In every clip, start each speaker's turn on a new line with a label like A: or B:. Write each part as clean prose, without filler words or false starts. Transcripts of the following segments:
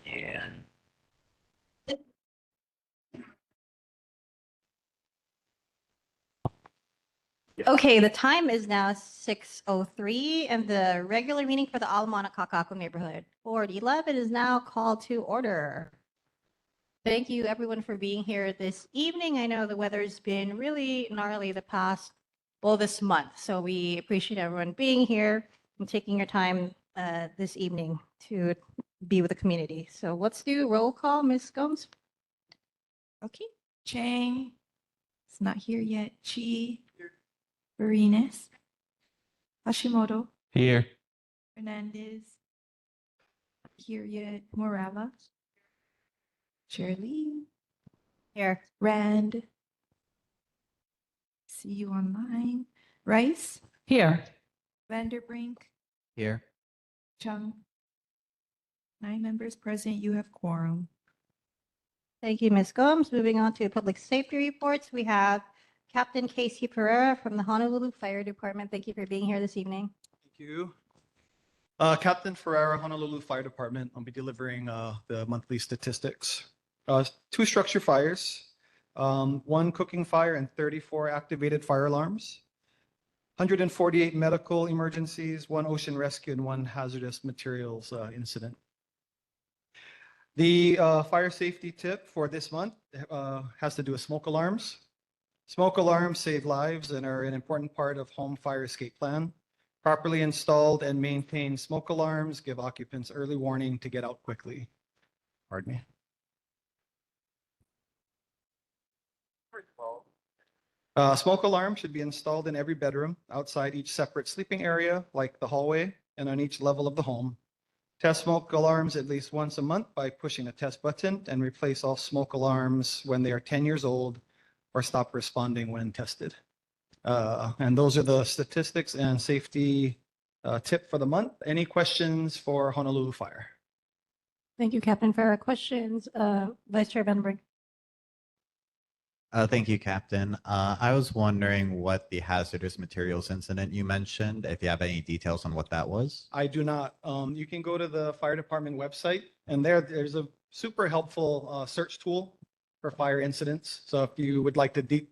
A: Yeah.
B: Okay, the time is now 6:03, and the regular meeting for the Moana-Kaka'ako neighborhood Ward 11 is now called to order. Thank you, everyone, for being here this evening. I know the weather's been really gnarly this month, so we appreciate everyone being here and taking your time this evening to be with the community. So let's do roll call, Ms. Gomes.
C: Okay, Chang is not here yet. Chi, Marinas, Hashimoto,
A: Here.
C: Hernandez, here yet. Morava, Shirley,
B: Here.
C: Rand. See you online. Rice,
A: Here.
C: Vanderbrink,
A: Here.
C: Chung. 9 members present. You have quorum.
B: Thank you, Ms. Gomes. Moving on to public safety reports, we have Captain Casey Pereira from the Honolulu Fire Department. Thank you for being here this evening.
D: Thank you. Captain Ferreira, Honolulu Fire Department. I'll be delivering the monthly statistics. 2 structure fires, 1 cooking fire and 34 activated fire alarms, 148 medical emergencies, 1 ocean rescue, and 1 hazardous materials incident. The fire safety tip for this month has to do with smoke alarms. Smoke alarms save lives and are an important part of home fire escape plan. Properly installed and maintained smoke alarms give occupants early warning to get out quickly. Pardon me. Smoke alarm should be installed in every bedroom, outside each separate sleeping area, like the hallway, and on each level of the home. Test smoke alarms at least once a month by pushing a test button, and replace all smoke alarms when they are 10 years old or stop responding when tested. And those are the statistics and safety tip for the month. Any questions for Honolulu Fire?
B: Thank you, Captain Farah. Questions, Vice Chair Vandenbrink?
E: Thank you, Captain. I was wondering what the hazardous materials incident you mentioned, if you have any details on what that was.
D: I do not. You can go to the fire department website, and there's a super helpful search tool for fire incidents. So if you would like to dig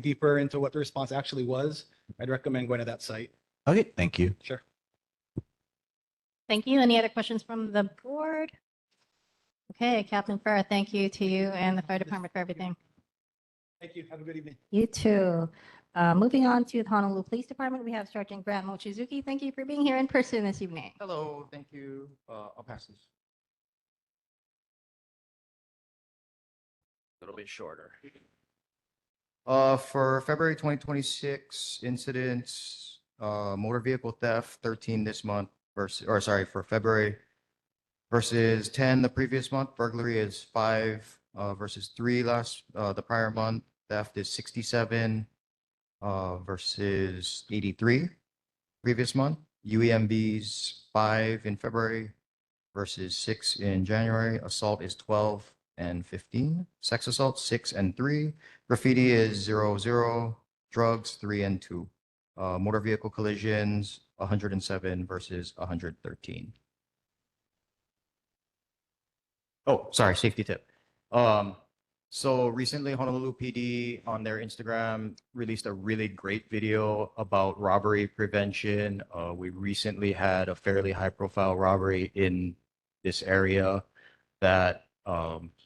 D: deeper into what the response actually was, I'd recommend going to that site.
E: Okay, thank you.
D: Sure.
B: Thank you. Any other questions from the board? Okay, Captain Farah, thank you to you and the fire department for everything.
D: Thank you. Have a good evening.
B: You too. Moving on to the Honolulu Police Department, we have Sergeant Grant Mochizuki. Thank you for being here in person this evening.
F: Hello, thank you. I'll pass this.
A: A little bit shorter.
F: For February 2026 incidents, motor vehicle theft, 13 this month for February versus 10 the previous month. Burglary is 5 versus 3 the prior month. Theft is 67 versus 83 previous month. UEMBs 5 in February versus 6 in January. Assault is 12 and 15. Sex assault 6 and 3. Graffiti is 0. Drugs 3 and 2. Motor vehicle collisions 107 versus 113. Oh, sorry, safety tip. So recently Honolulu PD on their Instagram released a really great video about robbery prevention. We recently had a fairly high profile robbery in this area that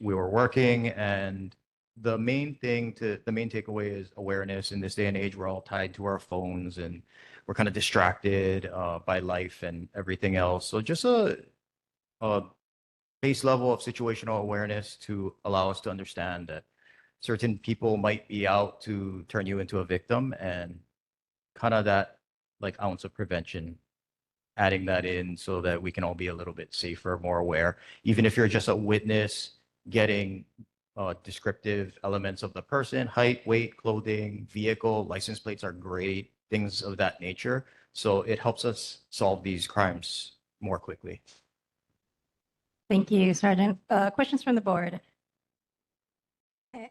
F: we were working, and the main takeaway is awareness. In this day and age, we're all tied to our phones and we're kind of distracted by life and everything else. So just a base level of situational awareness to allow us to understand that certain people might be out to turn you into a victim, and kind of that like ounce of prevention, adding that in so that we can all be a little bit safer, more aware. Even if you're just a witness, getting descriptive elements of the person, height, weight, clothing, vehicle, license plates are great, things of that nature. So it helps us solve these crimes more quickly.
B: Thank you, Sergeant. Questions from the board? Okay.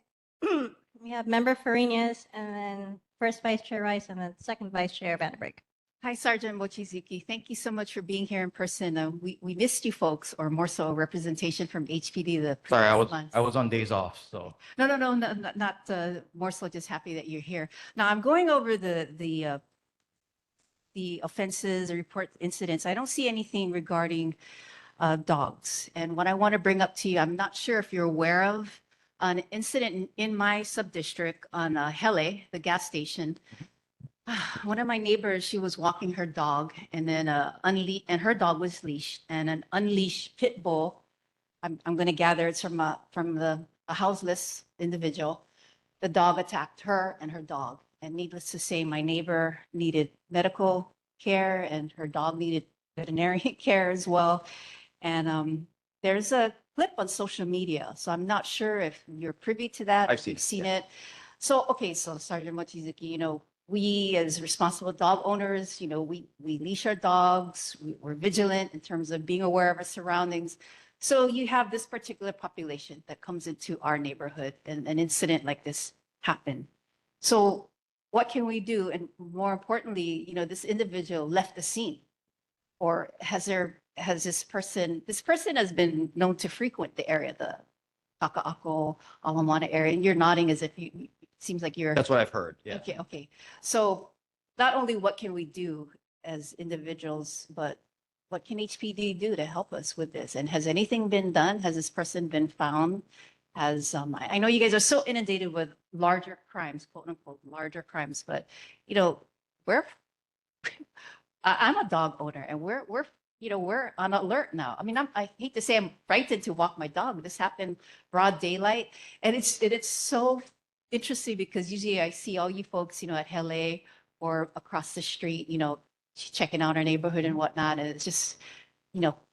B: We have Member Farinas, and then first Vice Chair Rice, and then second Vice Chair Vandenbrink.
A: Hi, Sergeant Mochizuki. Thank you so much for being here in person. We missed you folks, or more so representation from HPD the
F: Sorry,
A: previous months.
F: I was on days off, so.
A: No, not more so just happy that you're here. Now I'm going over the offenses, the report incidents. I don't see anything regarding dogs. And what I want to bring up to you, I'm not sure if you're aware of an incident in my sub-district on Hele, the gas station. One of my neighbors, she was walking her dog and then and her dog was leashed, and an unleashed pit bull. I'm going to gather it's from a houseless individual. The dog attacked her and her dog. And needless to say, my neighbor needed medical care and her dog needed veterinary care as well. And there's a clip on social media. So I'm not sure if you're privy to that.
F: I've
A: if you've
F: seen
A: seen it. So, okay, so Sergeant Mochizuki, we as responsible dog owners, we leash our dogs. We're vigilant in terms of being aware of our surroundings. So you have this particular population that comes into our neighborhood and an incident like this happened. So what can we do? And more importantly, this individual left the scene, or has this person has been known to frequent the area, the Kaka'ako, Moana area, and you're nodding as if seems like you're.
F: That's what I've heard, yeah.
A: Okay. So not only what can we do as individuals, but what can HPD do to help us with this? And has anything been done? Has this person been found? I know you guys are so inundated with larger crimes, quote unquote, larger crimes, but we're I'm a dog owner and we're on alert now. I mean, I hate to say I'm frightened to walk my dog. This happened broad daylight, and it's so interesting because usually I see all you folks, at Hele or across the street, checking out our neighborhood and whatnot. And it's just,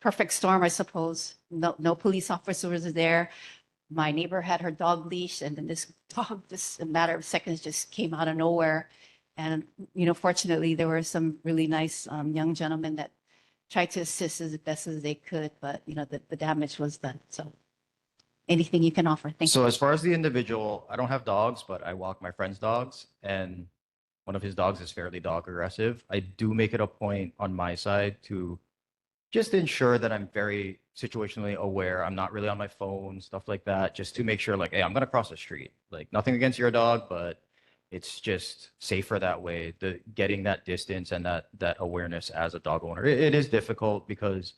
A: perfect storm, I suppose. No police officers are there. My neighbor had her dog leashed, and then this dog, just a matter of seconds, just came out of nowhere. And, fortunately, there were some really nice young gentlemen that tried to assist as best as they could, but, the damage was done. So anything you can offer. Thank you.
F: So as far as the individual, I don't have dogs, but I walk my friend's dogs, and one of his dogs is fairly dog aggressive. I do make it a point on my side to just ensure that I'm very situationally aware. I'm not really on my phone, stuff like that, just to make sure, like, hey, I'm going to cross the street. Like, nothing against your dog, but it's just safer that way. Getting that distance and that awareness as a dog owner. It is difficult because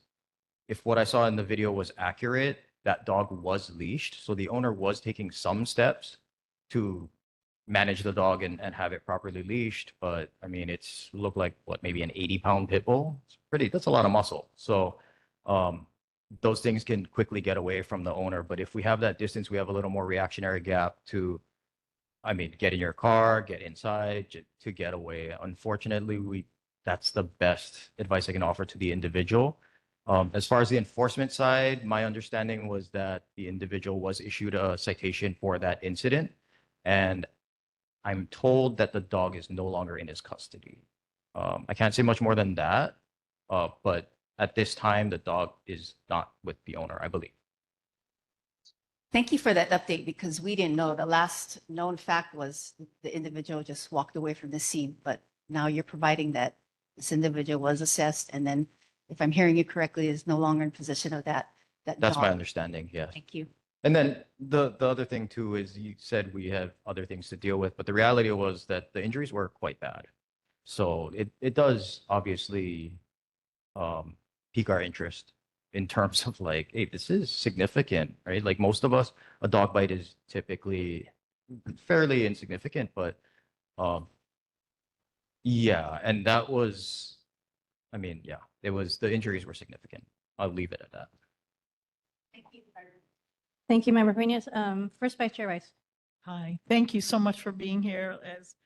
F: if what I saw in the video was accurate, that dog was leashed. So the owner was taking some steps to manage the dog and have it properly leashed. But I mean, it's looked like maybe an 80-pound pit bull. That's a lot of muscle. So those things can quickly get away from the owner. But if we have that distance, we have a little more reactionary gap to, get in your car, get inside to get away. Unfortunately, that's the best advice I can offer to the individual. As far as the enforcement side, my understanding was that the individual was issued a citation for that incident, and I'm told that the dog is no longer in his custody. I can't say much more than that, but at this time, the dog is not with the owner, I believe.
A: Thank you for that update because we didn't know. The last known fact was the individual just walked away from the scene, but now you're providing that this individual was assessed, and then if I'm hearing you correctly, is no longer in possession of that
F: That's
A: dog.
F: my understanding, yes.
A: Thank you.
F: And then the other thing too is you said we have other things to deal with, but the reality was that the injuries were quite bad. So it does obviously pique our interest in terms of like, hey, this is significant, right? Like most of us, a dog bite is typically fairly insignificant, but yeah, and that was, yeah, the injuries were significant. I'll leave it at that.
A: Thank you.
B: Thank you, Member Farinas. First Vice Chair Rice.
G: Hi, thank you so much for being here. As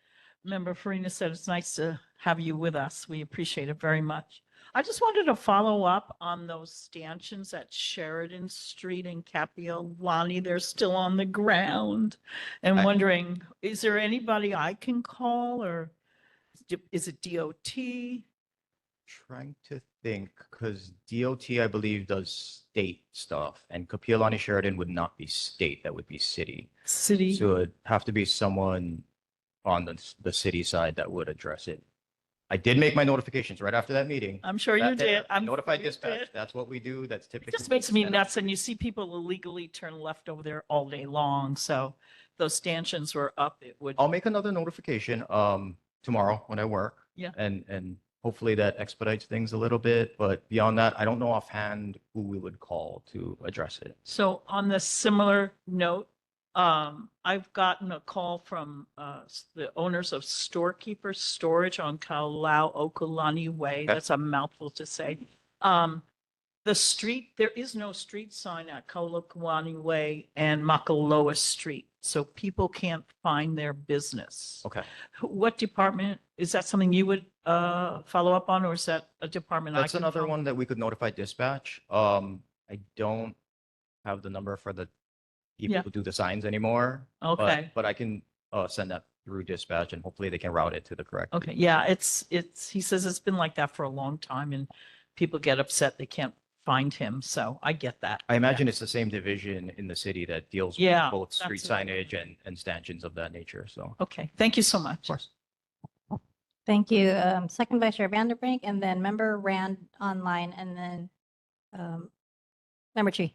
G: Member Farina said, it's nice to have you with us. We appreciate it very much. I just wanted to follow up on those stanchions at Sheridan Street and Kapiolani. They're still on the ground. And wondering, is there anybody I can call, or is it DOT?
F: Trying to think, because DOT, I believe, does state stuff, and Kapiolani Sheridan would not be state, that would be city.
G: City?
F: So it'd have to be someone on the city side that would address it. I did make my notifications right after that meeting.
G: I'm sure you
F: That-
G: did. I'm
F: Notified
G: sure you
F: dispatch.
G: did.
F: That's what we do. That's
G: It
F: typically.
G: just makes me
F: and
G: nuts, and you see people illegally turn left over there all day long. So those stanchions were up. It would.
F: I'll make another notification tomorrow when I work.
G: Yeah.
F: And hopefully that expedites things a little bit. But beyond that, I don't know offhand who we would call to address it.
G: So on the similar note, I've gotten a call from the owners of Storekeeper Storage on Kaulau Okolani Way.
F: Okay.
G: That's a mouthful to say. The street, there is no street sign at Kaulokawani Way and Makaloa Street, so people can't find their business.
F: Okay.
G: What department, is that something you would follow up on, or is that a department I
F: That's
G: can
F: another
G: follow?
F: one that we could notify dispatch. I don't have the number for the people
G: Yeah.
F: who do the signs anymore.
G: Okay.
F: But I can send that through dispatch and hopefully they can route it to the correct.
G: Okay, yeah, he says it's been like that for a long time and people get upset they can't find him, so I get that.
F: I imagine it's the same division in the city that deals
G: Yeah,
F: with both street
G: that's what-
F: signage and stanchions of that nature. So.
G: Okay, thank you so much.
F: Of course.
B: Thank you. Second Vice Chair Vanderbrink, and then Member Rand online, and then Member Chi.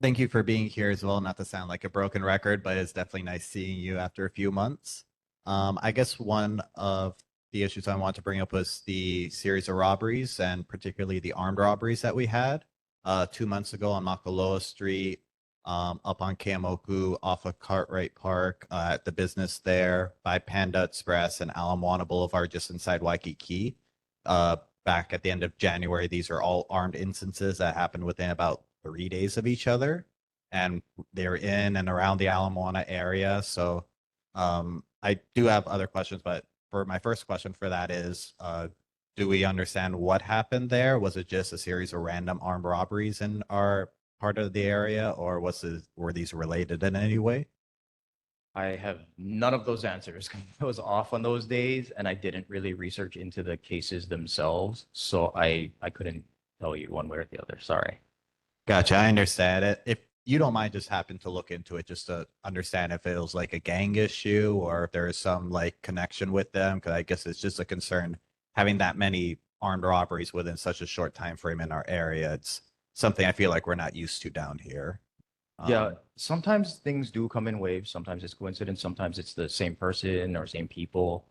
E: Thank you for being here as well. Not to sound like a broken record, but it's definitely nice seeing you after a few months. I guess one of the issues I want to bring up was the series of robberies, and particularly the armed robberies that we had 2 months ago on Makaloa Street, up on Kamoku, off of Cartwright Park, at the business there, by Panda Express and Ala Moana Boulevard, just inside Waikiki. Back at the end of January, these are all armed instances that happened within about 3 days of each other, and they're in and around the Ala Moana area. So I do have other questions, but for my first question for that is, do we understand what happened there? Was it just a series of random armed robberies in our part of the area, or were these related in any way?
F: I have none of those answers. I was off on those days and I didn't really research into the cases themselves. So I couldn't tell you one way or the other. Sorry.
E: Gotcha. I understand it. If you don't mind, just happen to look into it just to understand if it was like a gang issue or if there is some like connection with them. Because I guess it's just a concern having that many armed robberies within such a short time frame in our area. It's something I feel like we're not used to down here.
F: Yeah, sometimes things do come in waves. Sometimes it's coincidence. Sometimes it's the same person or same people,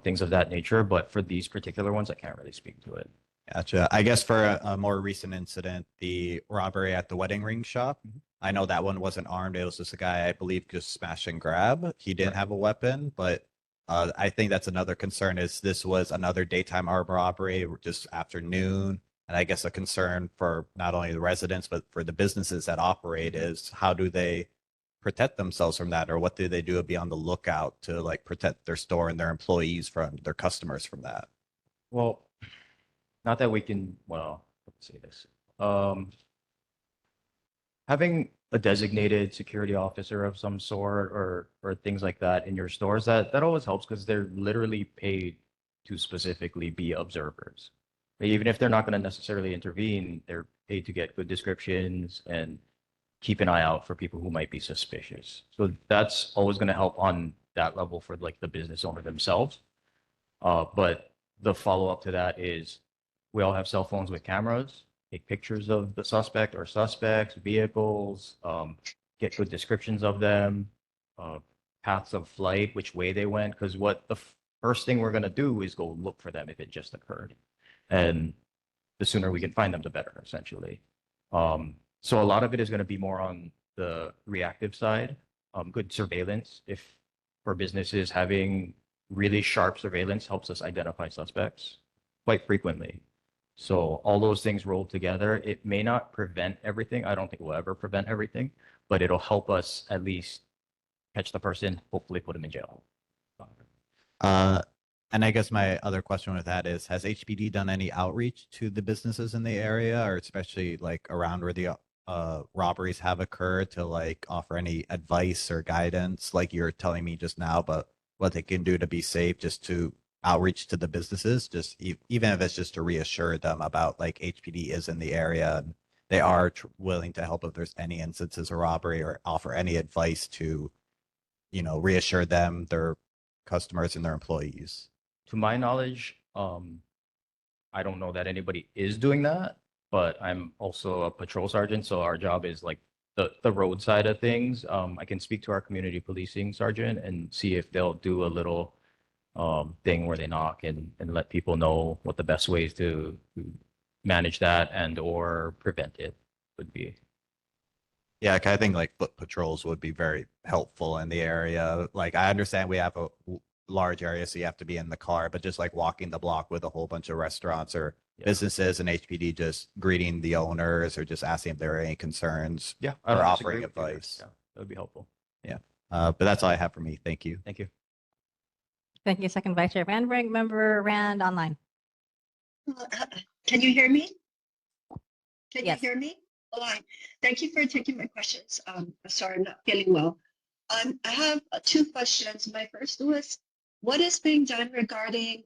F: things of that nature. But for these particular ones, I can't really speak to it.
E: Gotcha. I guess for a more recent incident, the robbery at the wedding ring shop, I know that one wasn't armed. It was just a guy, I believe, just smash and grab. He didn't have a weapon, but I think that's another concern is this was another daytime armed robbery, just afternoon. And I guess a concern for not only the residents, but for the businesses that operate is how do they protect themselves from that? Or what do they do to be on the lookout to like protect their store and their employees from their customers from that?
F: Well, not that we can, well, let's say this. Having a designated security officer of some sort or things like that in your stores, that always helps because they're literally paid to specifically be observers. Even if they're not going to necessarily intervene, they're paid to get good descriptions and keep an eye out for people who might be suspicious. So that's always going to help on that level for like the business owner themselves. But the follow-up to that is we all have cell phones with cameras, take pictures of the suspect or suspects, vehicles, get good descriptions of them, paths of flight, which way they went. Because what the first thing we're going to do is go look for them if it just occurred. And the sooner we can find them, the better, essentially. So a lot of it is going to be more on the reactive side. Good surveillance. If for businesses, having really sharp surveillance helps us identify suspects quite frequently. So all those things rolled together, it may not prevent everything. I don't think it will ever prevent everything, but it'll help us at least catch the person, hopefully put them in jail.
E: And I guess my other question with that is, has HPD done any outreach to the businesses in the area, or especially like around where the robberies have occurred, to like offer any advice or guidance, like you're telling me just now, but what they can do to be safe, just to outreach to the businesses, just even if it's just to reassure them about like HPD is in the area and they are willing to help if there's any instances of robbery, or offer any advice to, you know, reassure them, their customers and their employees.
F: To my knowledge, I don't know that anybody is doing that, but I'm also a patrol sergeant, so our job is like the road side of things. I can speak to our community policing sergeant and see if they'll do a little thing where they knock and let people know what the best ways to manage that and or prevent it would be.
E: Yeah, I think like foot patrols would be very helpful in the area. Like I understand we have a large area, so you have to be in the car, but just like walking the block with a whole bunch of restaurants or
F: Yeah.
E: businesses and HPD just greeting the owners or just asking if there are any concerns
F: Yeah,
E: or
F: don't disagree
E: offering
F: with you there.
E: advice.
F: Yeah, that would be helpful.
E: But that's all I have for me. Thank you.
F: Thank you.
B: Thank you, Second Vice Chair Vandenberg. Member Rand online.
H: Can you hear me? Can you
B: Yes.
H: hear me? All right. Thank you for taking my questions. Sorry, I'm not feeling well. I have two questions. My first was, what is being done regarding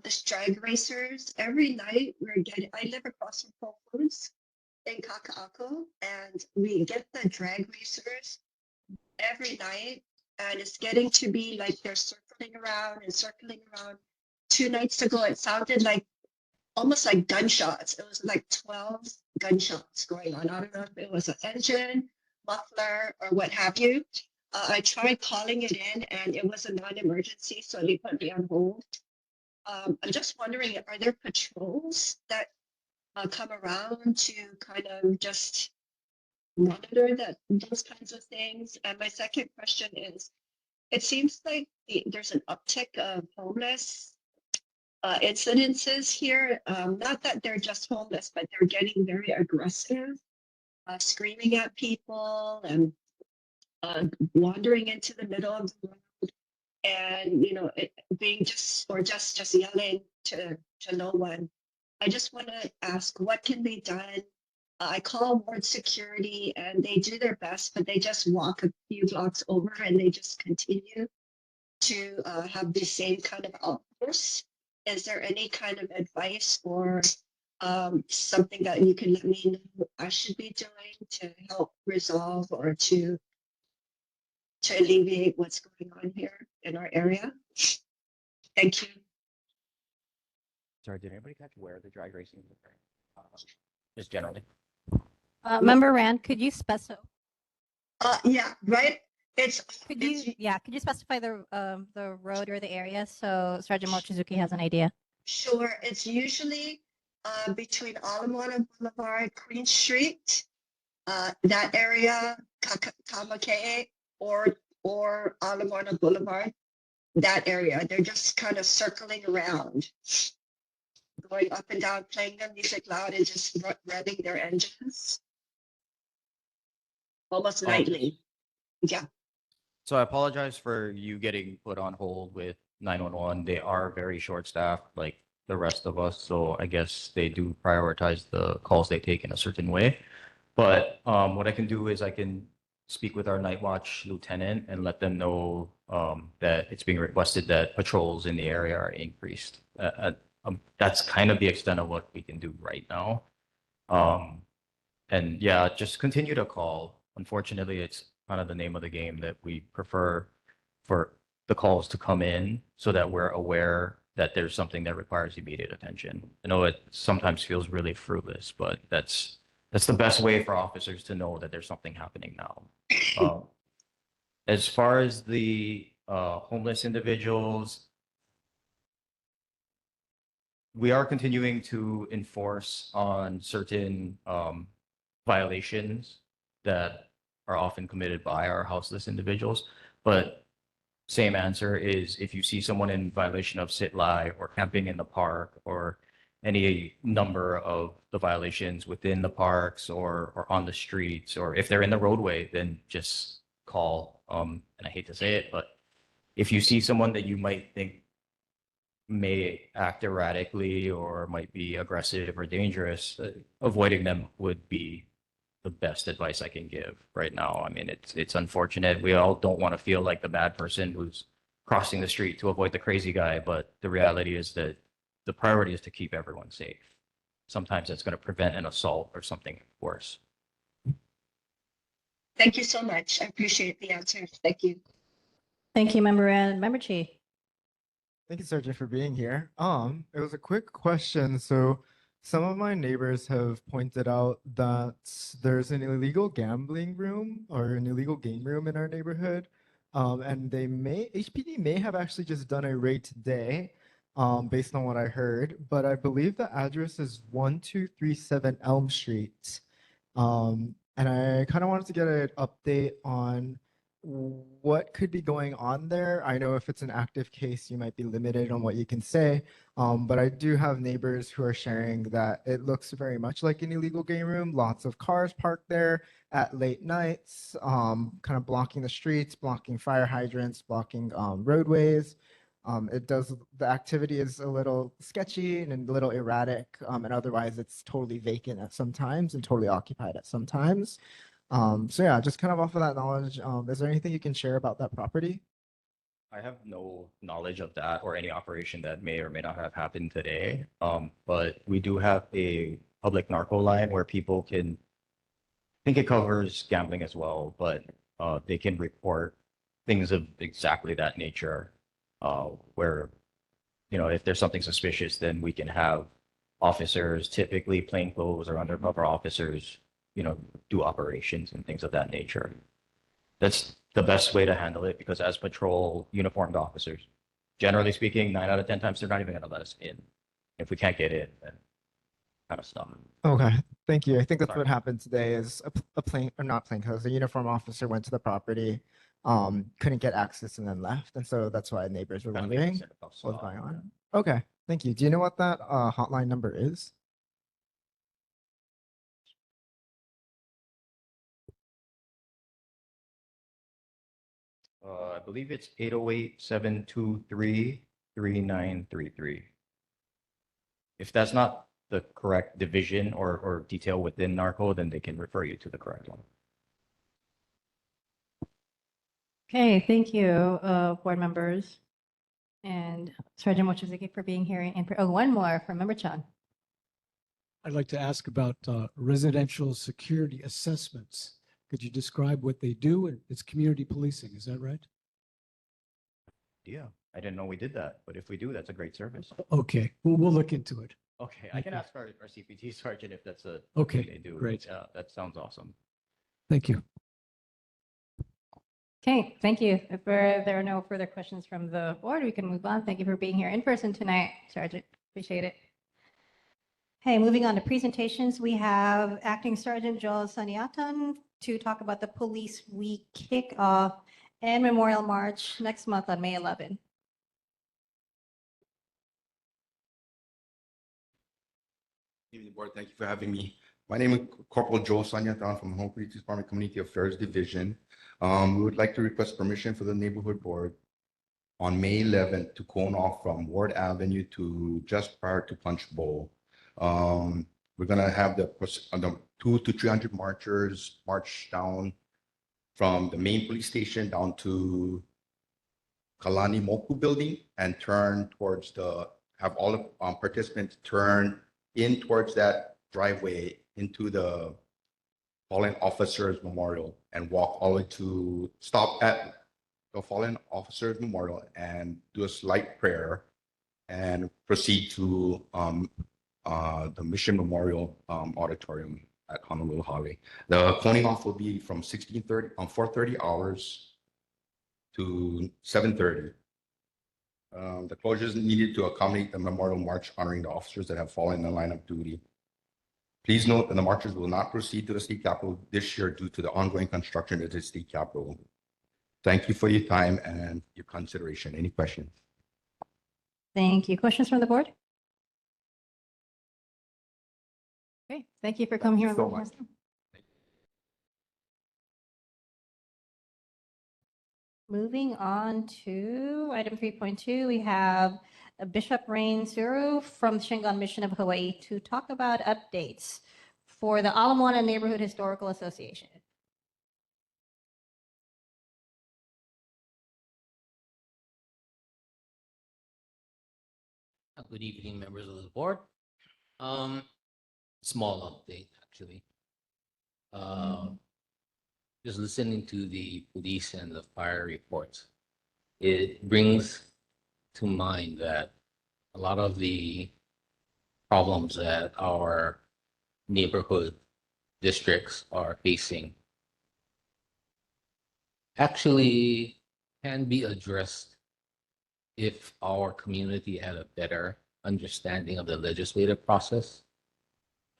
H: the drag racers? Every night I live across from Whole Foods in Kaka'ako, and we get the drag racers every night, and it's getting to be like they're circling around and circling around. 2 nights ago, it sounded like almost like gunshots. It was like 12 gunshots going on. I don't know if it was an engine, muffler, or what have you. I tried calling it in and it was a non-emergency, so they put me on hold. I'm just wondering, are there patrols that come around to kind of just monitor those kinds of things? And my second question is, it seems like there's an uptick of homeless incidences here. Not that they're just homeless, but they're getting very aggressive, screaming at people and wandering into the middle of the road, and being just yelling to no one. I just want to ask, what can be done? I call ward security and they do their best, but they just walk a few blocks over and they just continue to have the same kind of outbursts. Is there any kind of advice or something that you can let me know I should be doing to help resolve or to alleviate what's going on here in our area? Thank you.
F: Sorry, did anybody catch where the drag racing is occurring? Just generally.
B: Member Rand, could you specify?
H: Yeah, right.
B: Could you specify the road or the area so Sergeant Mochizuki has an idea?
H: Sure. It's usually between Moana Boulevard, Queen Street, that area, Kamakee, or Moana Boulevard, that area. They're just kind of circling around, going up and down, playing their music loud and just revving their engines almost nightly. Yeah.
F: So I apologize for you getting put on hold with 911. They are very short-staffed, like the rest of us. So I guess they do prioritize the calls they take in a certain way. But what I can do is I can speak with our night watch lieutenant and let them know that it's being requested that patrols in the area are increased. That's kind of the extent of what we can do right now. And yeah, just continue to call. Unfortunately, it's kind of the name of the game that we prefer for the calls to come in so that we're aware that there's something that requires immediate attention. I know it sometimes feels really fruitless, but that's the best way for officers to know that there's something happening now. As far as the homeless individuals, we are continuing to enforce on certain violations that are often committed by our houseless individuals. But same answer is if you see someone in violation of sit-lie or camping in the park or any number of the violations within the parks or on the streets, or if they're in the roadway, then just call. And I hate to say it, but if you see someone that you might think may act erratically or might be aggressive or dangerous, avoiding them would be the best advice I can give right now. I mean, it's unfortunate. We all don't want to feel like the bad person who's crossing the street to avoid the crazy guy, but the reality is that the priority is to keep everyone safe. Sometimes it's going to prevent an assault or something worse.
H: Thank you so much. I appreciate the answer. Thank you.
B: Thank you, Member Rand. Member Chi.
I: Thank you, Sergeant, for being here. It was a quick question. So some of my neighbors have pointed out that there's an illegal gambling room or an illegal game room in our neighborhood. And HPD may have actually just done a raid today, based on what I heard, but I believe the address is 1237 Elm Street. And I kind of wanted to get an update on what could be going on there. I know if it's an active case, you might be limited on what you can say. But I do have neighbors who are sharing that it looks very much like an illegal game room. Lots of cars parked there at late nights, kind of blocking the streets, blocking fire hydrants, blocking roadways. The activity is a little sketchy and a little erratic, and otherwise it's totally vacant at some times and totally occupied at some times. So yeah, just kind of off of that knowledge, is there anything you can share about that property?
F: I have no knowledge of that or any operation that may or may not have happened today. But we do have a public narco line where people can, I think it covers gambling as well, but they can report things of exactly that nature, where, if there's something suspicious, then we can have officers, typically plainclothes or undercover officers, do operations and things of that nature. That's the best way to handle it because as patrol uniformed officers, generally speaking, 9 out of 10 times, they're not even going to let us in. If we can't get in, then kind of stuff.
I: Okay, thank you. I think that's
F: Sorry.
I: what happened today is a plane, or not plane clothes, a uniform officer went to the property, couldn't get access and then left. And so that's why neighbors were
F: Kind of
I: wondering
F: makes sense about
I: what's
F: stuff.
I: going on. Okay, thank you. Do you know what that hotline number is?
F: I believe it's 808-723-3933. If that's not the correct division or detail within narco, then they can refer you to the correct one.
B: Okay, thank you, board members. And Sergeant Mochiziki for being here. And one more from Member Chan.
J: I'd like to ask about residential security assessments. Could you describe what they do? It's community policing, is that right?
F: Yeah, I didn't know we did that, but if we do, that's a great service.
J: Okay, we'll look into it.
F: Okay, I can ask our CPT sergeant if that's a
J: Okay,
F: thing they do.
J: great.
F: Yeah, that sounds awesome.
J: Thank you.
B: Okay, thank you. If there are no further questions from the board, we can move on. Thank you for being here in person tonight, Sergeant. Appreciate it. Hey, moving on to presentations, we have Acting Sergeant Joel Saniatan to talk about the Police Week kickoff and Memorial March next month on May 11.
K: Good evening, board. Thank you for having me. My name is Corporal Joel Sanyatan from the Home Police Department Community Affairs Division. We would like to request permission for the neighborhood board on May 11th to cone off from Ward Avenue to just prior to Punch Bowl. We're gonna have the 200 to 300 marchers march down from the main police station down to Kalani Moku building and turn towards have all the participants turn in towards that driveway into the Fallen Officers Memorial and walk all the way to stop at the Fallen Officers Memorial and do a slight prayer and proceed to the Mission Memorial Auditorium at Honolulu Highway. The coning off will be from 4:30 hours to 7:30. The closures needed to accommodate the memorial march honoring the officers that have fallen in the line of duty. Please note that the marchers will not proceed to the state capitol this year due to the ongoing construction of the state capitol. Thank you for your time and your consideration. Any questions?
B: Thank you. Questions from the board? Okay, thank you for coming here.
K: Thank you so much.
B: Moving on to item 3.2, we have Bishop Rain Suru from the Shingon Mission of Hawaii to talk about updates for the Ala Moana Neighborhood Historical Association.
L: Good evening, members of the board. Small update, actually. Just listening to the police and the fire reports, it brings to mind that a lot of the problems that our neighborhood districts are facing actually can be addressed if our community had a better understanding of the legislative process.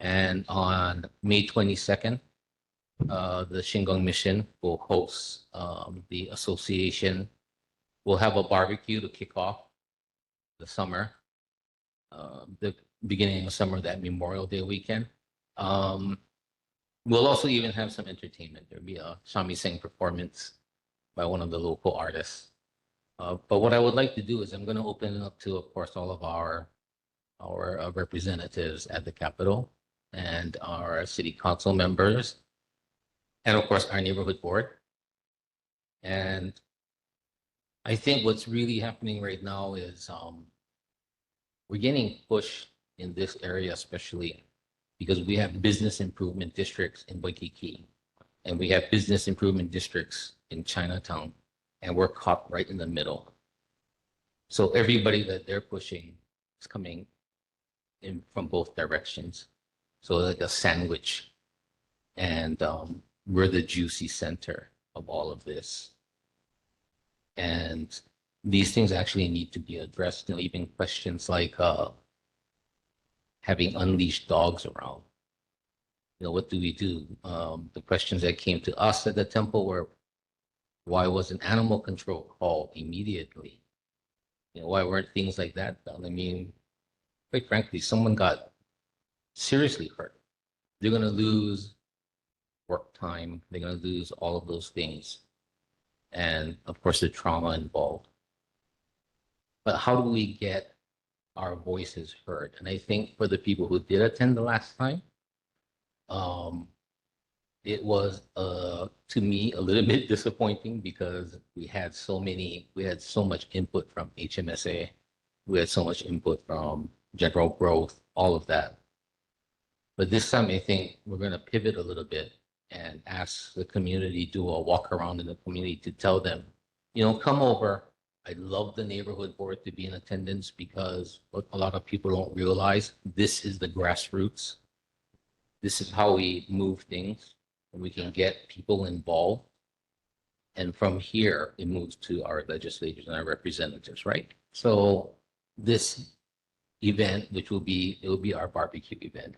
L: And on May 22nd, the Shingon Mission will host the association. We'll have a barbecue to kick off the summer, the beginning of summer, that Memorial Day weekend. We'll also even have some entertainment. There'll be a shamisen performance by one of the local artists. But what I would like to do is I'm going to open it up to, of course, all of our representatives at the Capitol and our city council members, and of course our neighborhood board. And I think what's really happening right now is we're getting pushed in this area, especially because we have business improvement districts in Waikiki, and we have business improvement districts in Chinatown, and we're caught right in the middle. So everybody that they're pushing is coming in from both directions. So like a sandwich, and we're the juicy center of all of this. And these things actually need to be addressed. You know, even questions like having unleashed dogs around. You know, what do we do? The questions that came to us at the temple were, why wasn't animal control called immediately? You know, why weren't things like that done? I mean, quite frankly, someone got seriously hurt. They're going to lose work time. They're going to lose all of those things. And of course, the trauma involved. But how do we get our voices heard? And I think for the people who did attend the last time, it was to me a little bit disappointing because we had so much input from HMSA, we had so much input from general growth, all of that. But this time I think we're going to pivot a little bit and ask the community, do a walk around in the community to tell them, you know, come over. I'd love the neighborhood board to be in attendance because what a lot of people don't realize, this is the grassroots. This is how we move things, and we can get people involved. And from here, it moves to our legislators and our representatives, right? So this event, which will be our barbecue event.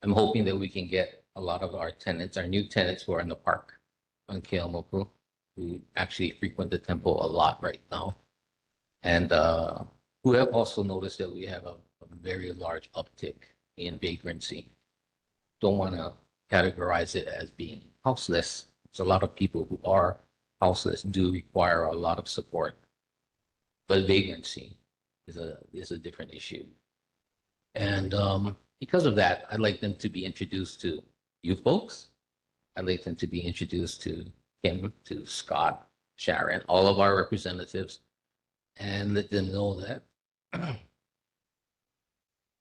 L: I'm hoping that we can get a lot of our tenants, our new tenants who are in the park on Keaumoku, who actually frequent the temple a lot right now, and who have also noticed that we have a very large uptick in vagrancy. Don't want to categorize it as being houseless. There's a lot of people who are houseless, do require a lot of support, but vagrancy is a different issue. And because of that, I'd like them to be introduced to you folks. I'd like them to be introduced to Kim, to Scott, Sharon, all of our representatives, and let them know that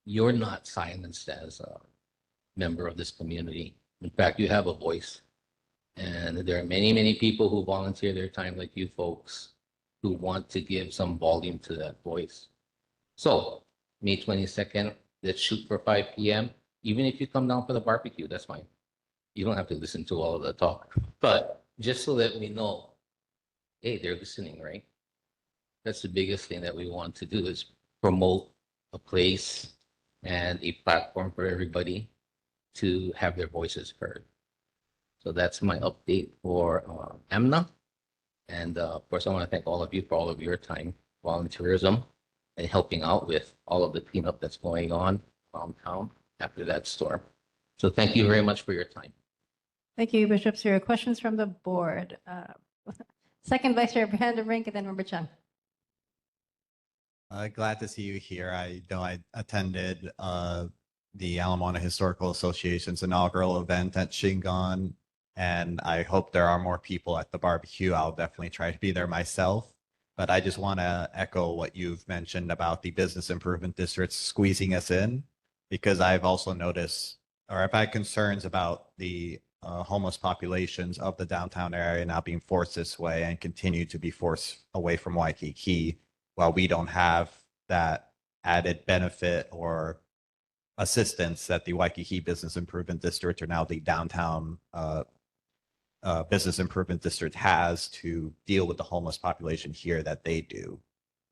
L: you're not silenced as a member of this community. In fact, you have a voice. And there are many, many people who volunteer their time like you folks who want to give some volume to that voice. So May 22nd, let's shoot for 5 p.m. Even if you come down for the barbecue, that's fine. You don't have to listen to all of the talk, but just so that we know, hey, they're listening, right? That's the biggest thing that we want to do is promote a place and a platform for everybody to have their voices heard. So that's my update for AMNA. And of course, I want to thank all of you for all of your time, volunteerism, and helping out with all of the cleanup that's going on around town after that storm. So thank you very much for your time.
B: Thank you, Bishop Sir. Questions from the board. Second Vice Chair Brandon Rink and then Member Chung.
E: Glad to see you here. I know I attended the Ala Moana Historical Association's inaugural event at Shingon, and I hope there are more people at the barbecue. I'll definitely try to be there myself. But I just want to echo what you've mentioned about the business improvement districts squeezing us in, because I've also noticed, or I've had concerns about the homeless populations of the downtown area now being forced this way and continue to be forced away from Waikiki. while we don't have that added benefit or assistance that the Waikiki Business Improvement District, or now the downtown Business Improvement District, has to deal with the homeless population here that they do.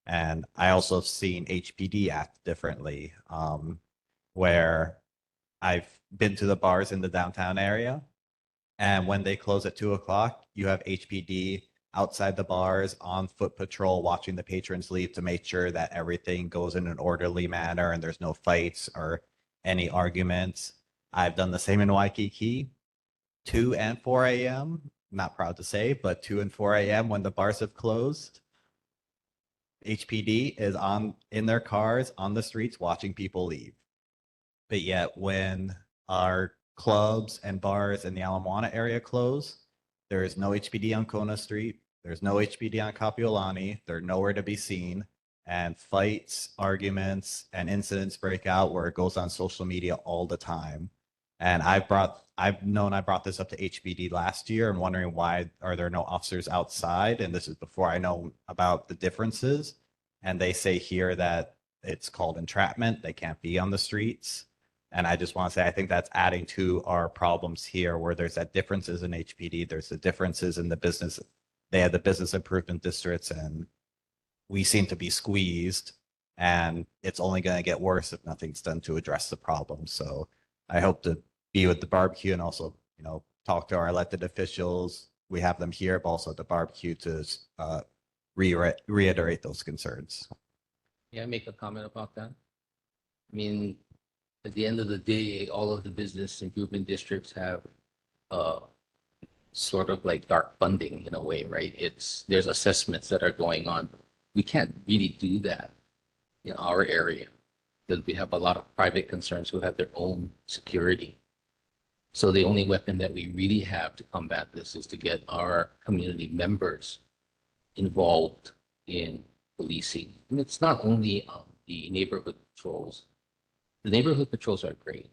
E: And I also have seen HPD act differently, where I've been to the bars in the downtown area, and when they close at 2 o'clock, you have HPD outside the bars on foot patrol, watching the patrons leave to make sure that everything goes in an orderly manner and there's no fights or any arguments. I've done the same in Waikiki, 2 and 4 a.m. Not proud to say, but 2 and 4 a.m. when the bars have closed, HPD is in their cars on the streets watching people leave. But yet when our clubs and bars in the Ala Moana area close, there is no HPD on Kona Street. There's no HPD on Kapiolani. They're nowhere to be seen. And fights, arguments, and incidents break out where it goes on social media all the time. And I brought this up to HPD last year and wondering why are there no officers outside? And this is before I know about the differences. And they say here that it's called entrapment. They can't be on the streets. And I just want to say, I think that's adding to our problems here, where there's that differences in HPD. There's the differences in the business. They have the business improvement districts, and we seem to be squeezed. And it's only going to get worse if nothing's done to address the problem. So I hope to be with the barbecue and also, talk to our elected officials. We have them here, but also at the barbecue to reiterate those concerns.
L: Yeah, make a comment about that. I mean, at the end of the day, all of the business improvement districts have sort of like dark funding in a way, right? There's assessments that are going on. We can't really do that in our area because we have a lot of private concerns who have their own security. So the only weapon that we really have to combat this is to get our community members involved in policing. And it's not only the neighborhood patrols. The neighborhood patrols are great,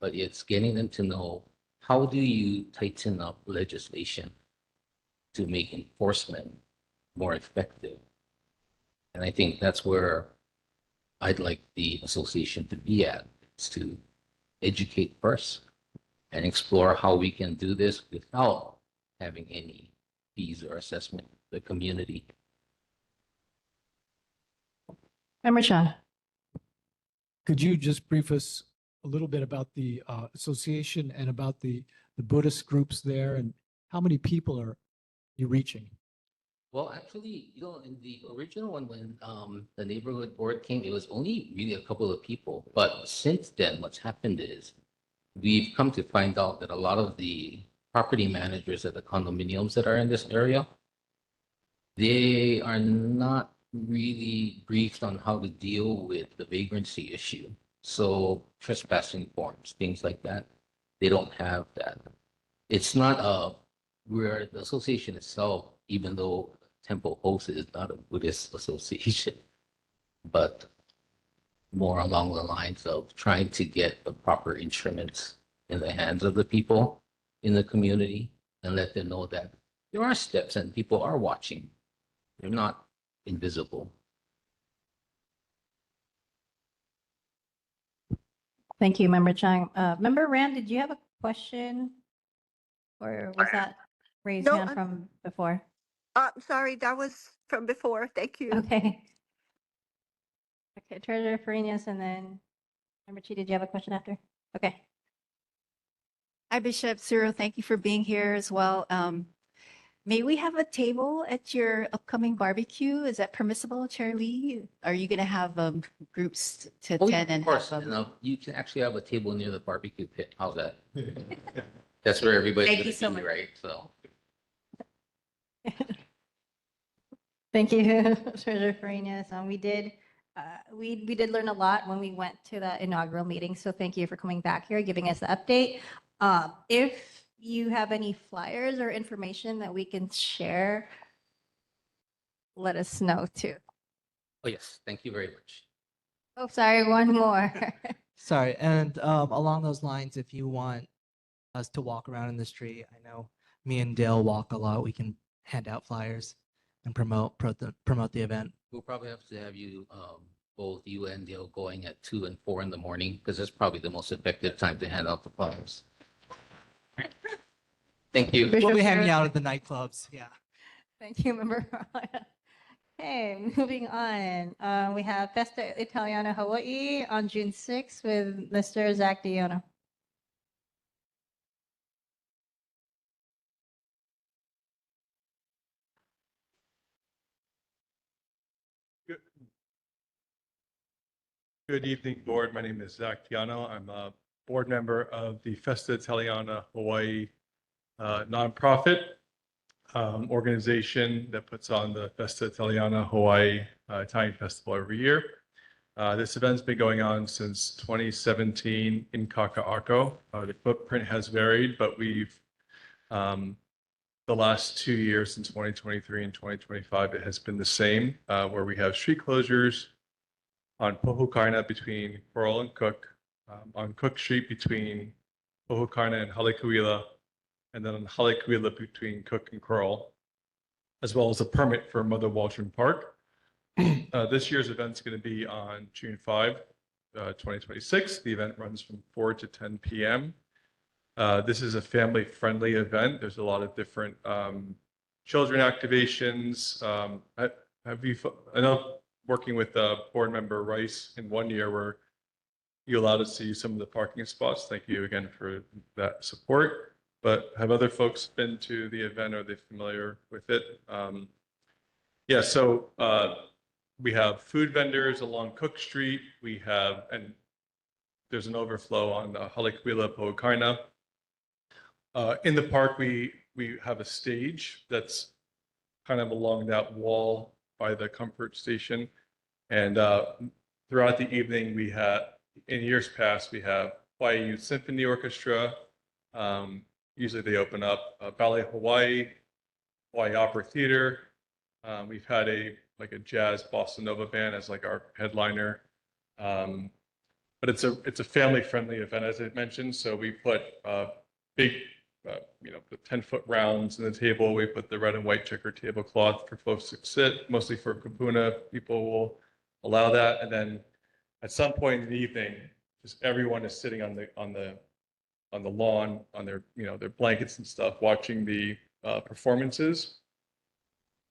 L: but it's getting them to know, how do you tighten up legislation to make enforcement more effective? And I think that's where I'd like the association to be at, is to educate first and explore how we can do this without having any fees or assessment of the community.
B: Member Chan.
J: Could you just brief us a little bit about the association and about the Buddhist groups there, and how many people are you reaching?
L: Well, actually, in the original one, when the neighborhood board came, it was only really a couple of people. But since then, what's happened is we've come to find out that a lot of the property managers at the condominiums that are in this area, they are not really briefed on how to deal with the vagrancy issue. So trespassing forms, things like that, they don't have that. It's not where the association itself, even though Temple Host is not a Buddhist association, but more along the lines of trying to get the proper instruments in the hands of the people in the community and let them know that there are steps and people are watching. They're not invisible.
B: Thank you, Member Chang. Member Rand, did you have a question? Or was that raised
H: No,
B: hand from before?
H: Sorry, that was from before. Thank you.
B: Okay. Okay, Treasurer Farinas, and then Member Chi, did you have a question after? Okay.
A: Hi, Bishop Cyril. Thank you for being here as well. May we have a table at your upcoming barbecue? Is that permissible, Chair Lee? Are you going to have groups to
L: Oh, yeah,
A: attend
L: of
A: and
L: course.
A: have
L: You can actually have a table near the barbecue pit. How's that? That's where everybody's
A: Thank
L: gonna
A: you so
L: be,
A: much.
L: right? So.
B: Thank you, Treasurer Farinas. We did learn a lot when we went to the inaugural meeting. So thank you for coming back here, giving us the update. If you have any flyers or information that we can share, let us know too.
L: Oh, yes. Thank you very much.
B: Oh, sorry, one more.
M: Sorry, and along those lines, if you want us to walk around in the street, I know me and Dale walk a lot. We can hand out flyers and promote the event.
L: We'll probably have to have you, both you and Dale going at 2 and 4 in the morning, because that's probably the most effective time to hand out the flowers. Thank you.
M: We'll be
B: Bishop
M: hanging
B: Barrett.
M: out at the nightclubs. Yeah.
B: Thank you, Member. Okay, moving on. We have Festa Italiana Hawaii on June 6th with Mr. Zach Diona.
N: Good evening, board. My name is Zach Tiano. I'm a board member of the Festa Italiana Hawaii nonprofit organization that puts on the Festa Italiana Hawaii Italian Festival every year. This event's been going on since 2017 in Kaka'ako. The footprint has varied, but we've the last 2 years, in 2023 and 2025, it has been the same, where we have street closures on Pohukaina between Coral and Cook, on Cook Street between Pohukaina and Halekuila, and then on Halekuila between Cook and Coral, as well as a permit for Mother Waldron Park. This year's event is going to be on June 5, 2026. The event runs from 4 to 10 p.m. This is a family-friendly event. There's a lot of different children activations. I know working with board member Rice in one year where you allowed us to use some of the parking spots. Thank you again for that support. But have other folks been to the event? Are they familiar with it? Yeah, so we have food vendors along Cook Street. We have, and there's an overflow on Halekuila Pohukaina. In the park, we have a stage that's kind of along that wall by the comfort station. And throughout the evening, we had, in years past, we have Hawaii Youth Symphony Orchestra. Usually they open up Ballet Hawaii, Hawaii Opera Theater. We've had a jazz bossa nova band as like our headliner. But it's a family-friendly event, as I mentioned. So we put big, the 10-foot rounds on the table. We put the red and white checker tablecloth for folks to sit, mostly for kapuna. People will allow that. And then at some point in the evening, just everyone is sitting on the lawn, on their their blankets and stuff, watching the performances.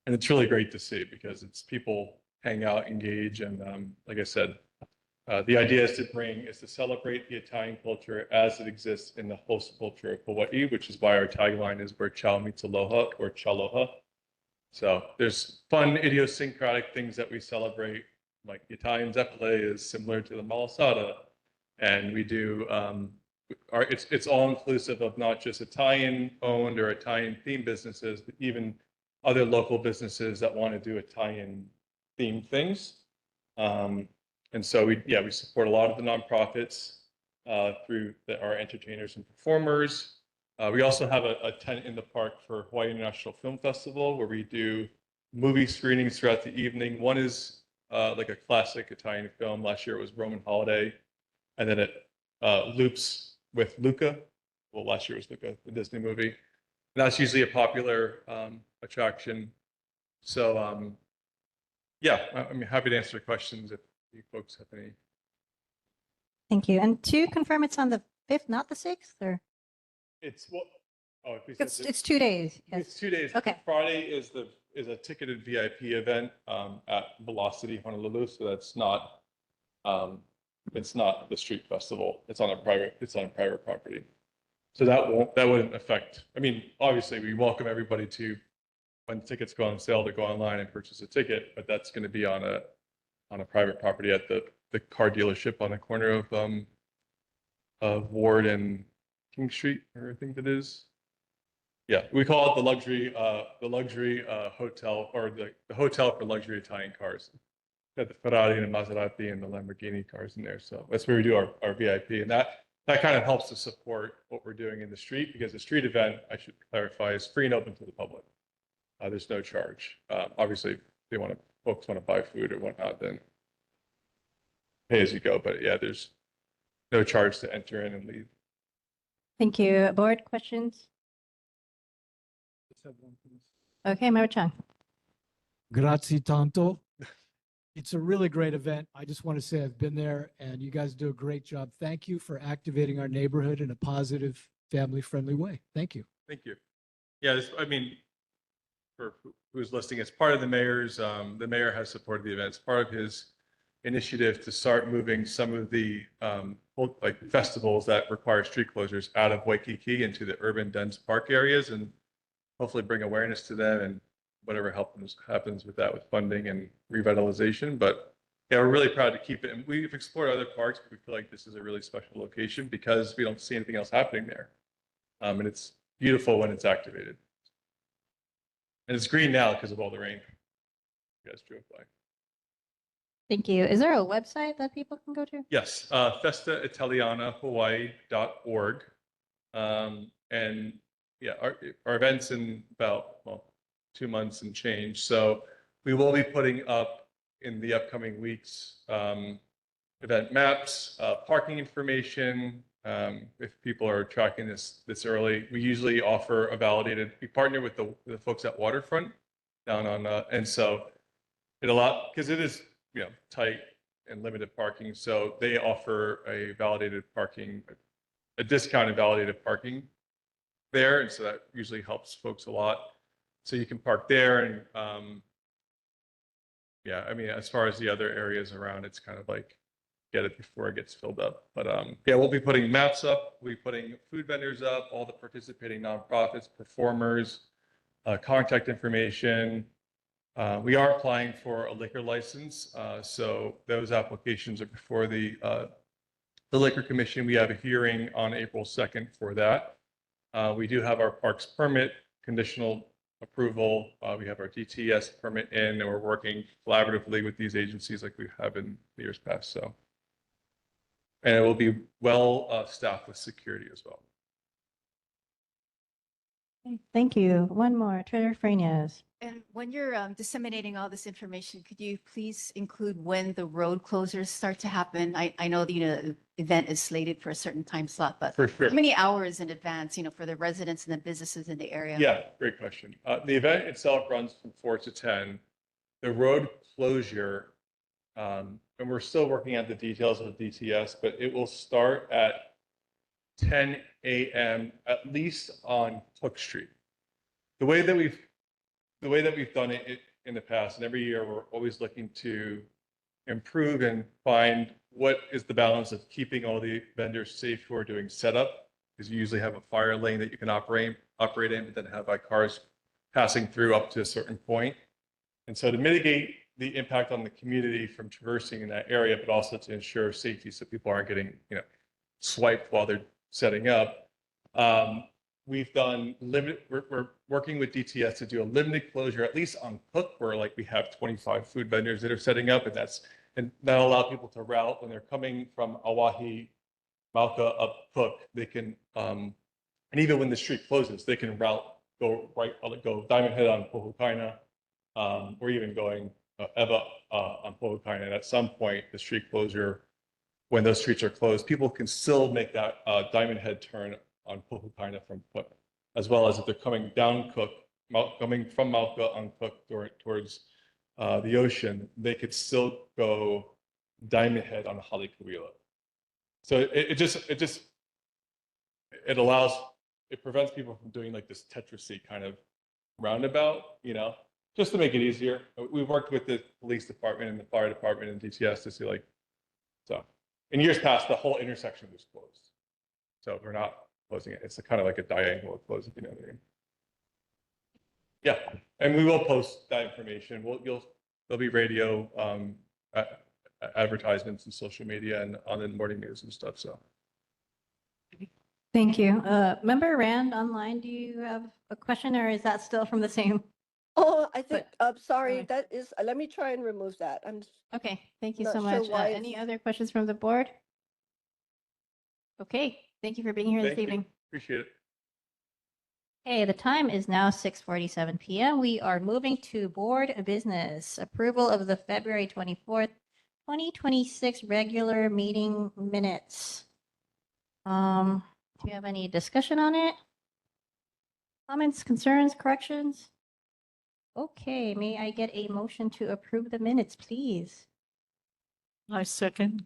N: And it's really great to see because it's people hang out, engage, and like I said, the idea is to celebrate the Italian culture as it exists in the host culture of Hawaii, which is why our tagline is "Where Chow meets Aloha" or Chaloha. So there's fun idiosyncratic things that we celebrate, like the Italian zeppole is similar to the malasada, and we do it's all inclusive of not just Italian owned or Italian themed businesses, but even other local businesses that want to do Italian themed things. And so we support a lot of the nonprofits through our entertainers and performers. We also have a tent in the park for Hawaii International Film Festival where we do movie screenings throughout the evening. One is like a classic Italian film. Last year it was Roman Holiday. And then it loops with Luca. Well, last year was Luca, the Disney movie. And that's usually a popular attraction. So I'm happy to answer questions if you folks have any.
B: Thank you. And to confirm, it's on the 5th, not the 6th, or?
N: It's what? Oh, if we said
B: It's 2 days. Yes.
N: It's 2 days.
B: Okay.
N: Friday is a ticketed VIP event at Velocity Honolulu. So that's not it's not the street festival. It's on private property. So that wouldn't affect. I mean, obviously we welcome everybody to, when tickets go on sale, to go online and purchase a ticket, but that's going to be on a private property at the car dealership on the corner of Ward and King Street, or I think that is. Yeah, we call it the luxury hotel, or the hotel for luxury Italian cars. Got the Ferrari and the Maserati and the Lamborghini cars in there. So that's where we do our VIP, and that kind of helps to support what we're doing in the street, because the street event, I should clarify, is free and open to the public. There's no charge. Obviously, if folks want to buy food or whatnot, then pay as you go. But yeah, there's no charge to enter in and leave.
B: Thank you. Board questions? Okay, Member Chung.
J: Grazie tanto. It's a really great event. I just want to say I've been there and you guys do a great job. Thank you for activating our neighborhood in a positive, family-friendly way. Thank you.
N: Thank you. Yeah, I mean, for who's listening, it's part of the mayor's, the mayor has supported the event. It's part of his initiative to start moving some of the like festivals that require street closures out of Waikiki into the urban dense park areas and hopefully bring awareness to them and whatever happens with that with funding and revitalization. But yeah, we're really proud to keep it. And we've explored other parks, but we feel like this is a really special location because we don't see anything else happening there. And it's beautiful when it's activated. And it's green now because of all the rain. You guys drove by.
B: Thank you. Is there a website that people can go to?
N: Yes, festaitalianahawaii.org. And yeah, our event's in about, well, 2 months and change. So we will be putting up in the upcoming weeks event maps, parking information. If people are tracking this early, we usually offer a validated. We partner with the folks at Waterfront down on, and so it because it is tight and limited parking. So they offer a validated parking, a discounted validated parking there, and so that usually helps folks a lot. So you can park there, and yeah, I mean, as far as the other areas around, it's kind of like get it before it gets filled up. But yeah, we'll be putting maps up, we'll be putting food vendors up, all the participating nonprofits, performers, contact information. We are applying for a liquor license, so those applications are before the Liquor Commission. We have a hearing on April 2nd for that. We do have our parks permit conditional approval. We have our DTS permit in, and we're working collaboratively with these agencies like we have in the years past. So, and it will be well staffed with security as well.
B: Thank you. One more, Treasurer Freitas.
A: And when you're disseminating all this information, could you please include when the road closures start to happen? I know the event is slated for a certain time slot, but
N: For sure.
A: how many hours in advance, for the residents and the businesses in the area?
N: Yeah, great question. The event itself runs from 4 to 10. The road closure, and we're still working out the details of the DTS, but it will start at 10 a.m. at least on Cook Street. The way that we've done it in the past, and every year we're always looking to improve and find what is the balance of keeping all the vendors safe who are doing setup, because you usually have a fire lane that you can operate in, but then have cars passing through up to a certain point. And so to mitigate the impact on the community from traversing in that area, but also to ensure safety so people aren't getting swiped while they're setting up. We've done we're working with DTS to do a limited closure, at least on Cook, where we have 25 food vendors that are setting up, and that'll allow people to route when they're coming from Oahe, Mauka up Cook. They can, and even when the street closes, they can go Diamond Head on Pohukaina, or even going Eva on Pohukaina. And at some point, the street closure, when those streets are closed, people can still make that Diamond Head turn on Pohukaina from Cook, as well as if they're coming down Cook, coming from Mauka on Cook towards the ocean, they could still go Diamond Head on Halikuila. So it prevents people from doing this Tetrisy kind of roundabout, just to make it easier. We've worked with the police department and the fire department and DTS to see so in years past, the whole intersection was closed. So we're not closing it. It's kind of like a diagonal of closing, you know what I mean? Yeah, and we will post that information. There'll be radio advertisements and social media and on the morning news and stuff. So.
B: Thank you. Member Rand online, do you have a question, or is that still from the same?
O: Oh, I think, sorry,
B: Sorry.
O: that is, let me try and remove that.
B: Okay, thank you
O: Not
B: so
O: sure
B: much.
O: why
B: Any
O: it's-
B: other questions from the board? Okay, thank you for being here this
N: Thank you.
B: evening.
N: Appreciate it.
B: Okay, the time is now 6:47 p.m. We are moving to board business. Approval of the February 24th, 2026 regular meeting minutes. Do you have any discussion on it? Comments, concerns, corrections? Okay, may I get a motion to approve the minutes, please?
G: I second.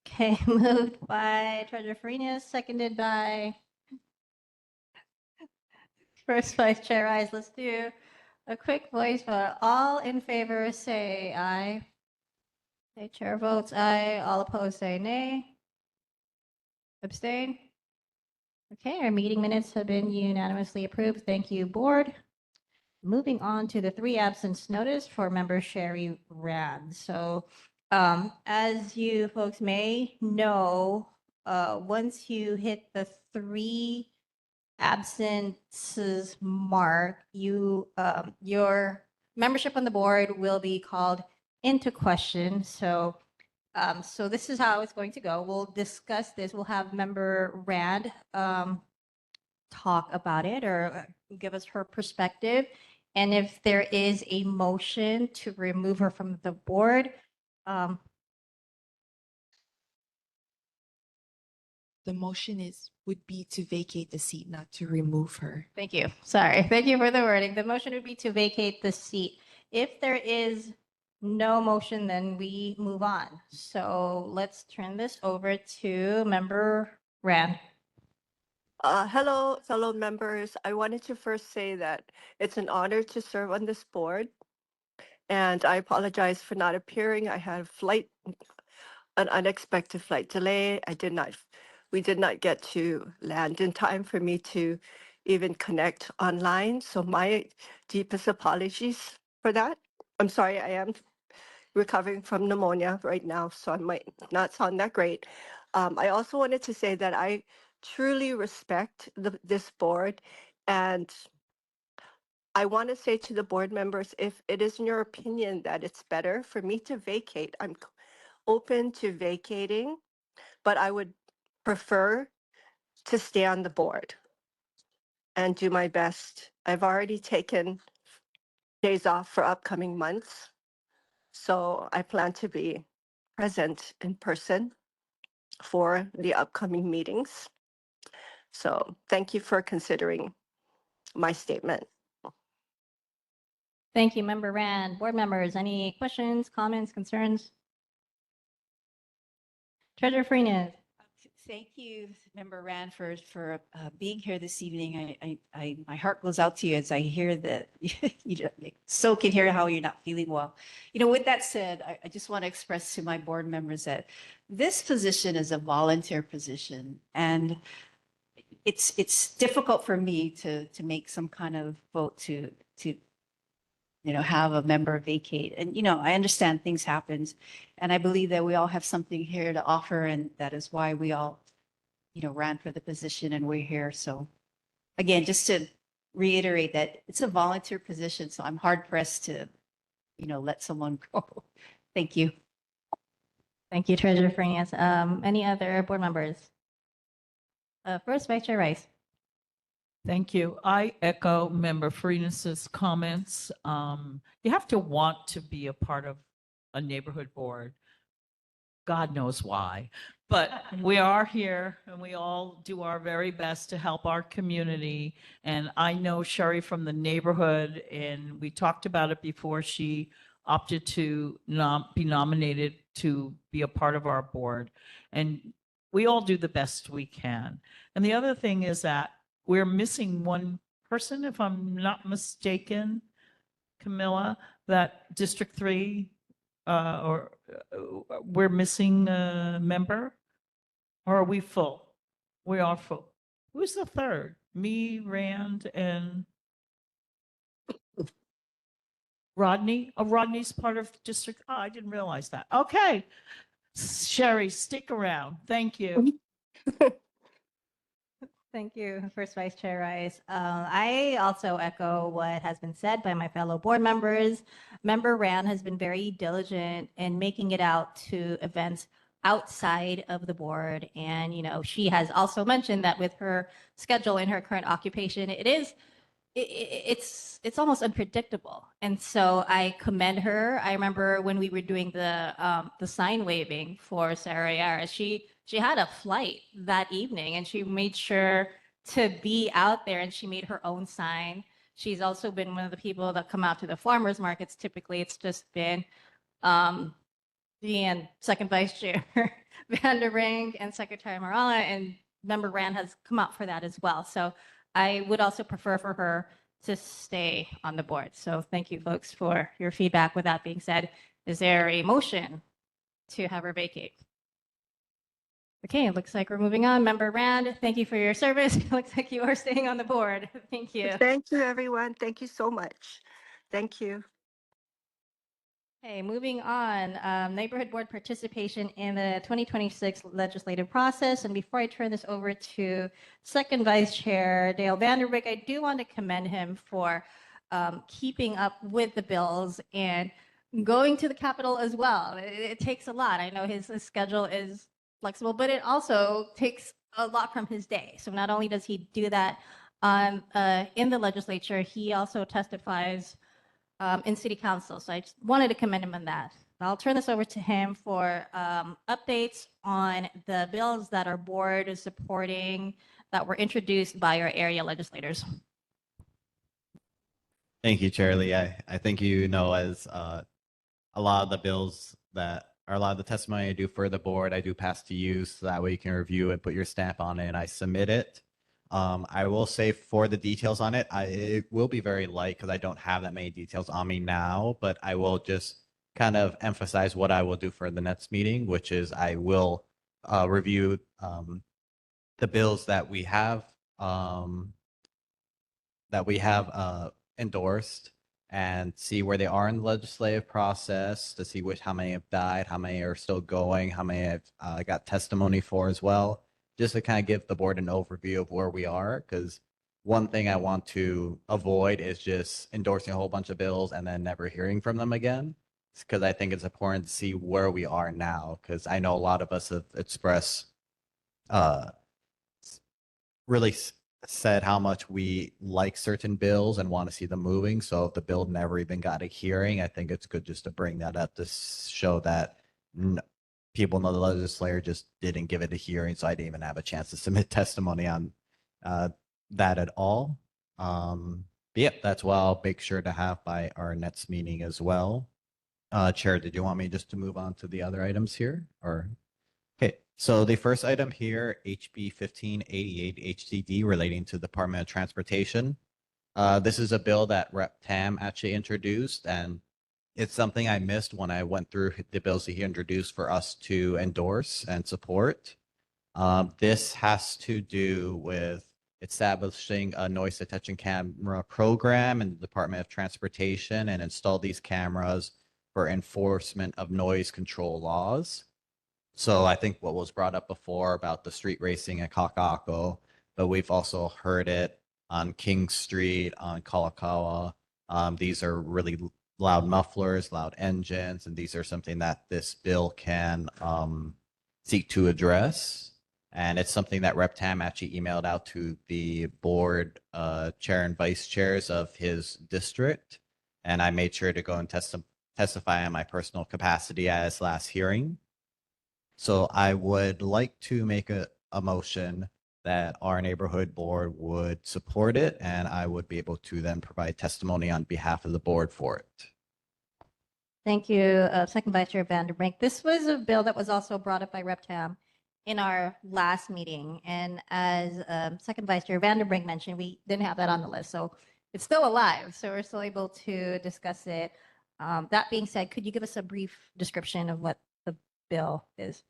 B: Okay, moved by Treasurer Farinas, seconded by First Vice Chair Rice. Let's do a quick voice vote. All in favor, say aye. Okay, chair votes aye. All opposed, say nay. Abstain? Okay, our meeting minutes have been unanimously approved. Thank you, board. Moving on to the 3 absence notice for member Sherry Rand. So, as you folks may know, once you hit the 3 absences mark, your membership on the board will be called into question. So, so this is how it's going to go. We'll discuss this. We'll have member Rand talk about it or give us her perspective. And if there is a motion to remove her from the board,
C: The motion would be to vacate the seat, not to remove her.
B: thank you. Sorry. Thank you for the wording. The motion would be to vacate the seat. If there is no motion, then we move on. So let's turn this over to member Rand.
O: Hello, fellow members. I wanted to first say that it's an honor to serve on this board. And I apologize for not appearing. I had an unexpected flight delay. We did not get to land in time for me to even connect online. So my deepest apologies for that. I'm sorry, I am recovering from pneumonia right now, so I might not sound that great. I also wanted to say that I truly respect this board, and I want to say to the board members, if it is in your opinion that it's better for me to vacate, I'm open to vacating, but I would prefer to stay on the board and do my best. I've already taken days off for upcoming months, so I plan to be present in person for the upcoming meetings. So thank you for considering my statement.
B: Thank you, member Rand. Board members, any questions, comments, concerns? Treasurer Farinas.
A: Thank you, Member Rand, for being here this evening. My heart goes out to you as I hear that so can hear how you're not feeling well. With that said, I just want to express to my board members that this position is a volunteer position, and it's difficult for me to make some kind of vote to have a member vacate. And, I understand things happens, and I believe that we all have something here to offer, and that is why we all, ran for the position and we're here. So again, just to reiterate that it's a volunteer position, so I'm hard pressed to, let someone go. Thank you.
B: Thank you, Treasurer Farinas. Any other board members? First, Vice Chair Rice.
G: Thank you. I echo Member Farinas' comments. You have to want to be a part of a neighborhood board. God knows why. But we are here and we all do our very best to help our community. And I know Sherry from the neighborhood, and we talked about it before she opted to not be nominated to be a part of our board. And we all do the best we can. And the other thing is that we're missing one person, if I'm not mistaken, Camilla, that District 3, we're missing a member? Or are we full? We are full. Who's the third? Me, Rand, and Rodney? Oh, Rodney's part of District. Oh, I didn't realize that. Okay. Sherry, stick around. Thank you.
B: Thank you, First Vice Chair Rice. I also echo what has been said by my fellow board members. Member Rand has been very diligent in making it out to events outside of the board. And, she has also mentioned that with her schedule and her current occupation, it's almost unpredictable. And so I commend her. I remember when we were doing the sign waving for Sarah Yaris, she had a flight that evening and she made sure to be out there, and she made her own sign. She's also been one of the people that come out to the farmers markets. Typically, it's just been and Second Vice Chair Vanderbrink and Secretary Marala, and Member Rand has come up for that as well. So I would also prefer for her to stay on the board. So thank you, folks, for your feedback. With that being said, is there a motion to have her vacate? Okay, it looks like we're moving on. Member Rand, thank you for your service. It looks like you are staying on the board. Thank you.
O: Thank you, everyone. Thank you so much. Thank you.
B: Okay, moving on, neighborhood board participation in the 2026 legislative process. And before I turn this over to Second Vice Chair Dale Vanderbeek, I do want to commend him for keeping up with the bills and going to the Capitol as well. It takes a lot. I know his schedule is flexible, but it also takes a lot from his day. So not only does he do that in the legislature, he also testifies in city council. So I just wanted to commend him on that. I'll turn this over to him for updates on the bills that our board is supporting that were introduced by our area legislators.
E: Thank you, Chair Lee. I think you know as a lot of the bills that or a lot of the testimony I do for the board, I do pass to you so that way you can review and put your stamp on it and I submit it. I will say for the details on it, it will be very light because I don't have that many details on me now, but I will just kind of emphasize what I will do for the next meeting, which is I will review the bills that we have endorsed and see where they are in the legislative process to see how many have died, how many are still going, how many I've got testimony for as well, just to kind of give the board an overview of where we are. Because one thing I want to avoid is just endorsing a whole bunch of bills and then never hearing from them again. Because I think it's important to see where we are now. Because I know a lot of us have expressed really said how much we like certain bills and want to see them moving. So if the bill never even got a hearing, I think it's good just to bring that up to show that people know the legislature just didn't give it a hearing. So I didn't even have a chance to submit testimony on that at all. But yeah, that's what I'll make sure to have by our next meeting as well. Chair, did you want me just to move on to the other items here or? Okay, so the first item here, HB 1588 HTD relating to the Department of Transportation. This is a bill that Rep. Tam actually introduced, and it's something I missed when I went through the bills that he introduced for us to endorse and support. This has to do with establishing a noise detection camera program in the Department of Transportation and install these cameras for enforcement of noise control laws. So I think what was brought up before about the street racing at Kaka'ako, but we've also heard it on King Street, on Kalakaua. These are really loud mufflers, loud engines, and these are something that this bill can seek to address. And it's something that Rep. Tam actually emailed out to the board chair and vice chairs of his district. And I made sure to go and testify on my personal capacity at his last hearing. So I would like to make a motion that our neighborhood board would support it, and I would be able to then provide testimony on behalf of the board for it.
B: Thank you, Second Vice Chair Vanderbrink. This was a bill that was also brought up by Rep. Tam in our last meeting. And as Second Vice Chair Vanderbrink mentioned, we didn't have that on the list. So it's still alive. So we're still able to discuss it. That being said, could you give us a brief description of what the bill is?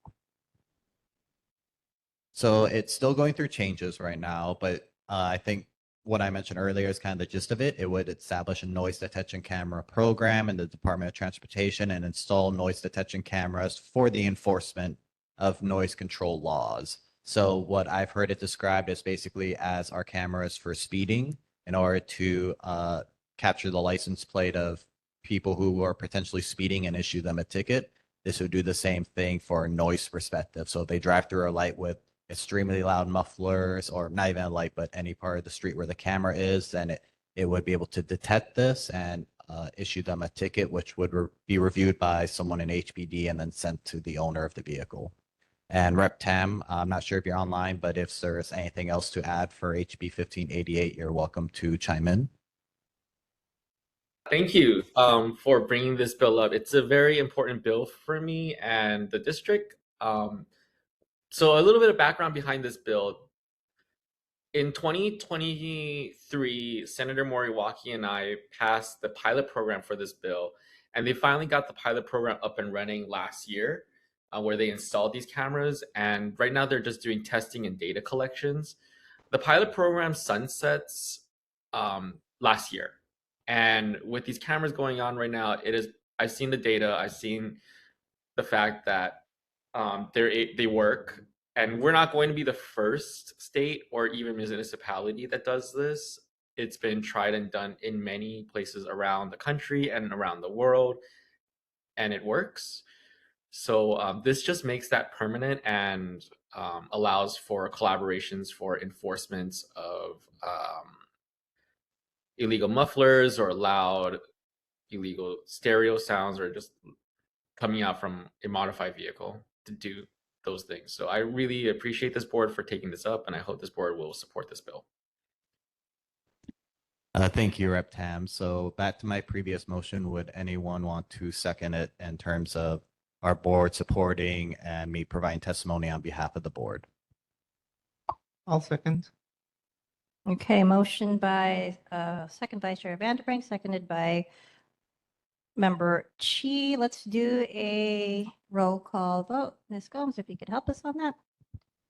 E: So it's still going through changes right now, but I think what I mentioned earlier is kind of the gist of it. It would establish a noise detection camera program in the Department of Transportation and install noise detection cameras for the enforcement of noise control laws. So what I've heard it described is basically as our cameras for speeding in order to capture the license plate of people who are potentially speeding and issue them a ticket. This would do the same thing for a noise perspective. So if they drive through a light with extremely loud mufflers, or not even a light, but any part of the street where the camera is, then it would be able to detect this and issue them a ticket, which would be reviewed by someone in HPD and then sent to the owner of the vehicle. And Rep. Tam, I'm not sure if you're online, but if there's anything else to add for HB 1588, you're welcome to chime in.
P: Thank you for bringing this bill up. It's a very important bill for me and the district. So a little bit of background behind this bill. In 2023, Senator Moriwaki and I passed the pilot program for this bill, and they finally got the pilot program up and running last year, where they installed these cameras. And right now, they're just doing testing and data collections. The pilot program sunsets last year, and with these cameras going on right now, it is. I've seen the data. I've seen the fact that they work, and we're not going to be the first state or even municipality that does this. It's been tried and done in many places around the country and around the world, and it works. So this just makes that permanent and allows for collaborations for enforcement of illegal mufflers or loud illegal stereo sounds or just coming out from a modified vehicle to do those things. So I really appreciate this board for taking this up, and I hope this board will support this bill.
E: Thank you, Rep. Tam. So back to my previous motion, would anyone want to second it in terms of our board supporting and me providing testimony on behalf of the board?
I: I'll second.
B: Okay, motion by second Vice Chair Vanderbrink, seconded by Member Chi. Let's do a roll call vote. Ms. Gomes, if you could help us on that.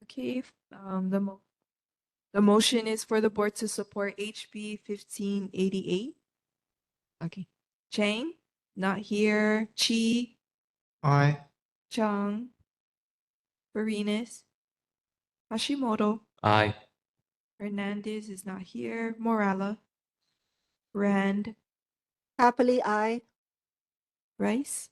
C: Okay, the motion is for the board to support HB 1588. Okay. Chang, not here. Chi,
I: Aye.
C: Chung, Farinas, Hashimoto,
L: Aye.
C: Hernandez is not here. Morala, Rand,
O: Happily, I.
C: Rice.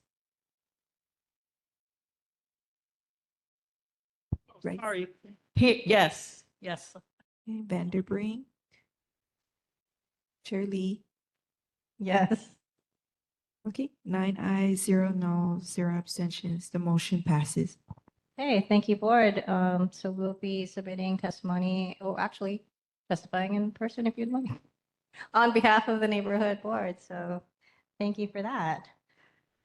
C: Right.
G: Sorry. Yes, yes.
C: Okay, Vanderbrink, Chair Lee.
B: Yes.
C: Okay, 9 ayes, 0 no, 0 abstentions. The motion passes.
B: Hey, thank you, board. So we'll be submitting testimony, or actually testifying in person if you'd like, on behalf of the neighborhood board. So thank you for that.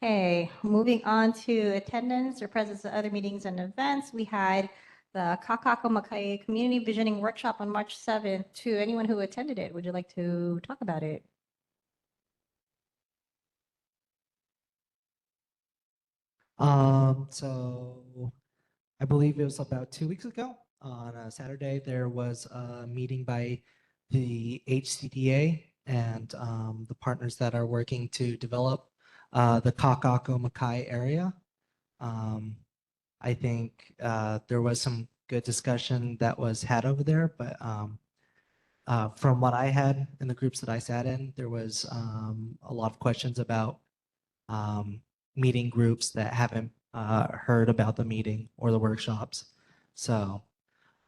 B: Okay, moving on to attendance or presence at other meetings and events. We had the Kaka'ako Community Visioning Workshop on March 7th. To anyone who attended it, would you like to talk about it?
M: So I believe it was about 2 weeks ago on a Saturday, there was a meeting by the HCDA and the partners that are working to develop the Kaka'ako area. I think there was some good discussion that was had over there, but from what I had in the groups that I sat in, there was a lot of questions about meeting groups that haven't heard about the meeting or the workshops. So,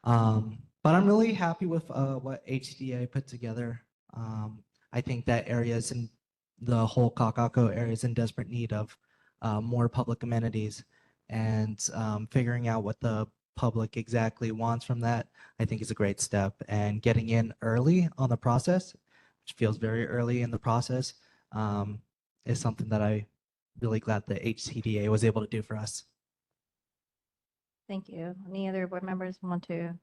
M: but I'm really happy with what HCDA put together. I think that areas in the whole Kaka'ako area is in desperate need of more public amenities, and figuring out what the public exactly wants from that, I think is a great step. And getting in early on the process, which feels very early in the process, is something that I really glad the HCDA was able to do for us.
B: Thank you. Any other board members want to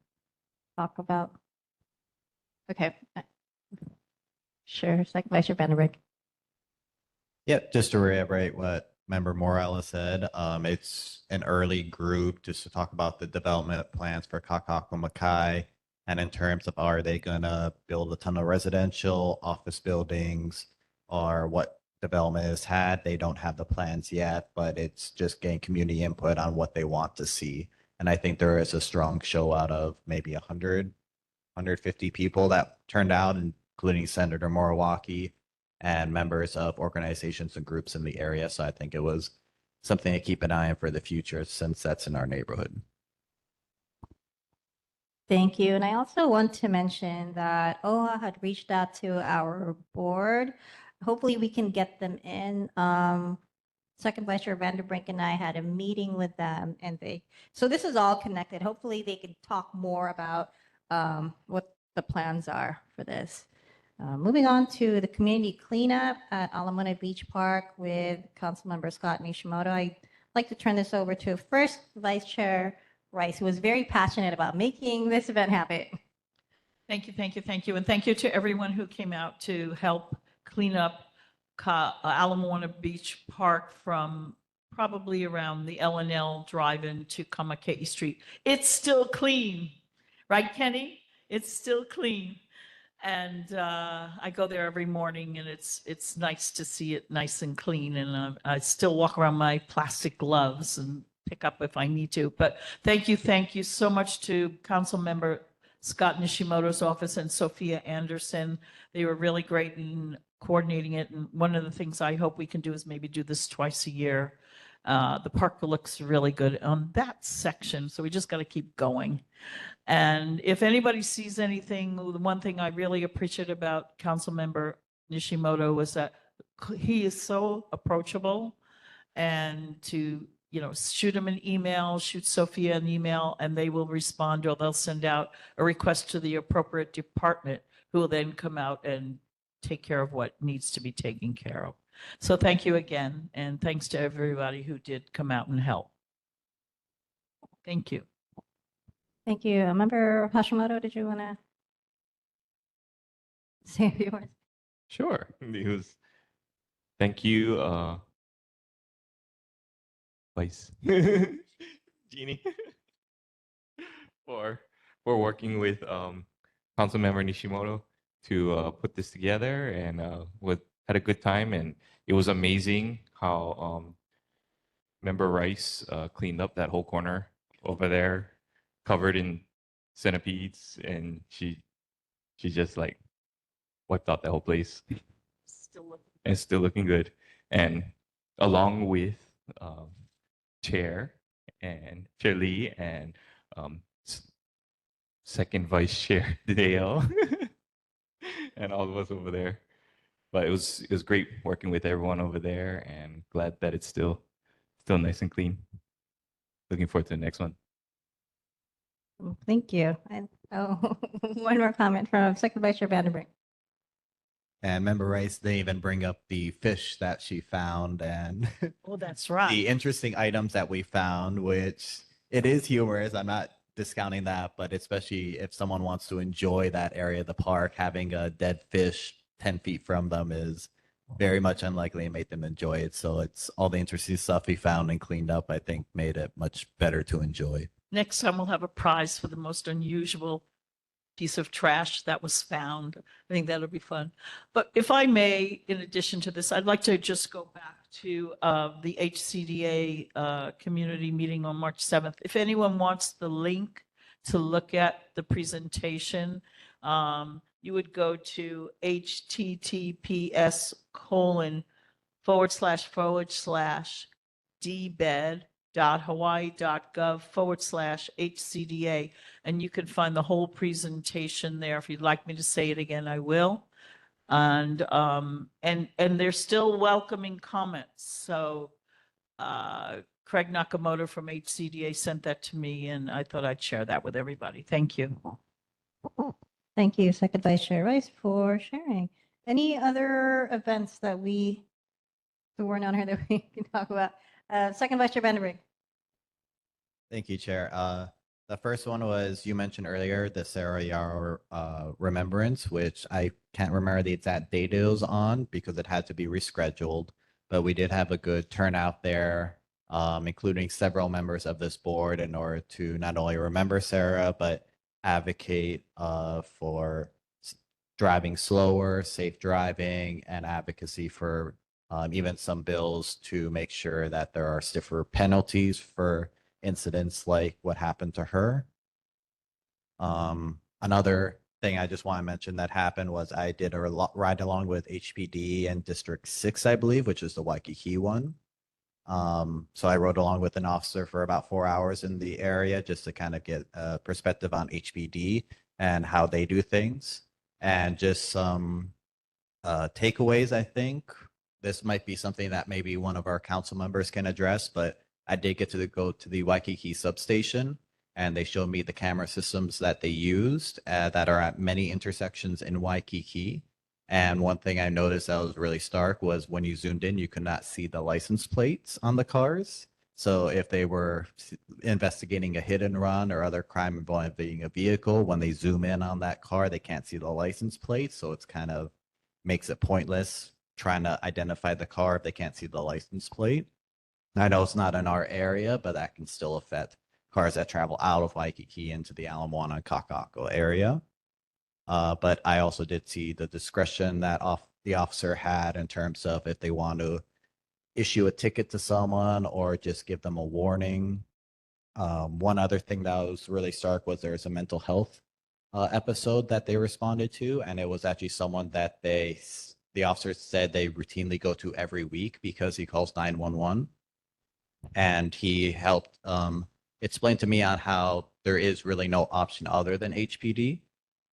B: talk about? Okay. Sure. Second Vice Chair Vanderbrink.
E: Yep, just to reiterate what Member Morales said, it's an early group just to talk about the development plans for Kaka'ako, and in terms of are they going to build a ton of residential office buildings or what development has had. They don't have the plans yet, but it's just getting community input on what they want to see. And I think there is a strong show out of maybe 100, 150 people that turned out, including Senator Moriwaki and members of organizations and groups in the area. So I think it was something to keep an eye on for the future since that's in our neighborhood.
B: Thank you. And I also want to mention that OHA had reached out to our board. Hopefully we can get them in. Second Vice Chair Vanderbrink and I had a meeting with them, and so this is all connected. Hopefully they can talk more about what the plans are for this. Moving on to the community cleanup at Alamona Beach Park with Councilmember Scott Nishimoto. I'd like to turn this over to first Vice Chair Rice, who was very passionate about making this event happen.
G: Thank you, thank you, thank you. And thank you to everyone who came out to help clean up Alamona Beach Park from probably around the L&L Drive-In to Kamakei Street. It's still clean, right, Kenny? It's still clean. And I go there every morning, and it's nice to see it nice and clean. And I still walk around my plastic gloves and pick up if I need to. But thank you so much to Councilmember Scott Nishimoto's office and Sophia Anderson. They were really great in coordinating it. And one of the things I hope we can do is maybe do this twice a year. The park looks really good on that section, so we just got to keep going. And if anybody sees anything, the one thing I really appreciate about Councilmember Nishimoto was that he is so approachable, and to, shoot him an email, shoot Sophia an email, and they will respond, or they'll send out a request to the appropriate department, who will then come out and take care of what needs to be taken care of. So thank you again, and thanks to everybody who did come out and help. Thank you.
B: Thank you. Member Hashimoto, did you want to say a few words?
Q: Sure. Thank you, Vice Jeannie, for working with Councilmember Nishimoto to put this together, and had a good time. And it was amazing how Member Rice cleaned up that whole corner over there, covered in centipedes, and she just like wiped out that whole place. Still looking good. And along with Chair Lee and second Vice Chair Dale and all of us over there. But it was great working with everyone over there, and glad that it's still nice and clean. Looking forward to the next one.
B: Thank you. And one more comment from Second Vice Chair Vandenbrink.
E: And Member Rice, they even bring up the fish that she found and
G: Oh, that's right.
E: the interesting items that we found, which it is humorous. I'm not discounting that, but especially if someone wants to enjoy that area of the park, having a dead fish 10 feet from them is very much unlikely to make them enjoy it. So it's all the interesting stuff we found and cleaned up, I think, made it much better to enjoy.
G: Next time we'll have a prize for the most unusual piece of trash that was found. I think that'll be fun. But if I may, in addition to this, I'd like to just go back to the HCDA community meeting on March 7th. If anyone wants the link to look at the presentation, you would go to https://dbed.hawaii.gov/HCDA, and you can find the whole presentation there. If you'd like me to say it again, I will. And they're still welcoming comments. So Craig Nakamoto from HCDA sent that to me, and I thought I'd share that with everybody. Thank you.
B: Thank you, Second Vice Chair Rice, for sharing. Any other events that weren't on here that we can talk about? Second Vice Chair Vandenbrink.
E: Thank you, Chair. The first one was, you mentioned earlier, the Sarah Yarrow Remembrance, which I can't remember the exact date it was on because it had to be rescheduled, but we did have a good turnout there, including several members of this board, in order to not only remember Sarah, but advocate for driving slower, safe driving, and advocacy for even some bills to make sure that there are stiffer penalties for incidents like what happened to her. Another thing I just want to mention that happened was I did a ride along with HPD and District 6, I believe, which is the Waikiki one. So I rode along with an officer for about 4 hours in the area just to kind of get a perspective on HPD and how they do things. And just some takeaways, I think. This might be something that maybe one of our council members can address, but I did get to go to the Waikiki substation, and they showed me the camera systems that they used that are at many intersections in Waikiki. And one thing I noticed that was really stark was when you zoomed in, you could not see the license plates on the cars. So if they were investigating a hit and run or other crime involving a vehicle, when they zoom in on that car, they can't see the license plate. So it's kind of makes it pointless trying to identify the car if they can't see the license plate. I know it's not in our area, but that can still affect cars that travel out of Waikiki into the Moana-Kaka'ako area. But I also did see the discretion that the officer had in terms of if they want to issue a ticket to someone or just give them a warning. One other thing that was really stark was there's a mental health episode that they responded to, and it was actually someone that the officers said they routinely go to every week because he calls 911, and he helped explain to me on how there is really no option other than HPD,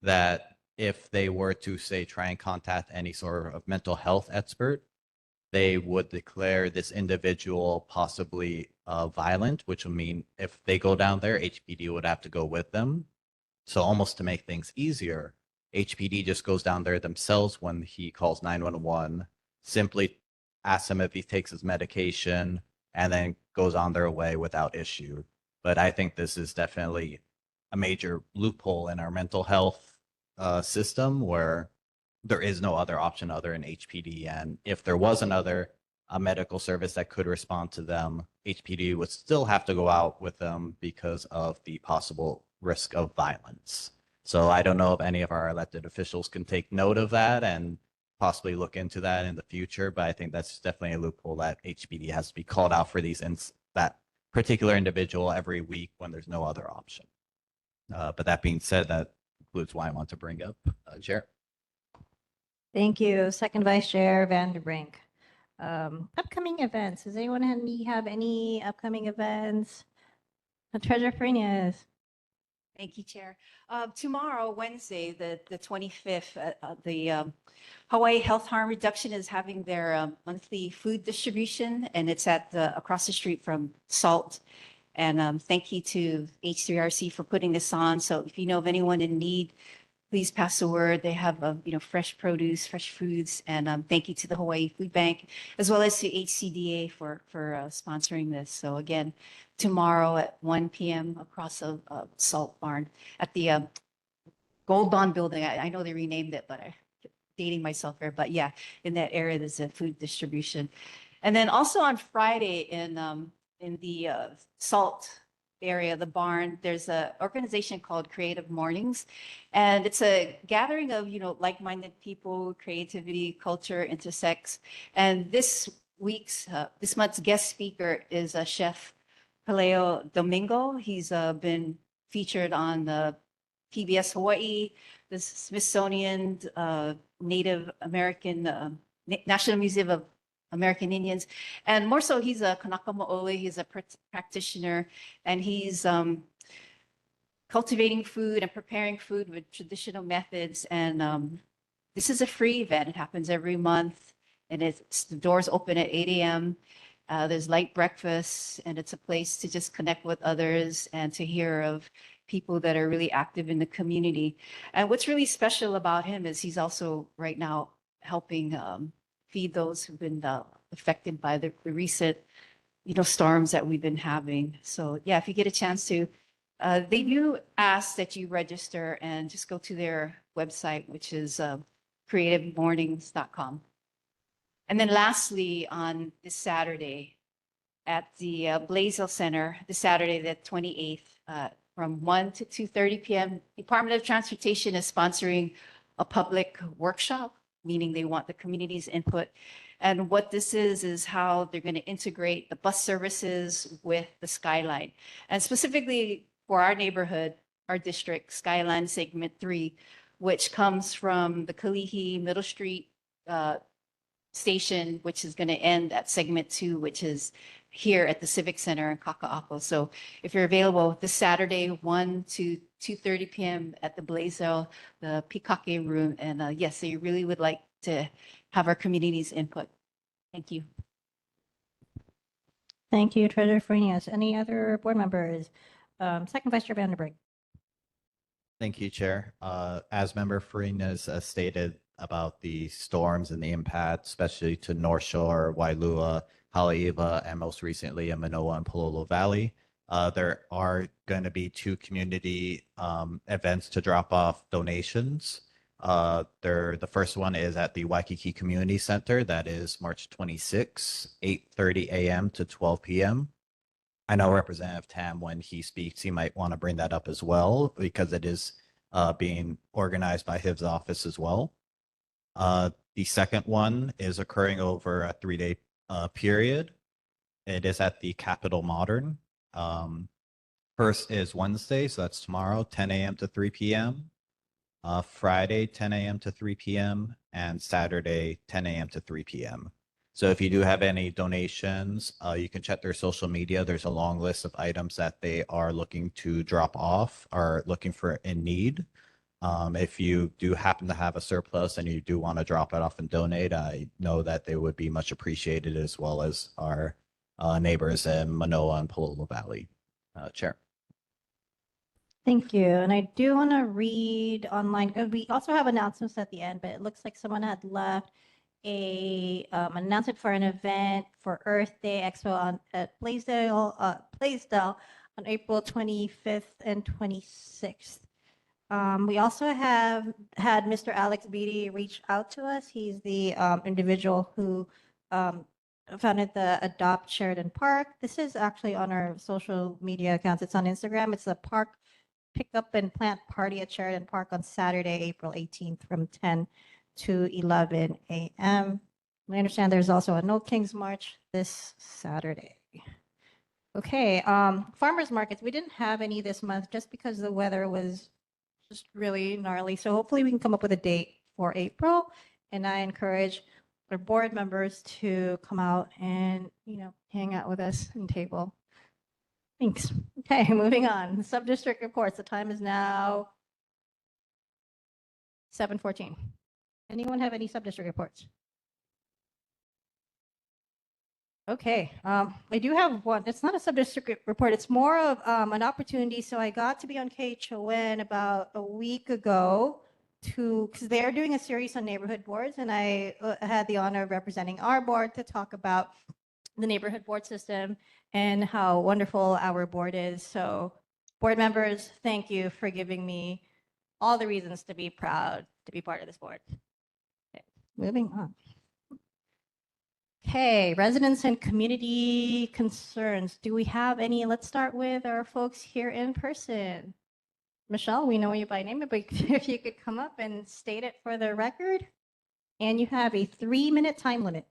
E: that if they were to say try and contact any sort of mental health expert, they would declare this individual possibly violent, which would mean if they go down there, HPD would have to go with them. So almost to make things easier, HPD just goes down there themselves when he calls 911, simply asks him if he takes his medication, and then goes on their way without issue. But I think this is definitely a major loophole in our mental health system where there is no other option other than HPD. And if there was another medical service that could respond to them, HPD would still have to go out with them because of the possible risk of violence. So I don't know if any of our elected officials can take note of that and possibly look into that in the future, but I think that's definitely a loophole that HPD has to be called out for that particular individual every week when there's no other option. But that being said, that concludes why I want to bring up Chair.
B: Thank you. Second Vice Chair Vanderbrink. Upcoming events. Does anyone have any upcoming events? Treasurer Farinas.
A: Thank you, Chair. Tomorrow, Wednesday, the 25th, the Hawaii Health Harm Reduction is having their monthly food distribution, and it's at across the street from SALT. And thank you to H3RC for putting this on. So if you know of anyone in need, please pass the word. They have, fresh produce, fresh foods, and thank you to the Hawaii Food Bank, as well as to HCDA for sponsoring this. So again, tomorrow at 1 p.m. across a Salt Barn at the Gold Bond Building. I know they renamed it, but I'm dating myself here. But yeah, in that area, there's a food distribution. And then also on Friday in the Salt area, the barn, there's an organization called Creative Mornings, and it's a gathering of like-minded people. Creativity, culture intersects, and this month's guest speaker is Chef Paleo Domingo. He's been featured on the PBS Hawaii, the Smithsonian Native American National Museum of American Indians, and more so, he's a Kanaka Mo'ole. He's a practitioner, and he's cultivating food and preparing food with traditional methods. And this is a free event. It happens every month, and the doors open at 8 a.m. There's light breakfast, and it's a place to just connect with others and to hear of people that are really active in the community. And what's really special about him is he's also right now helping feed those who've been affected by the recent, storms that we've been having. So yeah, if you get a chance to, they do ask that you register and just go to their website, which is creativemornings.com. And then lastly, on this Saturday at the Blaisdell Center, the Saturday, the 28th, from 1 to 2:30 p.m., Department of Transportation is sponsoring a public workshop, meaning they want the community's input. And what this is how they're going to integrate the bus services with the Skyline. And specifically for our neighborhood, our district, Skyline Segment 3, which comes from the Kalihi Middle Street station, which is going to end at Segment 2, which is here at the Civic Center in Kaka'ako. So if you're available this Saturday, 1 to 2:30 p.m. at the Blaisdell, the Pikake room. And yes, they really would like to have our community's input. Thank you.
B: Thank you, Treasurer Farinas. Any other board members? Second Vice Chair Vanderbrink.
E: Thank you, Chair. As Member Farinas stated, about the storms and the impact, especially to North Shore, Wailua, Haleiwa, and most recently in Manoa and Palolo Valley. There are going to be two community events to drop off donations. The first one is at the Waikiki Community Center. That is March 26, 8:30 a.m. to 12 p.m. I know Representative Tam, when he speaks, he might want to bring that up as well because it is being organized by his office as well. The second one is occurring over a 3-day period. It is at the Capitol Modern. First is Wednesday, so that's tomorrow, 10 a.m. to 3 p.m. Friday, 10 a.m. to 3 p.m. and Saturday, 10 a.m. to 3 p.m. So if you do have any donations, you can check their social media. There's a long list of items that they are looking to drop off or looking for in need. If you do happen to have a surplus and you do want to drop it off and donate, I know that they would be much appreciated, as well as our neighbors in Manoa and Palolo Valley. Chair.
B: Thank you. And I do want to read online. We also have announcements at the end, but it looks like someone had left an announcement for an event for Earth Day Expo at Blaisdell on April 25th and 26th. We also have had Mr. Alex Beatty reach out to us. He's the individual who founded the Adopt Sheridan Park. This is actually on our social media accounts. It's on Instagram. It's the park pickup and plant party at Sheridan Park on Saturday, April 18th from 10 to 11 a.m. I understand there's also a No Kings March this Saturday. Okay, farmers markets. We didn't have any this month just because the weather was just really gnarly. So hopefully we can come up with a date for April. And I encourage our board members to come out and, hang out with us and table. Thanks. Okay, moving on. Sub-district reports. The time is now 7:14. Anyone have any sub-district reports? Okay, I do have one. It's not a sub-district report. It's more of an opportunity. So I got to be on KHON about a week ago because they're doing a series on neighborhood boards, and I had the honor of representing our board to talk about the neighborhood board system and how wonderful our board is. So board members, thank you for giving me all the reasons to be proud to be part of this board. Okay, moving on. Okay, residents and community concerns. Do we have any? Let's start with our folks here in person. Michelle, we know you by name, but if you could come up and state it for the record. And you have a 3-minute time limit.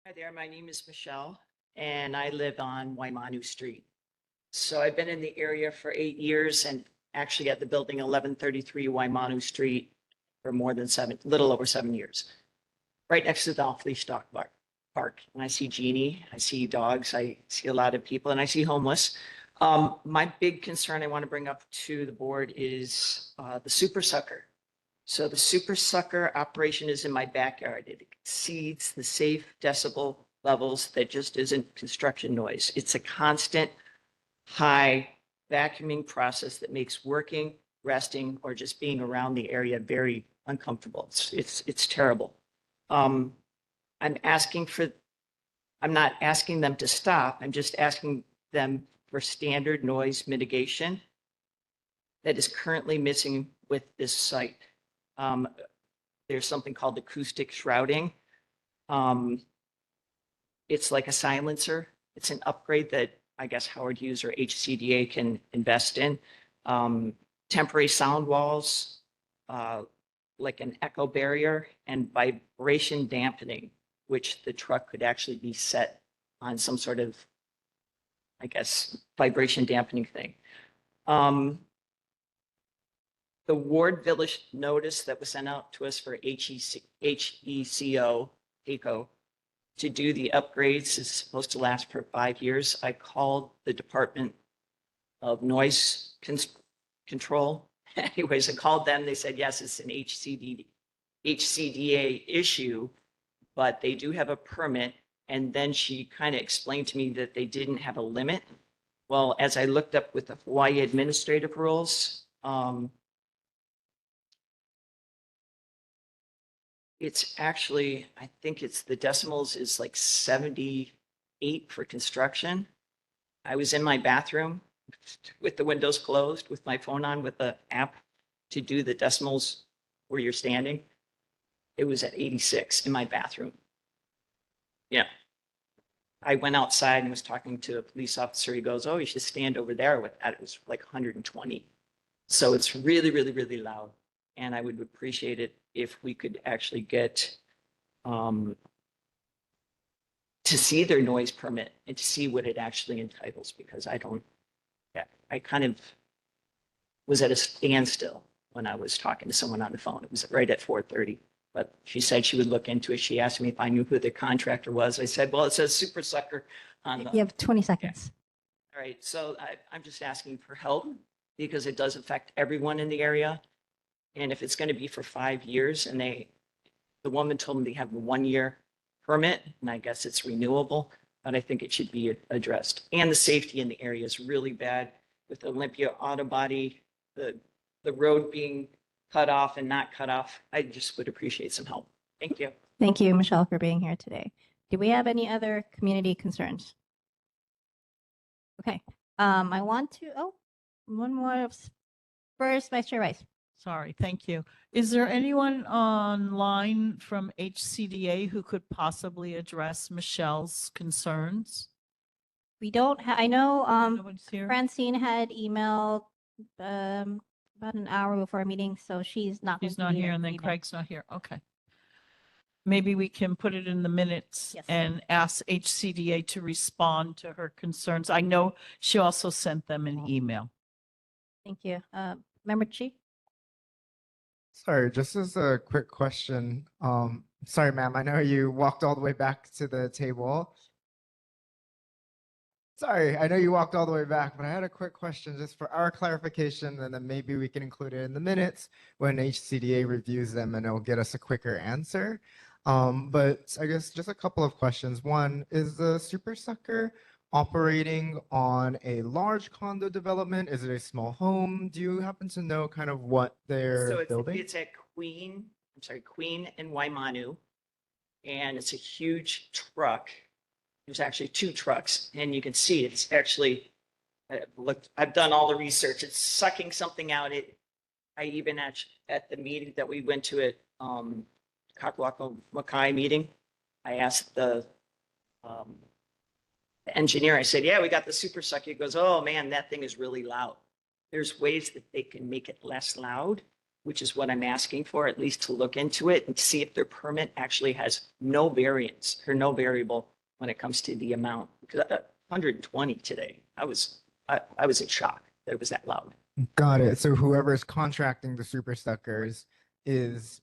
R: Hi there, my name is Michelle, and I live on Waimanu Street. So I've been in the area for 8 years and actually at the building 1133 Waimanu Street for little over 7 years. Right next to the off-leash dog park. And I see Jeannie, I see dogs, I see a lot of people, and I see homeless. My big concern I want to bring up to the board is the super sucker. So the super sucker operation is in my backyard. It exceeds the safe decibel levels that just isn't construction noise. It's a constant high vacuuming process that makes working, resting, or just being around the area very uncomfortable. It's terrible. I'm not asking them to stop. I'm just asking them for standard noise mitigation that is currently missing with this site. There's something called acoustic shrouding. It's like a silencer. It's an upgrade that I guess Howard Hughes or HCDA can invest in. Temporary sound walls, like an echo barrier, and vibration dampening, which the truck could actually be set on some sort of, I guess, vibration dampening thing. The Ward Village notice that was sent out to us for HECO to do the upgrades is supposed to last for 5 years. I called the Department of Noise Control. Anyways, I called them. They said, yes, it's an HCDA issue, but they do have a permit And then she kind of explained to me that they didn't have a limit. Well, as I looked up with the Hawaii administrative rules, it's actually, I think it's the decimals is like 78 for construction. I was in my bathroom with the windows closed, with my phone on, with the app to do the decimals where you're standing. It was at 86 in my bathroom. Yeah. I went outside and was talking to a police officer. He goes, "Oh, you should stand over there with that." It was like 120. So it's really, really, really loud. And I would appreciate it if we could actually get to see their noise permit and to see what it actually entitles, because I don't, yeah, I kind of was at a standstill when I was talking to someone on the phone. It was right at 4:30, but she said she would look into it. She asked me if I knew who the contractor was. I said, well, it says Super Sucker on the.
B: You have 20 seconds.
R: All right, so I'm just asking for help because it does affect everyone in the area. And if it's going to be for 5 years and the woman told me they have a 1-year permit, and I guess it's renewable, but I think it should be addressed. And the safety in the area is really bad with Olympia Auto Body, the road being cut off and not cut off. I just would appreciate some help. Thank you.
B: Thank you, Michelle, for being here today. Do we have any other community concerns? Okay, I want to, one more. First, Vice Chair Rice.
G: Sorry, thank you. Is there anyone online from HCDA who could possibly address Michelle's concerns?
B: We don't have, I know,
G: Nobody's here?
B: Francine had emailed about an hour before our meeting, so she's not.
G: He's
B: going
G: not
B: to be
G: here, and then Craig's not here. Okay. Maybe we can put it in the minutes
B: Yes.
G: and ask HCDA to respond to her concerns. I know she also sent them an email.
B: Thank you. Member Chi?
I: Sorry, just as a quick question. Sorry, ma'am, I know you walked all the way back to the table. Sorry, I know you walked all the way back, but I had a quick question just for our clarification, and then maybe we can include it in the minutes when HCDA reviews them and it'll get us a quicker answer. But I guess just a couple of questions. One, is the Super Sucker operating on a large condo development? Is it a small home? Do you happen to know kind of what they're
R: So
I: building?
R: it's at Queen and Waimanu, and it's a huge truck. There's actually 2 trucks, and you can see it's actually, I've done all the research. It's sucking something out. I even at the meeting that we went to at Kaka'ako Makai meeting, I asked the engineer, I said, yeah, we got the Super Sucker. He goes, oh man, that thing is really loud. There's ways that they can make it less loud, which is what I'm asking for, at least to look into it and see if their permit actually has no variance or no variable when it comes to the amount. Because 120 today, I was in shock that it was that loud.
I: Got it. So whoever's contracting the Super Suckers is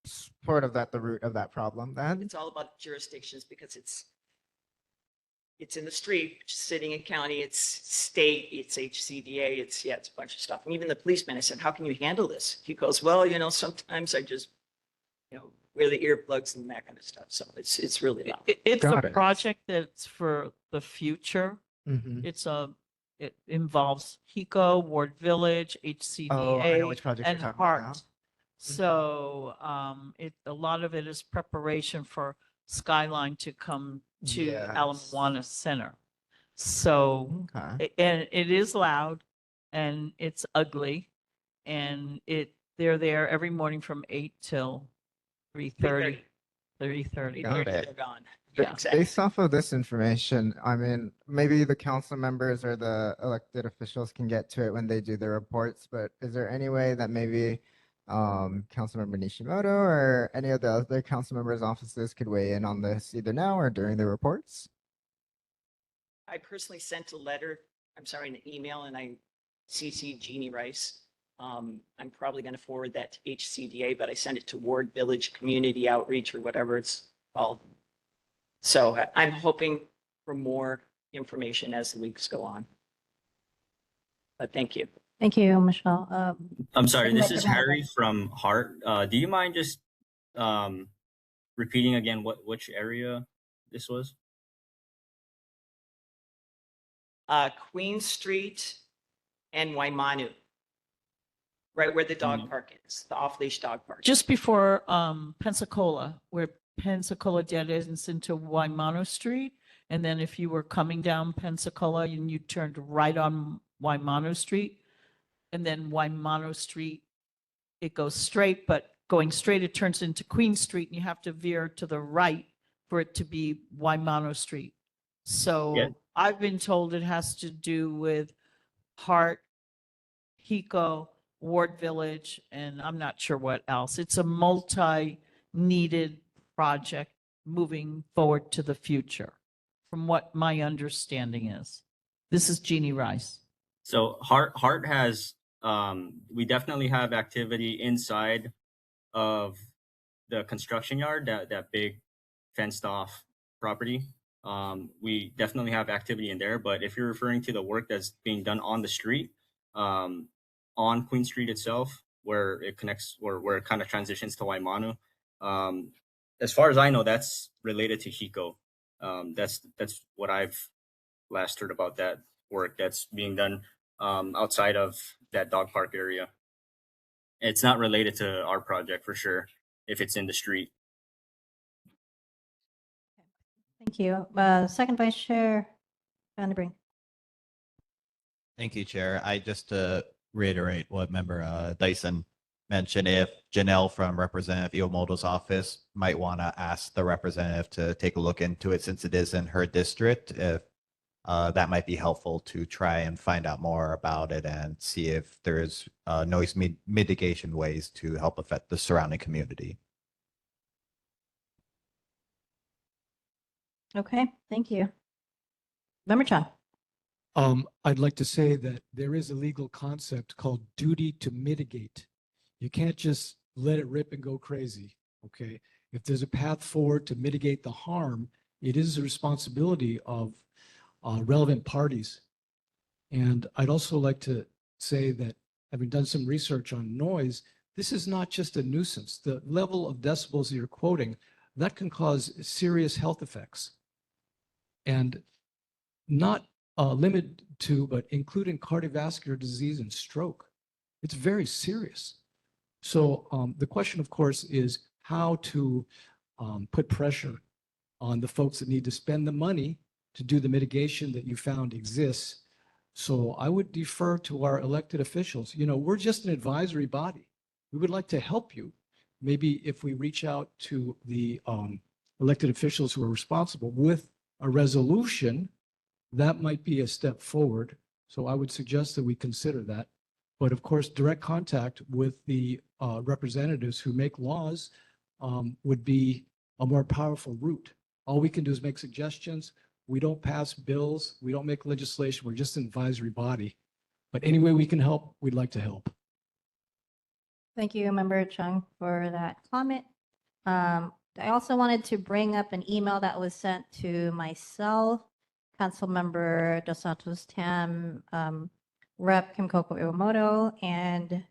I: sort of at the root of that problem then?
R: It's all about jurisdictions because it's in the street, which is city and county, it's state, it's HCDA, it's a bunch of stuff. And even the policeman, I said, how can you handle this? He goes, well, sometimes I just, wear the earplugs and that kind of stuff. So it's really loud.
G: It's
I: Got
G: a
I: it.
G: project that's for the future.
I: Mhm.
G: It involves HECO, Ward Village,
I: Oh, I know which
G: HCDA,
I: project you're
G: and
I: talking about
G: Hart.
I: now.
G: So a lot of it is preparation for Skyline to come to
I: Yes.
G: Ala Center. So
I: Okay.
G: and it is loud and it's ugly, and they're there every morning from 8 till 3:30. 3:30.
I: Got it.
R: They're gone.
I: Ba-
R: Yeah, exactly.
I: Based off of this information, I mean, maybe the council members or the elected officials can get to it when they do their reports, but is there any way that maybe Councilmember Nishimoto or any of the other council members' offices could weigh in on this either now or during the reports?
R: I personally sent a letter, an email, and I CC Jeannie Rice. I'm probably going to forward that to HCDA, but I sent it to Ward Village Community Outreach or whatever it's called. So I'm hoping for more information as the weeks go on. But thank you.
B: Thank you, Michelle.
S: I'm sorry, this
B: Mr.
S: is
B: Manager.
S: Harry from Hart. Do you mind just repeating again which area this was?
R: Queen Street and Waimanu, right where the dog park is, the off-leash dog park.
G: Just before Pensacola, where Pensacola dead ends into Waimanu Street. And then if you were coming down Pensacola and you turned right on Waimanu Street, and then Waimanu Street, it goes straight, but going straight, it turns into Queen Street, and you have to veer to the right for it to be Waimanu Street. So
S: Yeah.
G: I've been told it has to do with Hart, Hiko, Ward Village, and I'm not sure what else. It's a multi-needed project moving forward to the future, from what my understanding is. This is Jeannie Rice.
S: So Hart has we definitely have activity inside of the construction yard, that big fenced off property. We definitely have activity in there, but if you're referring to the work that's being done on the street, on Queen Street itself, where it connects or where it kind of transitions to Waimanu, as far as I know, that's related to Hiko. That's what I've last heard about that work that's being done outside of that dog park area. It's not related to our project for sure if it's in the street.
B: Thank you. Second Vice Chair Van der Brink.
E: Thank you, Chair. I just to reiterate what Member Dyson mentioned, if Janelle from Representative Iwamoto's office might want to ask the representative to take a look into it since it is in her district, if that might be helpful to try and find out more about it and see if there is noise mitigation ways to help affect the surrounding community.
B: Okay, thank you. Member Chan.
J: I'd like to say that there is a legal concept called duty to mitigate. You can't just let it rip and go crazy, okay? If there's a path forward to mitigate the harm, it is the responsibility of relevant parties. And I'd also like to say that having done some research on noise, this is not just a nuisance. The level of decibels that you're quoting, that can cause serious health effects. And not limited to, but including cardiovascular disease and stroke. It's very serious. So the question, of course, is how to put pressure on the folks that need to spend the money to do the mitigation that you found exists. So I would defer to our elected officials. You know, we're just an advisory body. We would like to help you. Maybe if we reach out to the elected officials who are responsible with a resolution, that might be a step forward. So I would suggest that we consider that. But of course, direct contact with the representatives who make laws would be a more powerful route. All we can do is make suggestions. We don't pass bills. We don't make legislation. We're just an advisory body. But any way we can help, we'd like to help.
B: Thank you, Member Chung, for that comment. I also wanted to bring up an email that was sent to myself, Councilmember Dos Santos Tam, Rep. Kimkoko Iwamoto, and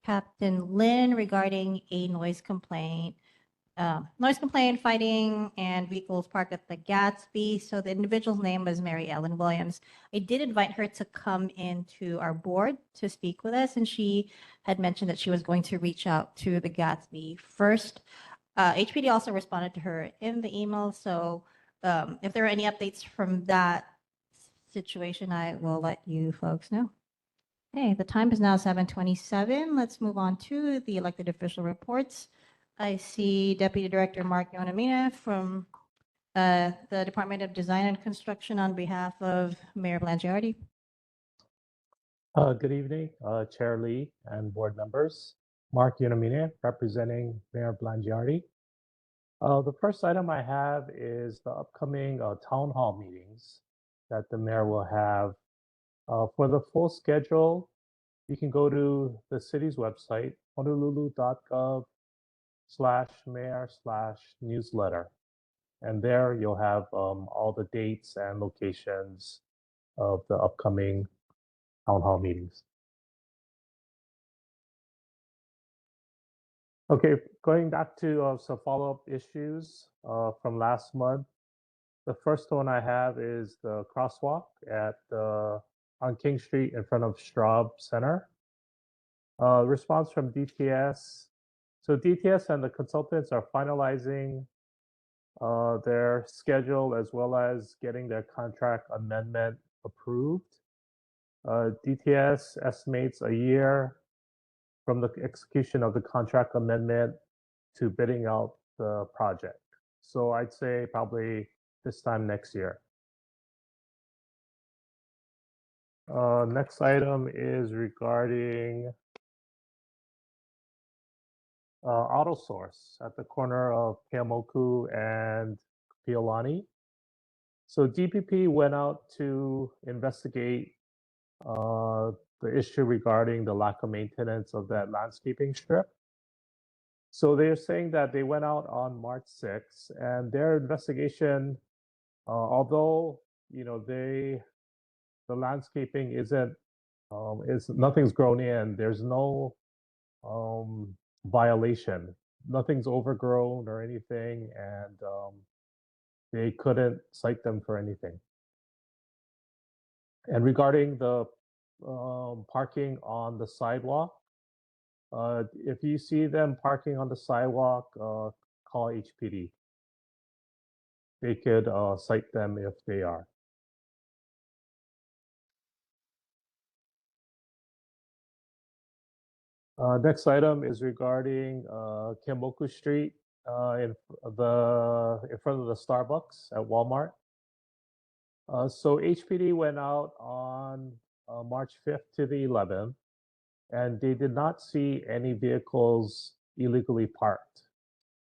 B: Captain Lin regarding a noise complaint, fighting, and vehicles parked at the Gatsby. So the individual's name was Mary Ellen Williams. I did invite her to come into our board to speak with us, and she had mentioned that she was going to reach out to the Gatsby first. HPD also responded to her in the email. So if there are any updates from that situation, I will let you folks know. Okay, the time is now 7:27. Let's move on to the elected official reports. I see Deputy Director Mark Yonamina from the Department of Design and Construction on behalf of Mayor Blangiardi.
T: Good evening, Chair Lee and board members. Mark Yonamine, representing Mayor Blangiardi. The first item I have is the upcoming town hall meetings that the mayor will have. For the full schedule, you can go to the city's website, honolulu.gov/mayor/newsletter. And there you'll have all the dates and locations of the upcoming town hall meetings. Okay, going back to some follow-up issues from last month. The first one I have is the crosswalk on King Street in front of Straub Center. Response from DTS. So DTS and the consultants are finalizing their schedule as well as getting their contract amendment approved. DTS estimates a year from the execution of the contract amendment to bidding out the project. So I'd say probably this time next year. Next item is regarding Auto Source at the corner of Keamoku and Piolani. So DPP went out to investigate the issue regarding the lack of maintenance of that landscaping strip. So they're saying that they went out on March 6th, and their investigation, although the landscaping isn't nothing's grown in, there's no violation, nothing's overgrown or anything, and they couldn't cite them for anything. And regarding the parking on the sidewalk, if you see them parking on the sidewalk, call HPD. They could cite them if they are. Next item is regarding Kemoku Street in front of the Starbucks at Walmart. So HPD went out on March 5th to the 11th, and they did not see any vehicles illegally parked,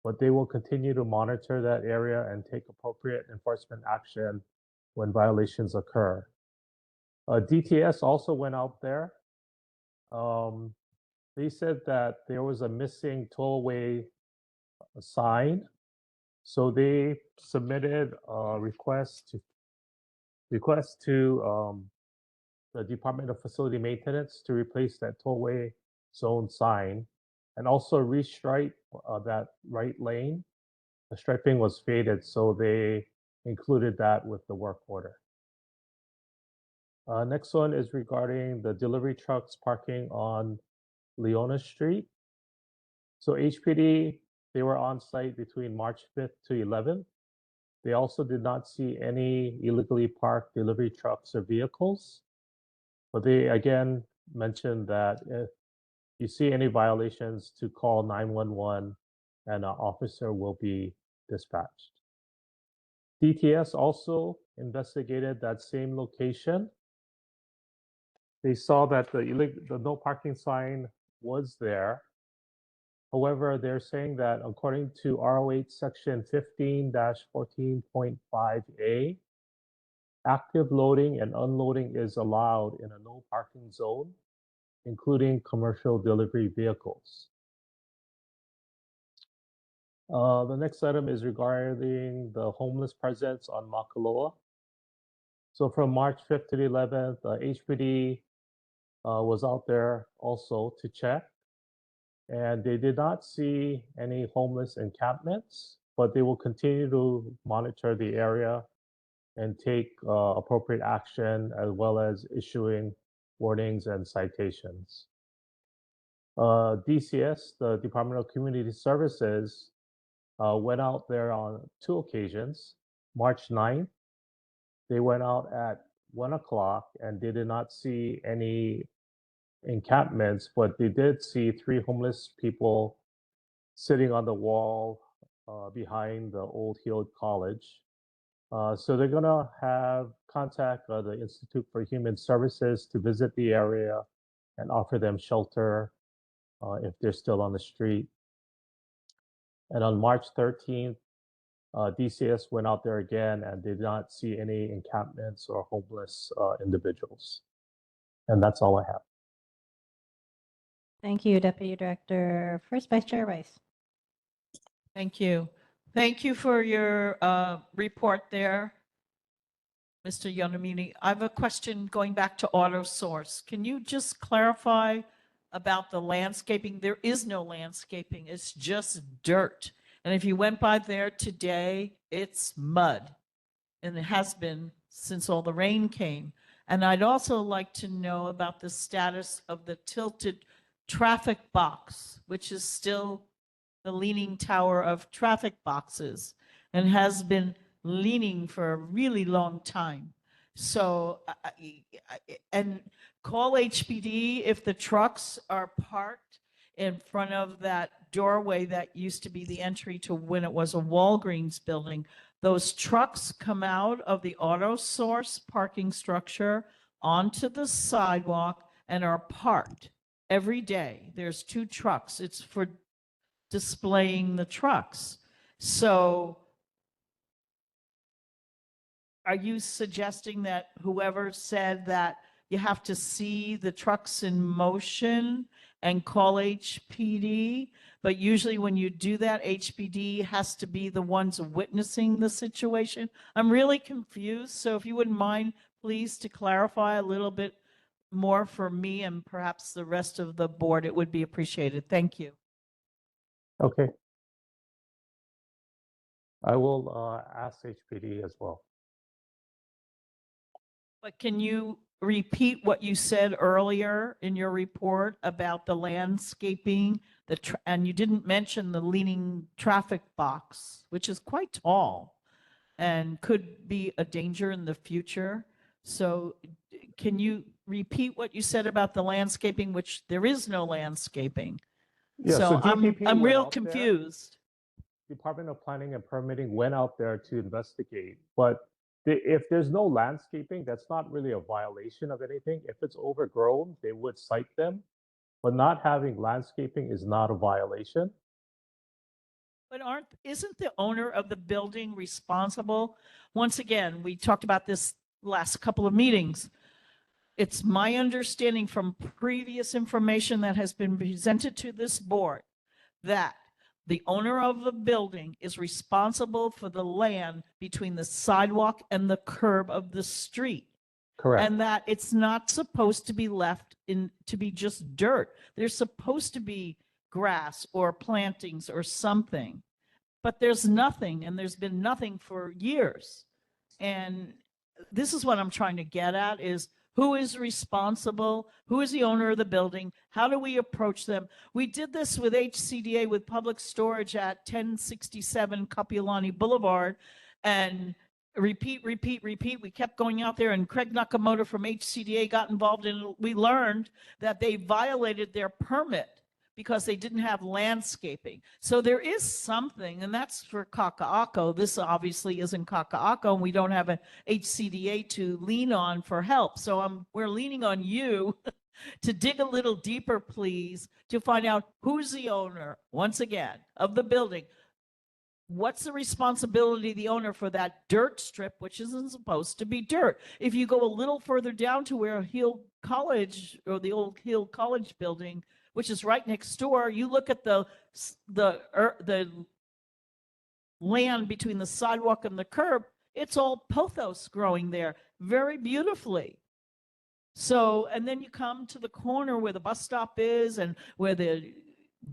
T: but they will continue to monitor that area and take appropriate enforcement action when violations occur. DTS also went out there. They said that there was a missing tollway sign, so they submitted a request to the Department of Facility Maintenance to replace that tollway zone sign and also restripe that right lane. The striping was faded, so they included that with the work order. Next one is regarding the delivery trucks parking on Leona Street. So HPD, they were on site between March 5th to 11th. They also did not see any illegally parked delivery trucks or vehicles. But they again mentioned that if you see any violations, to call 911 and an officer will be dispatched. DTS also investigated that same location. They saw that the no parking sign was there. However, they're saying that according to ROH section 15-14.5A, active loading and unloading is allowed in a no parking zone, including commercial delivery vehicles. The next item is regarding the homeless presence on Makaloa. So from March 5th to the 11th, HPD was out there also to check. And they did not see any homeless encampments, but they will continue to monitor the area and take appropriate action as well as issuing warnings and citations. DCS, the Department of Community Services, went out there on 2 occasions. March 9th, they went out at 1 o'clock and they did not see any encampments, but they did see 3 homeless people sitting on the wall behind the old Heald College. So they're gonna have contact the Institute for Human Services to visit the area and offer them shelter if they're still on the street. And on March 13th, DCS went out there again and did not see any encampments or homeless individuals. And that's all I have.
B: Thank you, Deputy Director. First, Vice Chair Rice.
G: Thank you. Thank you for your report there, Mr. Yonamini. I have a question going back to Auto Source. Can you just clarify about the landscaping? There is no landscaping. It's just dirt. And if you went by there today, it's mud. and it has been since all the rain came. And I'd also like to know about the status of the tilted traffic box, which is still the leaning tower of traffic boxes and has been leaning for a really long time. So, and call HPD if the trucks are parked in front of that doorway that used to be the entry to when it was a Walgreens building. Those trucks come out of the auto source parking structure onto the sidewalk and are parked every day. There's 2 trucks. It's for displaying the trucks. So are you suggesting that whoever said that you have to see the trucks in motion and call HPD? But usually when you do that, HPD has to be the ones witnessing the situation. I'm really confused. So if you wouldn't mind, please, to clarify a little bit more for me and perhaps the rest of the board, it would be appreciated. Thank you.
T: Okay. I will ask HPD as well.
G: But can you repeat what you said earlier in your report about the landscaping, and you didn't mention the leaning traffic box, which is quite tall and could be a danger in the future. So can you repeat what you said about the landscaping, which there is no landscaping?
T: Yeah, so
G: I'm
T: DPP went
G: real
T: out there.
G: confused.
T: Department of Planning and Permitting went out there to investigate, but if there's no landscaping, that's not really a violation of anything. If it's overgrown, they would cite them, but not having landscaping is not a violation.
G: But isn't the owner of the building responsible? Once again, we talked about this last couple of meetings. It's my understanding from previous information that has been presented to this board that the owner of the building is responsible for the land between the sidewalk and the curb of the street.
T: Correct.
G: And that it's not supposed to be left to be just dirt. There's supposed to be grass or plantings or something. But there's nothing, and there's been nothing for years. And this is what I'm trying to get at is who is responsible? Who is the owner of the building? How do we approach them? We did this with HCDA with public storage at 1067 Kapiolani Boulevard, and repeat. We kept going out there, and Craig Nakamoto from HCDA got involved, and we learned that they violated their permit because they didn't have landscaping. So there is something, and that's for Kaka'ako. This obviously isn't Kaka'ako, and we don't have an HCDA to lean on for help. So we're leaning on you to dig a little deeper, please, to find out who's the owner, once again, of the building. What's the responsibility of the owner for that dirt strip, which isn't supposed to be dirt? If you go a little further down to where Hill College, or the old Hill College building, which is right next door, you look at the land between the sidewalk and the curb, it's all pothos growing there very beautifully. So, and then you come to the corner where the bus stop is and where the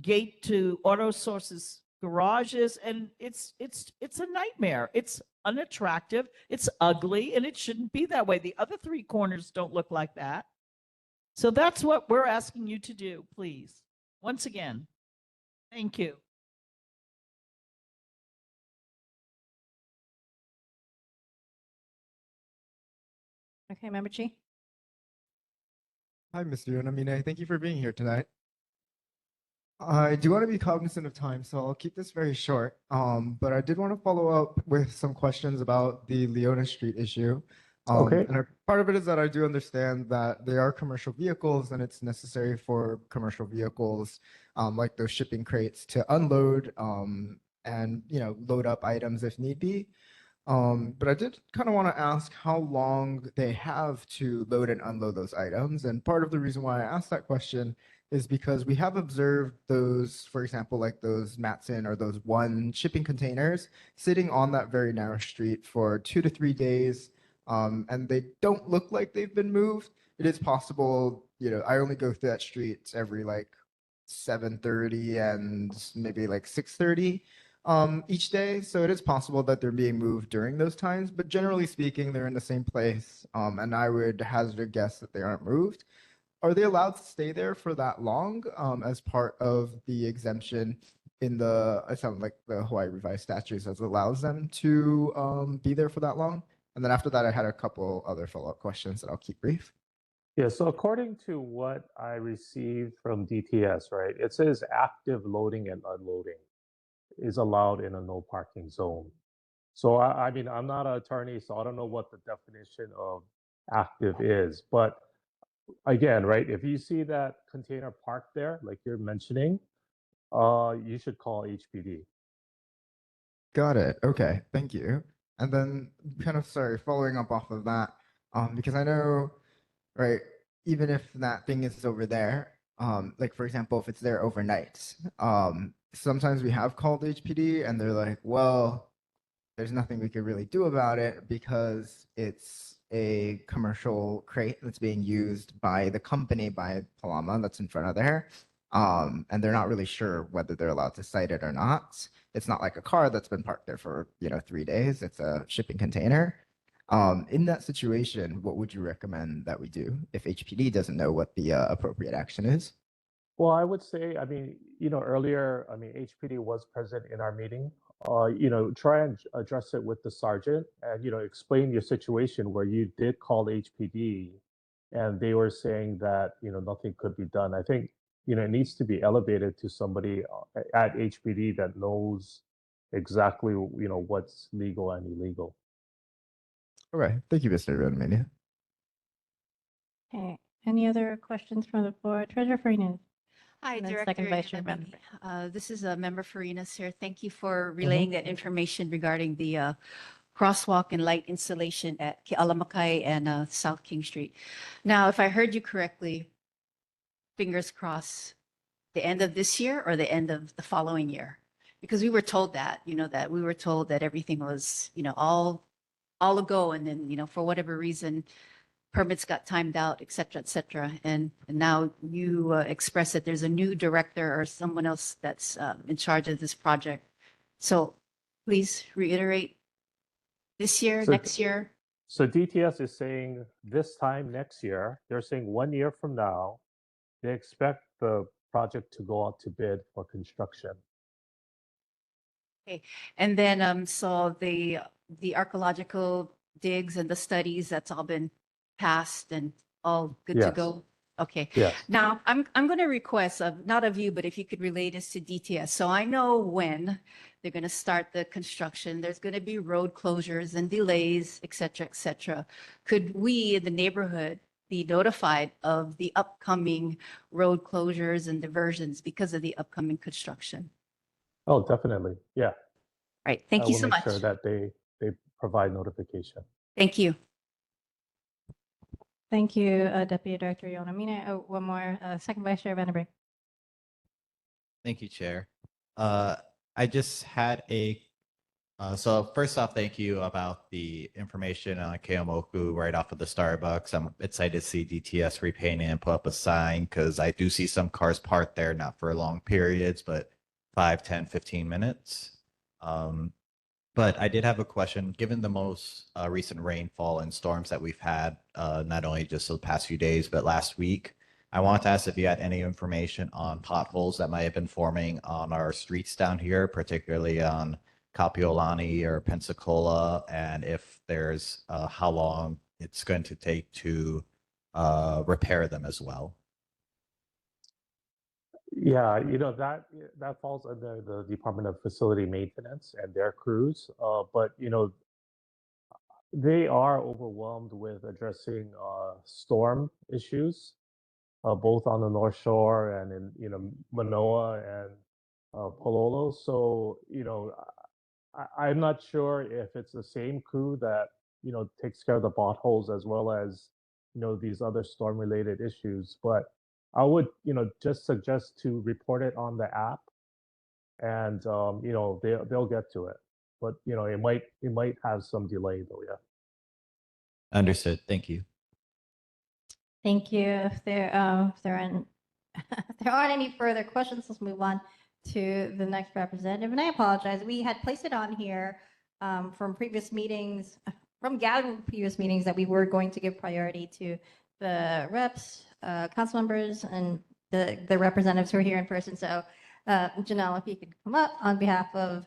G: gate to Auto Source's garage is, and it's a nightmare. It's unattractive, it's ugly, and it shouldn't be that way. The other 3 corners don't look like that. So that's what we're asking you to do, please. Once again, thank you.
B: Okay, Member Chi.
I: Hi, Mr. Yonamine. Thank you for being here tonight. I do want to be cognizant of time, so I'll keep this very short. But I did want to follow up with some questions about the Leona Street issue.
T: Okay.
I: And part of it is that I do understand that they are commercial vehicles, and it's necessary for commercial vehicles, like those shipping crates, to unload and load up items if need be. But I did kind of want to ask how long they have to load and unload those items. And part of the reason why I asked that question is because we have observed those, for example, like those Matson or those one shipping containers sitting on that very narrow street for 2 to 3 days. And they don't look like they've been moved. It is possible, I only go through that street every like 7:30 and maybe like 6:30. each day. So it is possible that they're being moved during those times, but generally speaking, they're in the same place. And I would hazard a guess that they aren't moved. Are they allowed to stay there for that long as part of the exemption in the, it sounds like the Hawaii Revised Statutes as allows them to be there for that long? And then after that, I had a couple other follow-up questions that I'll keep brief.
T: Yeah, so according to what I received from DTS, right, it says active loading and unloading is allowed in a no parking zone. So I mean, I'm not an attorney, so I don't know what the definition of active is. But again, right, if you see that container parked there, like you're mentioning, you should call HPD.
I: Got it. Okay, thank you. And then kind of sorry, following up off of that, because I know, right, even if that thing is over there, like for example, if it's there overnight, sometimes we have called HPD and they're like, well, there's nothing we could really do about it because it's a commercial crate that's being used by the company, by Palama, that's in front of there. And they're not really sure whether they're allowed to cite it or not. It's not like a car that's been parked there for, 3 days. It's a shipping container. In that situation, what would you recommend that we do if HPD doesn't know what the appropriate action is?
T: Well, I would say, I mean, earlier, I mean, HPD was present in our meeting. Try and address it with the sergeant and, explain your situation where you did call HPD and they were saying that, nothing could be done. I think, it needs to be elevated to somebody at HPD that knows exactly, what's legal and illegal.
I: All right. Thank you, Mr. Rodmania.
B: Okay, any other questions from the board? Treasurer Farinas.
A: Hi,
B: And then
A: Director.
B: second Vice Chair
A: Yamamini.
B: Vandenberg.
A: This is Member Farinas here. Thank you for relaying that information regarding the crosswalk and light installation at Ke'alamakai and South King Street. Now, if I heard you correctly, fingers crossed, the end of this year or the end of the following year? Because we were told that, that we were told that everything was, all a go. And then, for whatever reason, permits got timed out, et cetera, et cetera. And now you express that there's a new director or someone else that's in charge of this project. So please reiterate this year,
T: So-
A: next year.
T: So DTS is saying this time next year, they're saying 1 year from now, they expect the project to go out to bid for construction.
A: Okay. And then, so the archaeological digs and the studies, that's all been passed and all good to
T: Yes.
A: go? Okay.
T: Yes.
A: Now, I'm going to request of, not of you, but if you could relay this to DTS. So I know when they're going to start the construction, there's going to be road closures and delays, et cetera, et cetera. Could we in the neighborhood be notified of the upcoming road closures and diversions because of the upcoming construction?
T: Oh, definitely. Yeah.
A: Right. Thank
T: I
A: you
T: will
A: so
T: make
A: much.
T: sure that they provide notification.
A: Thank you.
B: Thank you, Deputy Director Yonamine. Oh, one more, second Vice Chair Vandenberg.
E: Thank you, Chair. I just had so first off, thank you about the information on Keomoku right off of the Starbucks. I'm excited to see DTS repainting and put up a sign because I do see some cars parked there, not for long periods, but 5, 10, 15 minutes. But I did have a question. Given the most recent rainfall and storms that we've had, not only just the past few days, but last week, I wanted to ask if you had any information on potholes that might have been forming on our streets down here, particularly on Kapiolani or Pensacola, and if there's how long it's going to take to repair them as well.
T: Yeah, that falls under the Department of Facility Maintenance and their crews. But they are overwhelmed with addressing storm issues, both on the North Shore and in Manoa and Pololo. So I'm not sure if it's the same crew that takes care of the potholes as well as these other storm related issues. But I would just suggest to report it on the app, and they'll get to it. But it might have some delay though. Yeah.
E: Understood. Thank you.
B: Thank you. If there aren't any further questions, let's move on to the next representative, and I apologize. We had placed it on here from previous meetings, from gathering previous meetings that we were going to give priority to the reps, council members, and the representatives who are here in person. So, Janelle, if you could come up on behalf of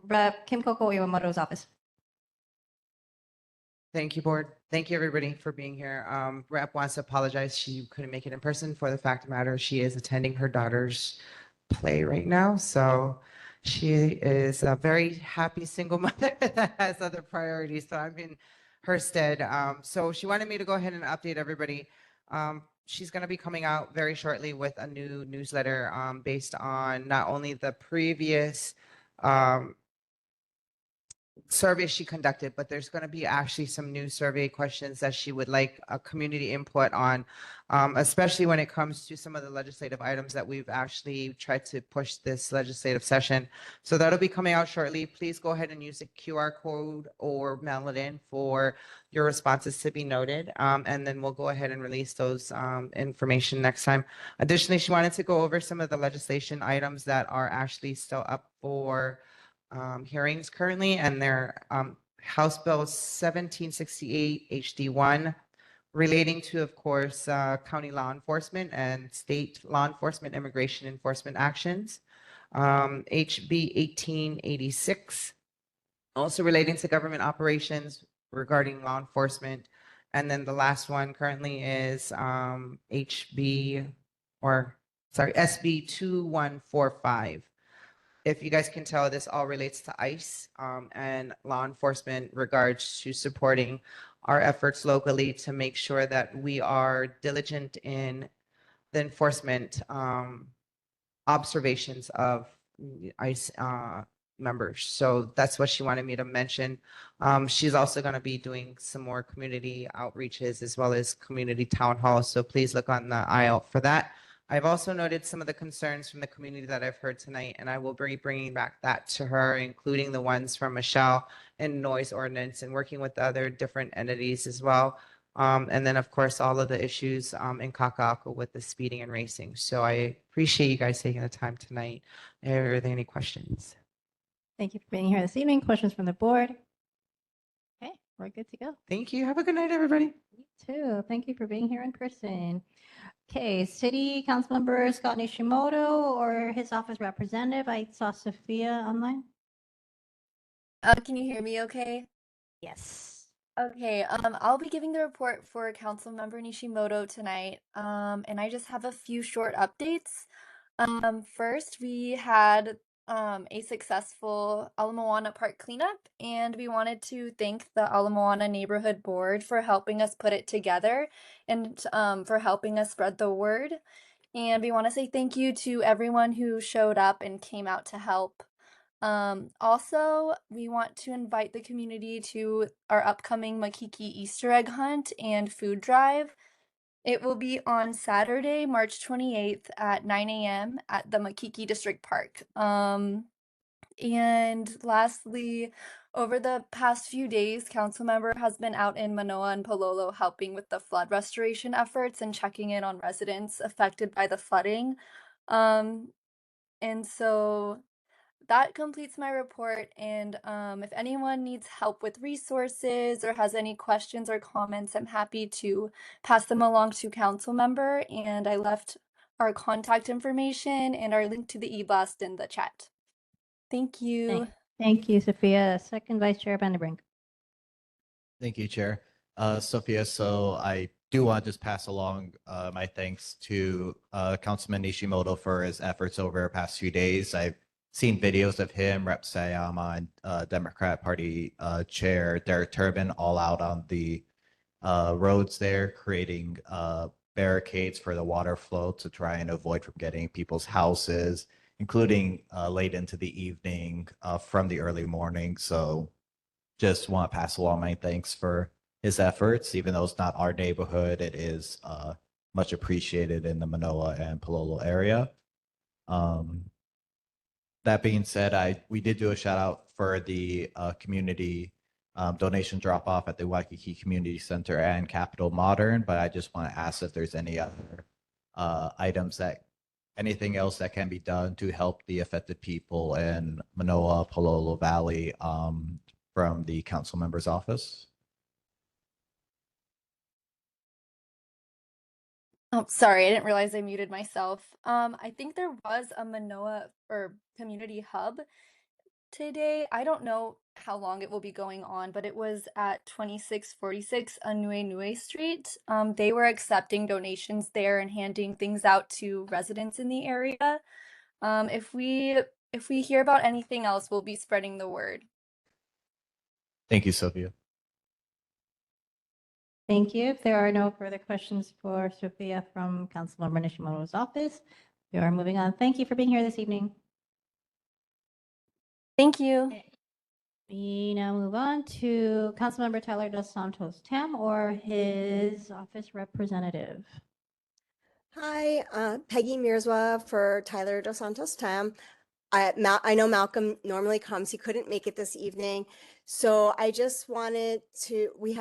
B: Rep. Kim Coco Iwamoto's office.
U: Thank you, board. Thank you, everybody, for being here. Rep wants to apologize. She couldn't make it in person. For the fact of the matter, she is attending her daughter's play right now. So she is a very happy single mother that has other priorities. So I'm in her stead. So she wanted me to go ahead and update everybody. She's going to be coming out very shortly with a new newsletter based on not only the previous survey she conducted, but there's going to be actually some new survey questions that she would like a community input on, especially when it comes to some of the legislative items that we've actually tried to push this legislative session. So that'll be coming out shortly. Please go ahead and use the QR code or mail it in for your responses to be noted. And then we'll go ahead and release those information next time. Additionally, she wanted to go over some of the legislation items that are actually still up for hearings currently, and they're House Bill 1768 HD1 relating to, of course, county law enforcement and state law enforcement immigration enforcement actions. HB 1886 also relating to government operations regarding law enforcement. And then the last one currently is SB 2145. If you guys can tell, this all relates to ICE and law enforcement regards to supporting our efforts locally to make sure that we are diligent in the enforcement observations of ICE members. So that's what she wanted me to mention. She's also going to be doing some more community outreaches as well as community town halls. So please look on the eye out for that. I've also noted some of the concerns from the community that I've heard tonight, and I will be bringing back that to her, including the ones from Michelle and noise ordinance and working with the other different entities as well. And then, of course, all of the issues in Kaka'ako with the speeding and racing. So I appreciate you guys taking the time tonight. Are there any questions?
B: Thank you for being here this evening. Questions from the board? Okay, we're good to go.
U: Thank you. Have a good night, everybody.
B: You too. Thank you for being here in person. Okay, City Council Member Scott Nishimoto or his office representative. I saw Sophia online.
V: Can you hear me okay?
B: Yes.
V: Okay, I'll be giving the report for Councilmember Nishimoto tonight. And I just have a few short updates. First, we had a successful Ala Moana Park cleanup, and we wanted to thank the Ala Moana Neighborhood Board for helping us put it together and for helping us spread the word. And we want to say thank you to everyone who showed up and came out to help. Also, we want to invite the community to our upcoming Makiki Easter egg hunt and food drive. It will be on Saturday, March 28th at 9 a.m. at the Makiki District Park. And lastly, over the past few days, Councilmember has been out in Manoa and Palolo helping with the flood restoration efforts and checking in on residents affected by the flooding. And so that completes my report. And if anyone needs help with resources or has any questions or comments, I'm happy to pass them along to council member. And I left our contact information and our link to the e-blast in the chat. Thank you.
B: Thank you, Sophia. Second Vice Chair Vanderbrink.
E: Thank you, Chair. Sophia, so I do want to just pass along my thanks to Councilman Nishimoto for his efforts over the past few days. I've seen videos of him, Rep. Sayama, and Democrat Party Chair Derek Turbin all out on the roads there, creating barricades for the water flow to try and avoid from getting people's houses, including late into the evening from the early morning. So just want to pass along my thanks for his efforts. Even though it's not our neighborhood, it is much appreciated in the Manoa and Palolo area. That being said, we did do a shout out for the community donation drop off at the Waikiki Community Center and Capitol Modern, but I just want to ask if there's any other items that anything else that can be done to help the affected people in Manoa, Palolo Valley from the council member's office?
V: Oh, sorry, I didn't realize I muted myself. I think there was a Manoa or community hub today. I don't know how long it will be going on, but it was at 2646 Anue Street. They were accepting donations there and handing things out to residents in the area. If we hear about anything else, we'll be spreading the word.
E: Thank you, Sophia.
B: Thank you. If there are no further questions for Sophia from Councilmember Nishimoto's office, we are moving on. Thank you for being here this evening.
V: Thank you.
B: We now move on to Councilmember Tyler Dos Santos Tam or his office representative.
D: Hi, Peggy Mirzwa for Tyler Dos Santos Tam. I know Malcolm normally comes. He couldn't make it this evening. So I just wanted to, we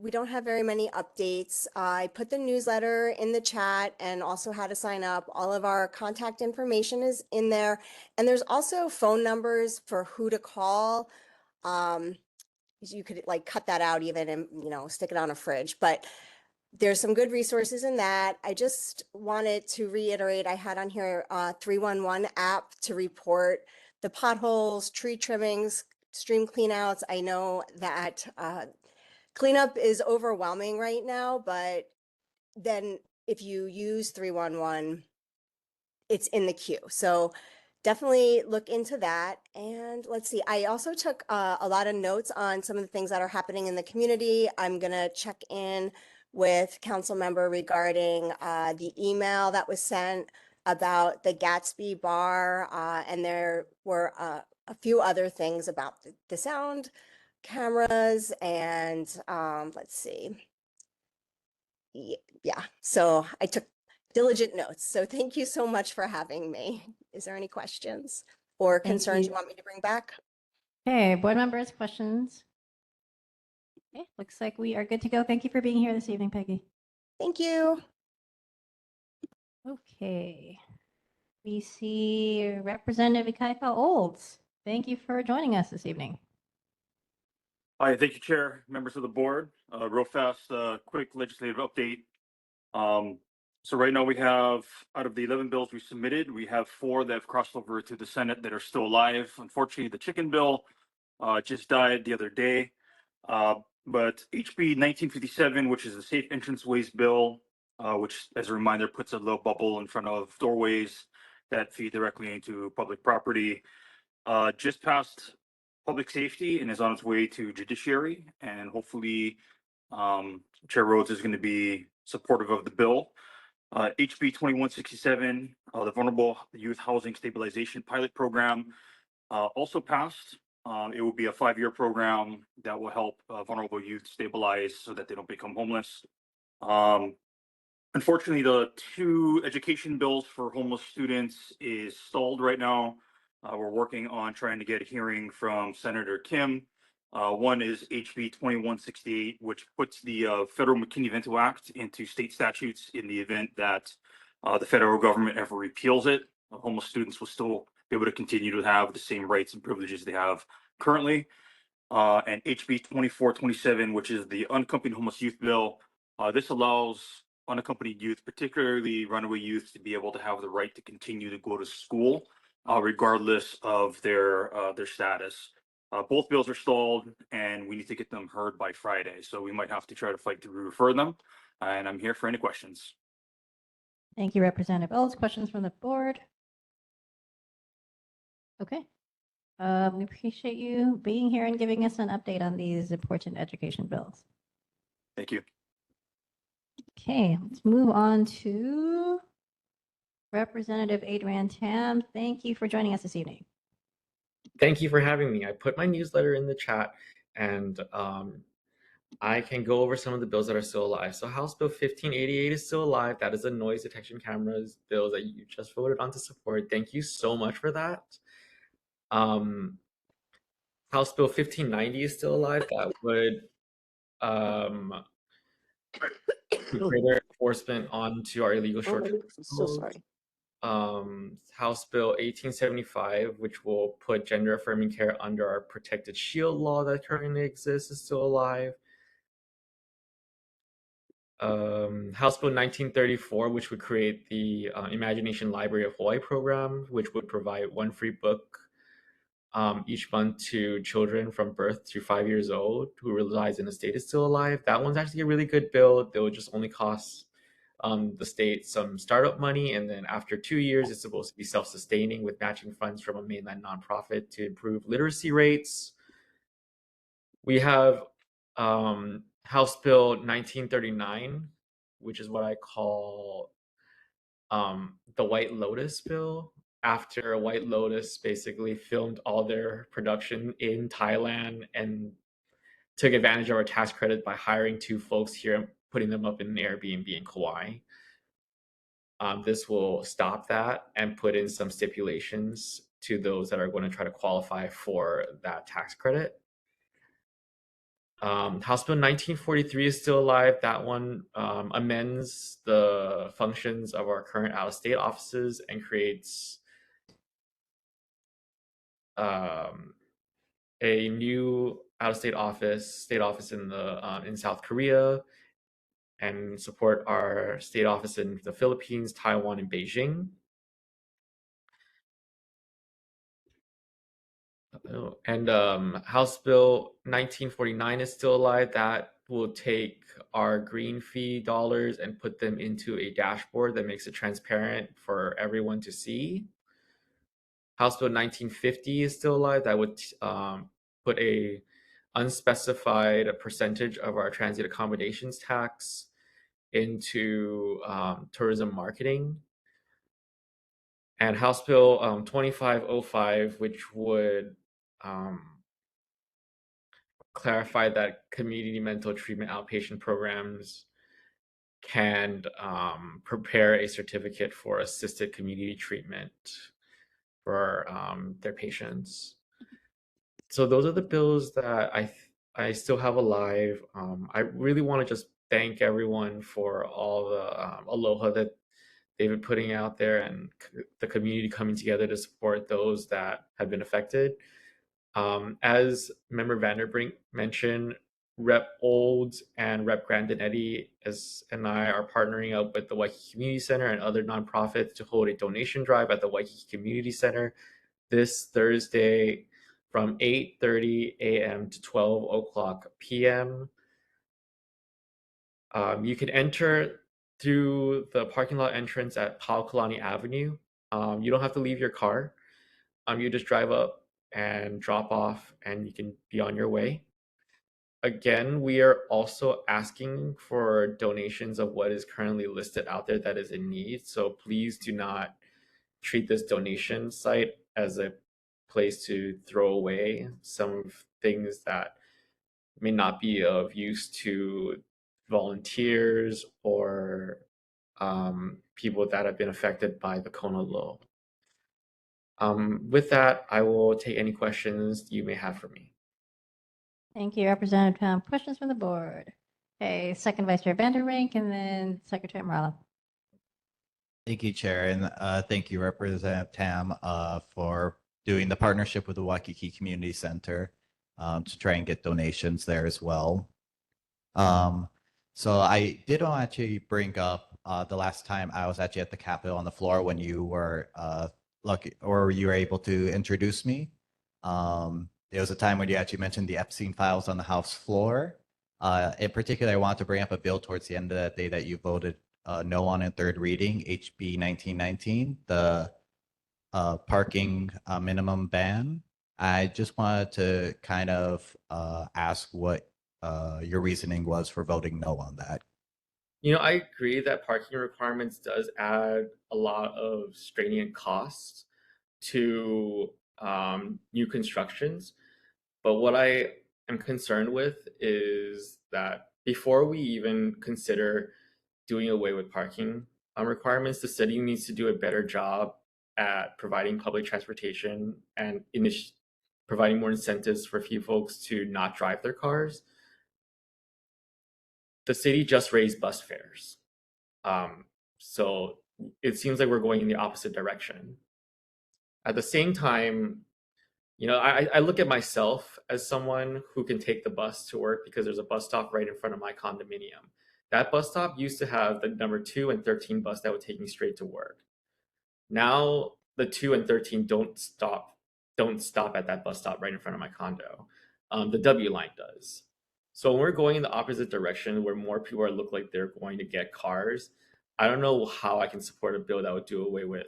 D: don't have very many updates. I put the newsletter in the chat and also how to sign up. All of our contact information is in there. And there's also phone numbers for who to call. You could like cut that out even and, stick it on a fridge, but there's some good resources in that. I just wanted to reiterate, I had on here 311 app to report the potholes, tree trimmings, stream cleanouts. I know that cleanup is overwhelming right now, but then if you use 311, it's in the queue. So definitely look into that. And let's see, I also took a lot of notes on some of the things that are happening in the community. I'm gonna check in with council member regarding the email that was sent about the Gatsby bar. And there were a few other things about the sound cameras and let's see. Yeah, so I took diligent notes. So thank you so much for having me. Is there any questions or concerns you want me to bring back?
B: Okay, board members, questions? Okay, looks like we are good to go. Thank you for being here this evening, Peggy.
D: Thank you.
B: Okay. We see Representative Ikaika Olds. Thank you for joining us this evening.
F: Hi, thank you, Chair, members of the board. Real fast, quick legislative update. So right now we have, out of the 11 bills we submitted, we have 4 that have crossed over to the Senate that are still alive. Unfortunately, the chicken bill just died the other day. But HB 1957, which is the Safe Entranceways Bill, which, as a reminder, puts a little bubble in front of doorways that feed directly into public property, just passed public safety and is on its way to judiciary. And hopefully, Chair Rhodes is going to be supportive of the bill. HB 2167, the Vulnerable Youth Housing Stabilization Pilot Program, also passed. It will be a 5-year program that will help vulnerable youth stabilize so that they don't become homeless. Unfortunately, the 2 education bills for homeless students is stalled right now. We're working on trying to get a hearing from Senator Kim. One is HB 2168, which puts the Federal McKinney-Vento Act into state statutes in the event that the federal government ever repeals it. Homeless students will still be able to continue to have the same rights and privileges they have currently. And HB 2427, which is the Unaccompanied Homeless Youth Bill. This allows unaccompanied youth, particularly runaway youth, to be able to have the right to continue to go to school, regardless of their status. Both bills are stalled, and we need to get them heard by Friday. So we might have to try to fight to refer them. And I'm here for any questions.
B: Thank you, Representative Olds. Questions from the board? Okay. We appreciate you being here and giving us an update on these important education bills.
F: Thank you.
B: Okay, let's move on to Representative Adrian Tam. Thank you for joining us this evening.
P: Thank you for having me. I put my newsletter in the chat, and I can go over some of the bills that are still alive. So House Bill 1588 is still alive. That is a noise detection cameras bill that you just voted on to support. Thank you so much for that. House Bill 1590 is still alive. That would put greater enforcement onto our illegal short-term
O: So sorry.
P: House Bill 1875, which will put gender affirming care under our protected shield law that currently exists, is still alive. House Bill 1934, which would create the Imagination Library of Hawaii program, which would provide one free book each month to children from birth to 5 years old who reside in the state, is still alive. That one's actually a really good bill. They would just only cost the state some startup money, and then after 2 years, it's supposed to be self-sustaining with matching funds from a mainland nonprofit to improve literacy rates. We have House Bill 1939, which is what I call the White Lotus bill. After White Lotus basically filmed all their production in Thailand and took advantage of our tax credit by hiring 2 folks here and putting them up in an Airbnb in Kauai. This will stop that and put in some stipulations to those that are going to try to qualify for that tax credit. House Bill 1943 is still alive. That one amends the functions of our current out-of-state offices and creates a new out-of-state state office in South Korea, and support our state office in the Philippines, Taiwan, and Beijing. And House Bill 1949 is still alive. That will take our green fee dollars and put them into a dashboard that makes it transparent for everyone to see. House Bill 1950 is still alive. That would put a unspecified percentage of our transit accommodations tax into tourism marketing. And House Bill 2505, which would clarify that community mental treatment outpatient programs can prepare a certificate for assisted community treatment for their patients. So those are the bills that I still have alive. I really want to just thank everyone for all the aloha that they've been putting out there, and the community coming together to support those that have been affected. As Member Vanderbrink mentioned, Rep. Olds and Rep. Grandinetti and I are partnering up with the Waikiki Community Center and other nonprofits to hold a donation drive at the Waikiki Community Center this Thursday from 8:30 a.m. to 12 o'clock p.m. You can enter through the parking lot entrance at Paukalani Avenue. You don't have to leave your car. You just drive up and drop off, and you can be on your way. Again, we are also asking for donations of what is currently listed out there that is in need. So please do not treat this donation site as a place to throw away some things that may not be of use to volunteers or people that have been affected by the Kona law. With that, I will take any questions you may have for me.
B: Thank you, Representative Tam. Questions from the board? Okay, Second Vice Chair Vanderbrink and then Secretary Marla.
E: Thank you, Chair, and thank you, Representative Tam, for doing the partnership with the Waikiki Community Center to try and get donations there as well. So I did want to actually bring up the last time I was actually at the Capitol on the floor when you were lucky, or you were able to introduce me. There was a time when you actually mentioned the Epstein files on the House floor. In particular, I want to bring up a bill towards the end of that day that you voted no on in third reading, HB 1919, the parking minimum ban. I just wanted to kind of ask what your reasoning was for voting no on that.
P: You know, I agree that parking requirements does add a lot of straining and costs to new constructions. But what I am concerned with is that before we even consider doing away with parking requirements, the city needs to do a better job at providing public transportation and providing more incentives for few folks to not drive their cars. The city just raised bus fares. So it seems like we're going in the opposite direction. At the same time, I look at myself as someone who can take the bus to work because there's a bus stop right in front of my condominium. That bus stop used to have the number 2 and 13 bus that would take me straight to work. Now the 2 and 13 don't stop at that bus stop right in front of my condo. The W line does. So when we're going in the opposite direction where more people look like they're going to get cars, I don't know how I can support a bill that would do away with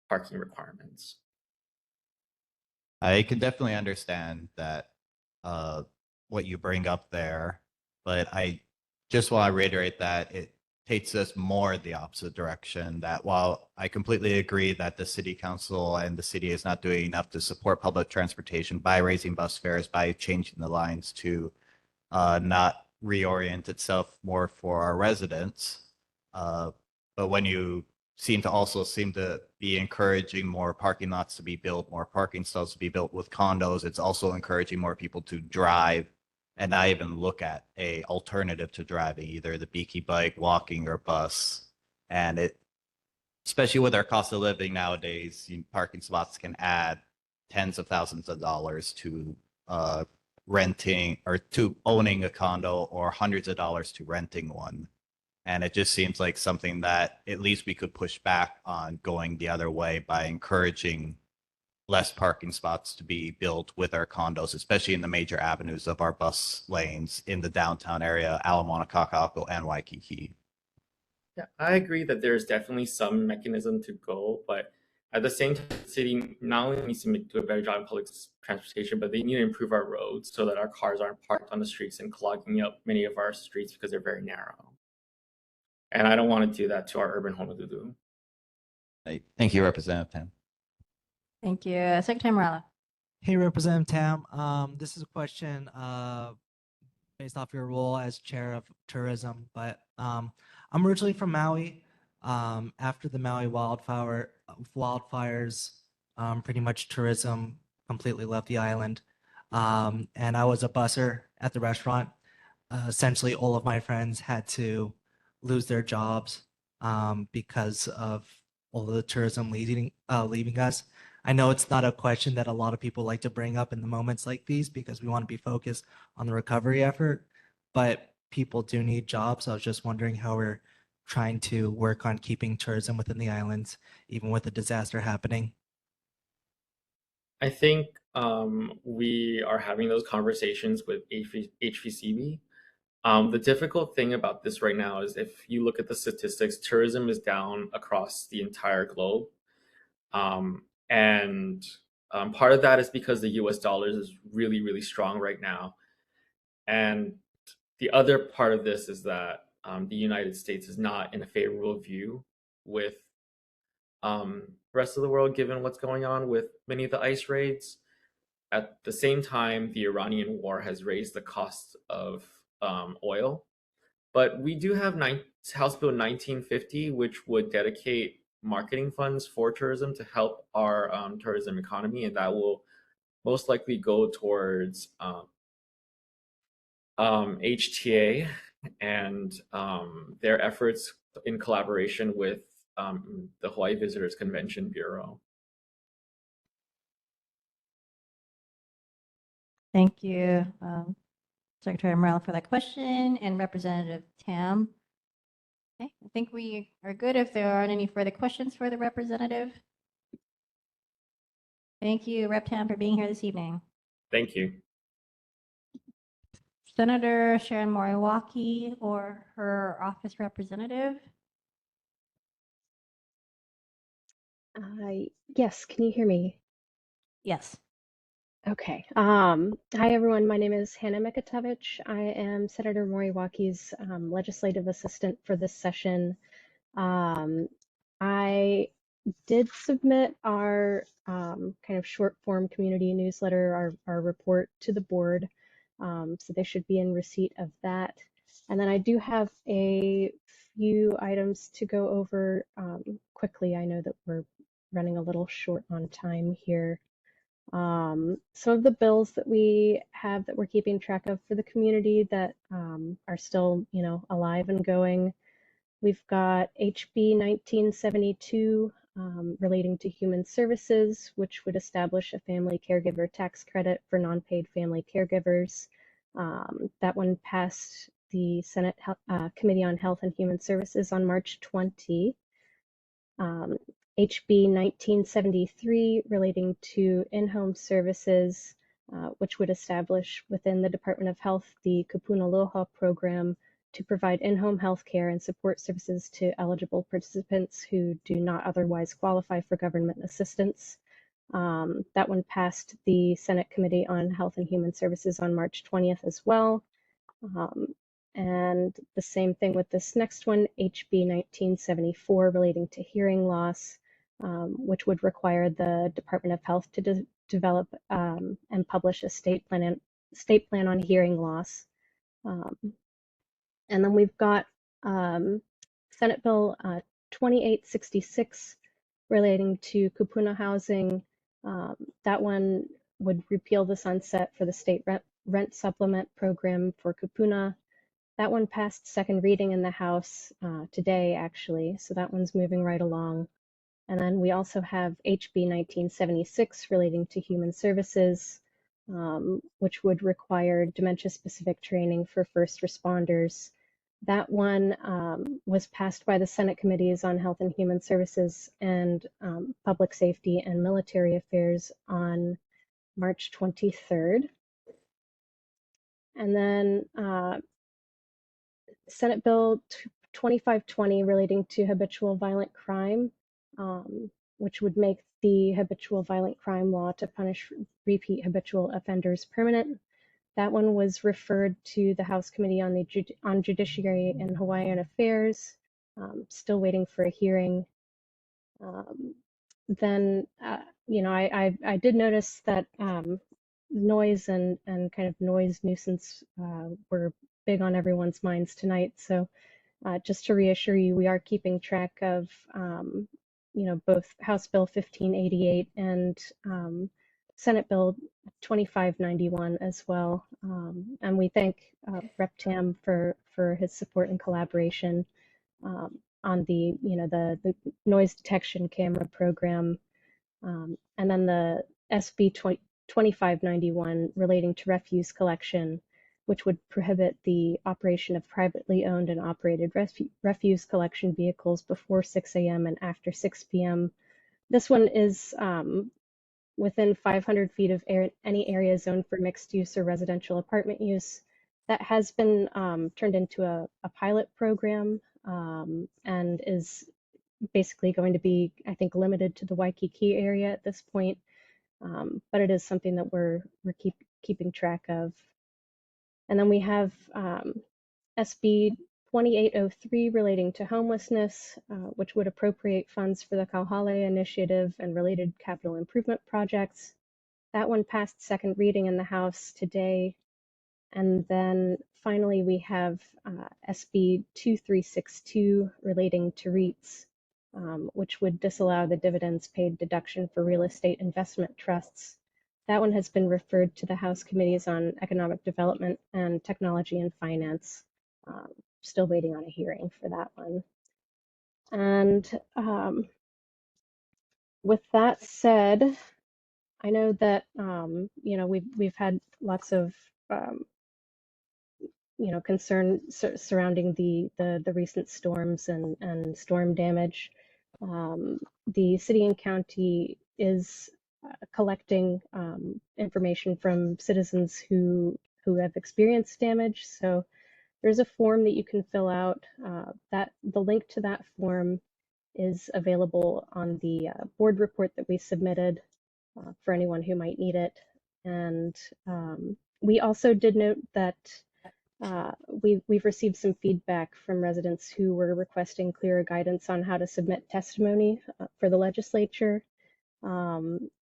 P: parking requirements.
E: I can definitely understand that what you bring up there, but I just want to reiterate that it takes us more the opposite direction. That while I completely agree that the city council and the city is not doing enough to support public transportation by raising bus fares, by changing the lines to not reorient itself more for our residents, but when you seem to be encouraging more parking lots to be built, more parking stalls to be built with condos, it's also encouraging more people to drive and not even look at a alternative to driving, either the Beaky bike, walking, or bus. And it, especially with our cost of living nowadays, parking spots can add tens of thousands of dollars to renting or to owning a condo, or hundreds of dollars to renting one. And it just seems like something that at least we could push back on going the other way by encouraging less parking spots to be built with our condos, especially in the major avenues of our bus lanes in the downtown area, Moana-Kaka'ako, and Waikiki.
P: Yeah, I agree that there's definitely some mechanism to go, but at the same time, the city not only needs to do a better job in public transportation, but they need to improve our roads so that our cars aren't parked on the streets and clogging up many of our streets because they're very narrow. And I don't want to do that to our urban Honolulu.
E: Thank you, Representative Tam.
B: Thank you. Secretary Morales.
M: Hey, Representative Tam. This is a question based off your role as chair of tourism, but I'm originally from Maui. After the Maui wildfires, pretty much tourism completely left the island. And I was a busser at the restaurant. Essentially, all of my friends had to lose their jobs because of all the tourism leaving us. I know it's not a question that a lot of people like to bring up in the moments like these because we want to be focused on the recovery effort, but people do need jobs. I was just wondering how we're trying to work on keeping tourism within the islands, even with the disaster happening.
P: I think we are having those conversations with HVCB. The difficult thing about this right now is if you look at the statistics, tourism is down across the entire globe. And part of that is because the US dollar is really, really strong right now. And the other part of this is that the United States is not in a favorable view with the rest of the world, given what's going on with many of the ICE raids. At the same time, the Iranian war has raised the cost of oil. But we do have House Bill 1950, which would dedicate marketing funds for tourism to help our tourism economy, and that will most likely go towards HTA and their efforts in collaboration with the Hawaii Visitors Convention Bureau.
B: Thank you, Secretary Morales, for that question, and Representative Tam. Okay, I think we are good if there aren't any further questions for the representative. Thank you, Rep. Tam, for being here this evening.
P: Thank you.
B: Senator Sharon Moriwaki or her office representative.
H: Yes, can you hear me?
B: Yes.
H: Okay. Hi, everyone. My name is Hannah Mikatevich. I am Senator Moriwaki's legislative assistant for this session. I did submit our kind of short form community newsletter, our report to the board. So they should be in receipt of that. And then I do have a few items to go over quickly. I know that we're running a little short on time here. Some of the bills that we have that we're keeping track of for the community that are still, alive and going. We've got HB 1972 relating to human services, which would establish a family caregiver tax credit for non-paid family caregivers. That one passed the Senate Committee on Health and Human Services on March 20. HB 1973 relating to in-home services, which would establish within the Department of Health the Kupuna Aloha program to provide in-home health care and support services to eligible participants who do not otherwise qualify for government assistance. That one passed the Senate Committee on Health and Human Services on March 20th as well. And the same thing with this next one, HB 1974, relating to hearing loss, which would require the Department of Health to develop and publish a state plan on hearing loss. And then we've got Senate Bill 2866 relating to kupuna housing. That one would repeal the sunset for the state rent supplement program for kupuna. That one passed second reading in the House today, actually, so that one's moving right along. And then we also have HB 1976 relating to human services, which would require dementia-specific training for first responders. That one was passed by the Senate Committees on Health and Human Services and Public Safety and Military Affairs on March 23rd. And then Senate Bill 2520 relating to habitual violent crime, which would make the habitual violent crime law to punish repeat habitual offenders permanent. That one was referred to the House Committee on Judiciary and Hawaiian Affairs, still waiting for a hearing. Then, I did notice that noise and kind of noise nuisance were big on everyone's minds tonight. So just to reassure you, we are keeping track of, both House Bill 1588 and Senate Bill 2591 as well. And we thank Rep Tam for his support and collaboration on the noise detection camera program. And then the SB 2591 relating to refuse collection, which would prohibit the operation of privately owned and operated refuse collection vehicles before 6 a.m. and after 6 p.m. This one is within 500 feet of any area zoned for mixed use or residential apartment use. That has been turned into a pilot program and is basically going to be, I think, limited to the Waikiki area at this point. But it is something that we're keeping track of. And then we have SB 2803 relating to homelessness, which would appropriate funds for the Kauhale Initiative and related capital improvement projects. That one passed second reading in the House today. And then finally, we have SB 2362 relating to REITs, which would disallow the dividends paid deduction for real estate investment trusts. That one has been referred to the House Committees on Economic Development and Technology and Finance. Still waiting on a hearing for that one. And with that said, I know that we've had lots of concern surrounding the recent storms and storm damage. The city and county is collecting information from citizens who have experienced damage. So there's a form that you can fill out. That the link to that form is available on the board report that we submitted for anyone who might need it. And we also did note that we've received some feedback from residents who were requesting clearer guidance on how to submit testimony for the legislature.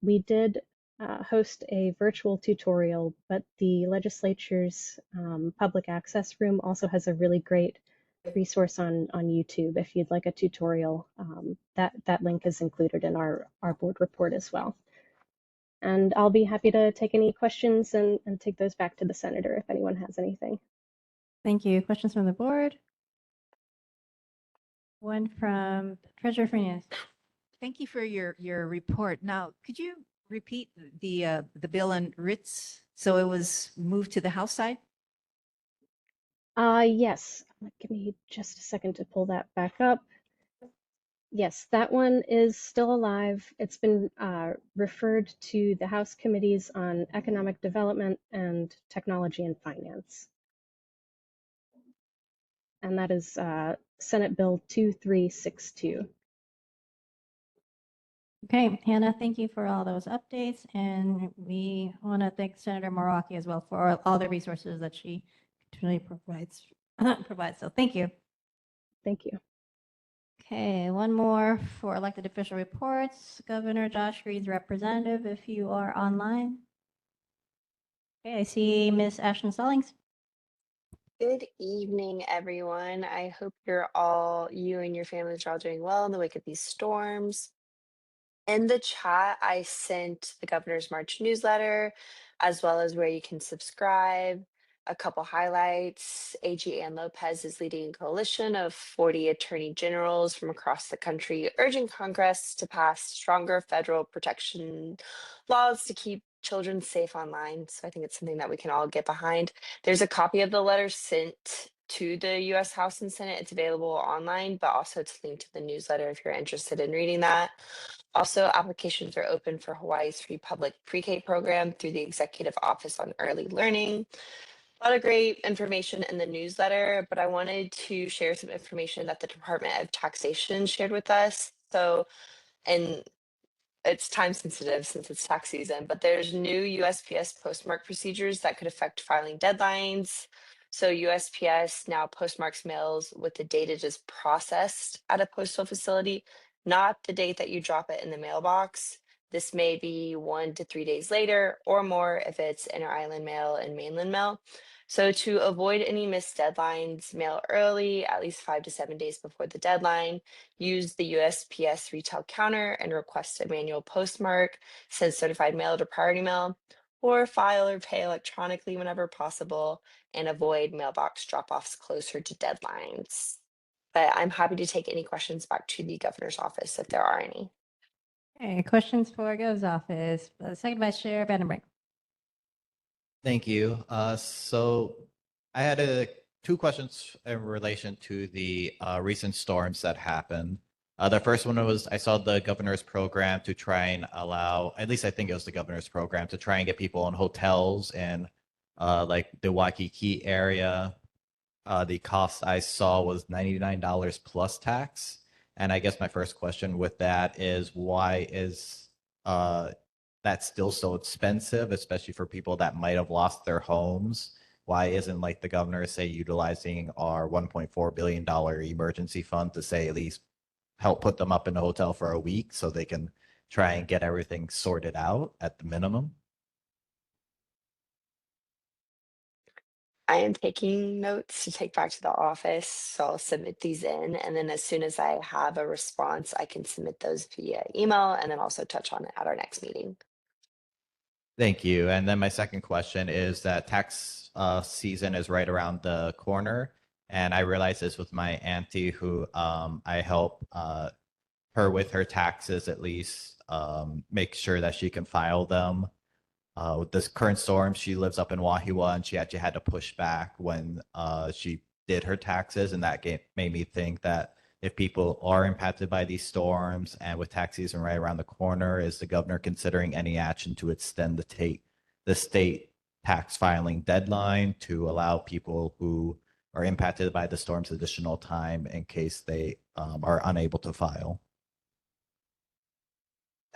H: We did host a virtual tutorial, but the legislature's public access room also has a really great resource on YouTube if you'd like a tutorial. That link is included in our board report as well. And I'll be happy to take any questions and take those back to the senator if anyone has anything.
B: Thank you. Questions from the board? One from Treasurer Freitas.
K: Thank you for your report. Now, could you repeat the bill on Ritz? So it was moved to the House side?
H: Yes. Give me just a second to pull that back up. Yes, that one is still alive. It's been referred to the House Committees on Economic Development and Technology and Finance. And that is Senate Bill 2362.
B: Okay, Hannah, thank you for all those updates. And we want to thank Senator Marawaki as well for all the resources that she continually provides. So thank you.
H: Thank you.
B: Okay, one more for elected official reports. Governor Josh Green's representative, if you are online. Okay, I see Miss Ashton Stallings.
N: Good evening, everyone. I hope you and your families are all doing well in the wake of these storms. In the chat, I sent the Governor's March newsletter, as well as where you can subscribe. A couple highlights. AG Ann Lopez is leading a coalition of 40 attorney generals from across the country, urging Congress to pass stronger federal protection laws to keep children safe online. So I think it's something that we can all get behind. There's a copy of the letter sent to the US House and Senate. It's available online, but also it's linked to the newsletter if you're interested in reading that. Also, applications are open for Hawaii's free public pre-K program through the Executive Office on Early Learning. A lot of great information in the newsletter, but I wanted to share some information that the Department of Taxation shared with us. So, and it's time sensitive since it's tax season, but there's new USPS postmark procedures that could affect filing deadlines. So USPS now postmarks mails with the date it is processed at a postal facility, not the date that you drop it in the mailbox. This may be 1 to 3 days later or more if it's inter-island mail and mainland mail. So to avoid any missed deadlines, mail early, at least 5 to 7 days before the deadline. Use the USPS retail counter and request a manual postmark, send certified mail to priority mail, or file or pay electronically whenever possible, and avoid mailbox drop-offs closer to deadlines. But I'm happy to take any questions back to the governor's office if there are any.
B: Okay, questions for Gov's office. Second Vice Chair Vandenbrink.
E: Thank you. So I had two questions in relation to the recent storms that happened. The first one was I saw the governor's program to try and allow, at least I think it was the governor's program, to try and get people in hotels in like the Waikiki area. The cost I saw was $99 plus tax. And I guess my first question with that is why is that's still so expensive, especially for people that might have lost their homes? Why isn't like the governor say utilizing our $1.4 billion emergency fund to say at least help put them up in a hotel for a week so they can try and get everything sorted out at the minimum?
N: I am taking notes to take back to the office, so I'll submit these in, and then as soon as I have a response, I can submit those via email and then also touch on it at our next meeting.
E: Thank you. And then my second question is that tax season is right around the corner. And I realize this with my auntie who I help her with her taxes, at least make sure that she can file them. With this current storm, she lives up in Wahiwa and she actually had to push back when she did her taxes. And that made me think that if people are impacted by these storms and with tax season right around the corner, is the governor considering any action to extend the state tax filing deadline to allow people who are impacted by the storms additional time in case they are unable to file?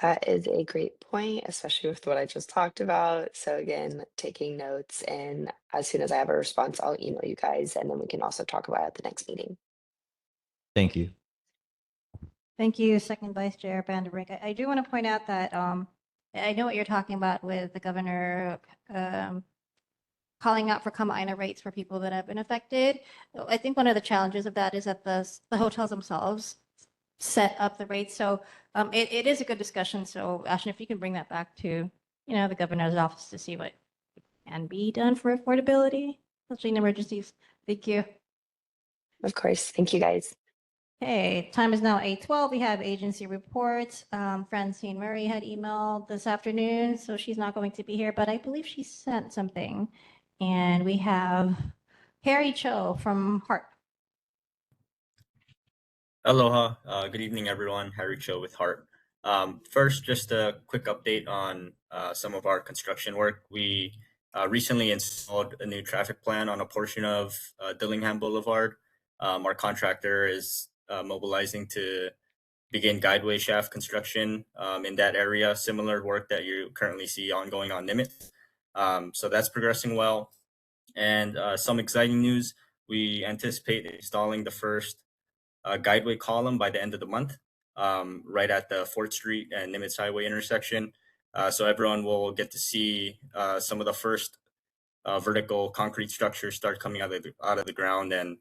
N: That is a great point, especially with what I just talked about. So again, taking notes, and as soon as I have a response, I'll email you guys, and then we can also talk about it at the next meeting.
E: Thank you.
B: Thank you, Second Vice Chair Vandenbrink. I do want to point out that I know what you're talking about with the governor calling out for Kama'aina rates for people that have been affected. I think one of the challenges of that is that the hotels themselves set up the rates. So it is a good discussion. So Ashton, if you can bring that back to, the governor's office to see what can be done for affordability, especially in emergencies. Thank you.
N: Of course. Thank you, guys.
B: Okay, time is now 8:12. We have agency reports. Francine Murray had emailed this afternoon, so she's not going to be here, but I believe she sent something. And we have Harry Cho from Heart.
S: Aloha. Good evening, everyone. Harry Cho with Heart. First, just a quick update on some of our construction work. We recently installed a new traffic plan on a portion of Dillingham Boulevard. Our contractor is mobilizing to begin guideway shaft construction in that area, similar work that you currently see ongoing on Nimitz. So that's progressing well. And some exciting news, we anticipate installing the first guideway column by the end of the month, right at the 4th Street and Nimitz Highway intersection. So everyone will get to see some of the first vertical concrete structures start coming out of the ground, and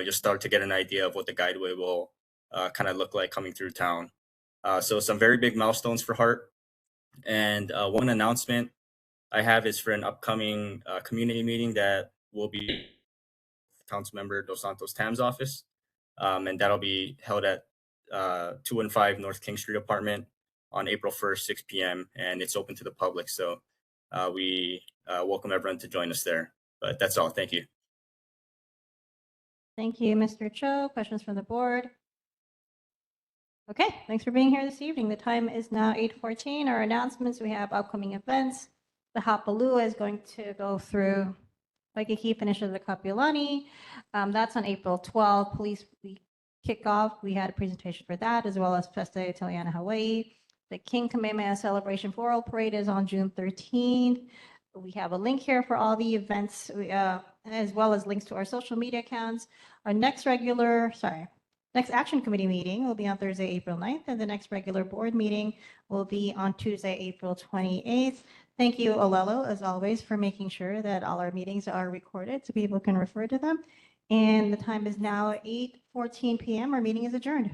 S: just start to get an idea of what the guideway will kind of look like coming through town. So some very big milestones for Hart. And one announcement I have is for an upcoming community meeting that will be Councilmember Dos Santos Tam's office. And that'll be held at 215 North King Street apartment on April 1st, 6 p.m. And it's open to the public. So we welcome everyone to join us there. But that's all. Thank you.
B: Thank you, Mr. Cho. Questions from the board? Okay, thanks for being here this evening. The time is now 8:14. Our announcements, we have upcoming events. The Hapalua is going to go through Waikiki, finishes the Kapiolani. That's on April 12th. Police Week kickoff. We had a presentation for that, as well as Festa Italiana Hawaii. The King Kamehameha Celebration Floral Parade is on June 13th. We have a link here for all the events, as well as links to our social media accounts. Our next action committee meeting will be on Thursday, April 9th, and the next regular board meeting will be on Tuesday, April 28th. Thank you, Olelo, as always, for making sure that all our meetings are recorded so people can refer to them. And the time is now 8:14 p.m. Our meeting is adjourned.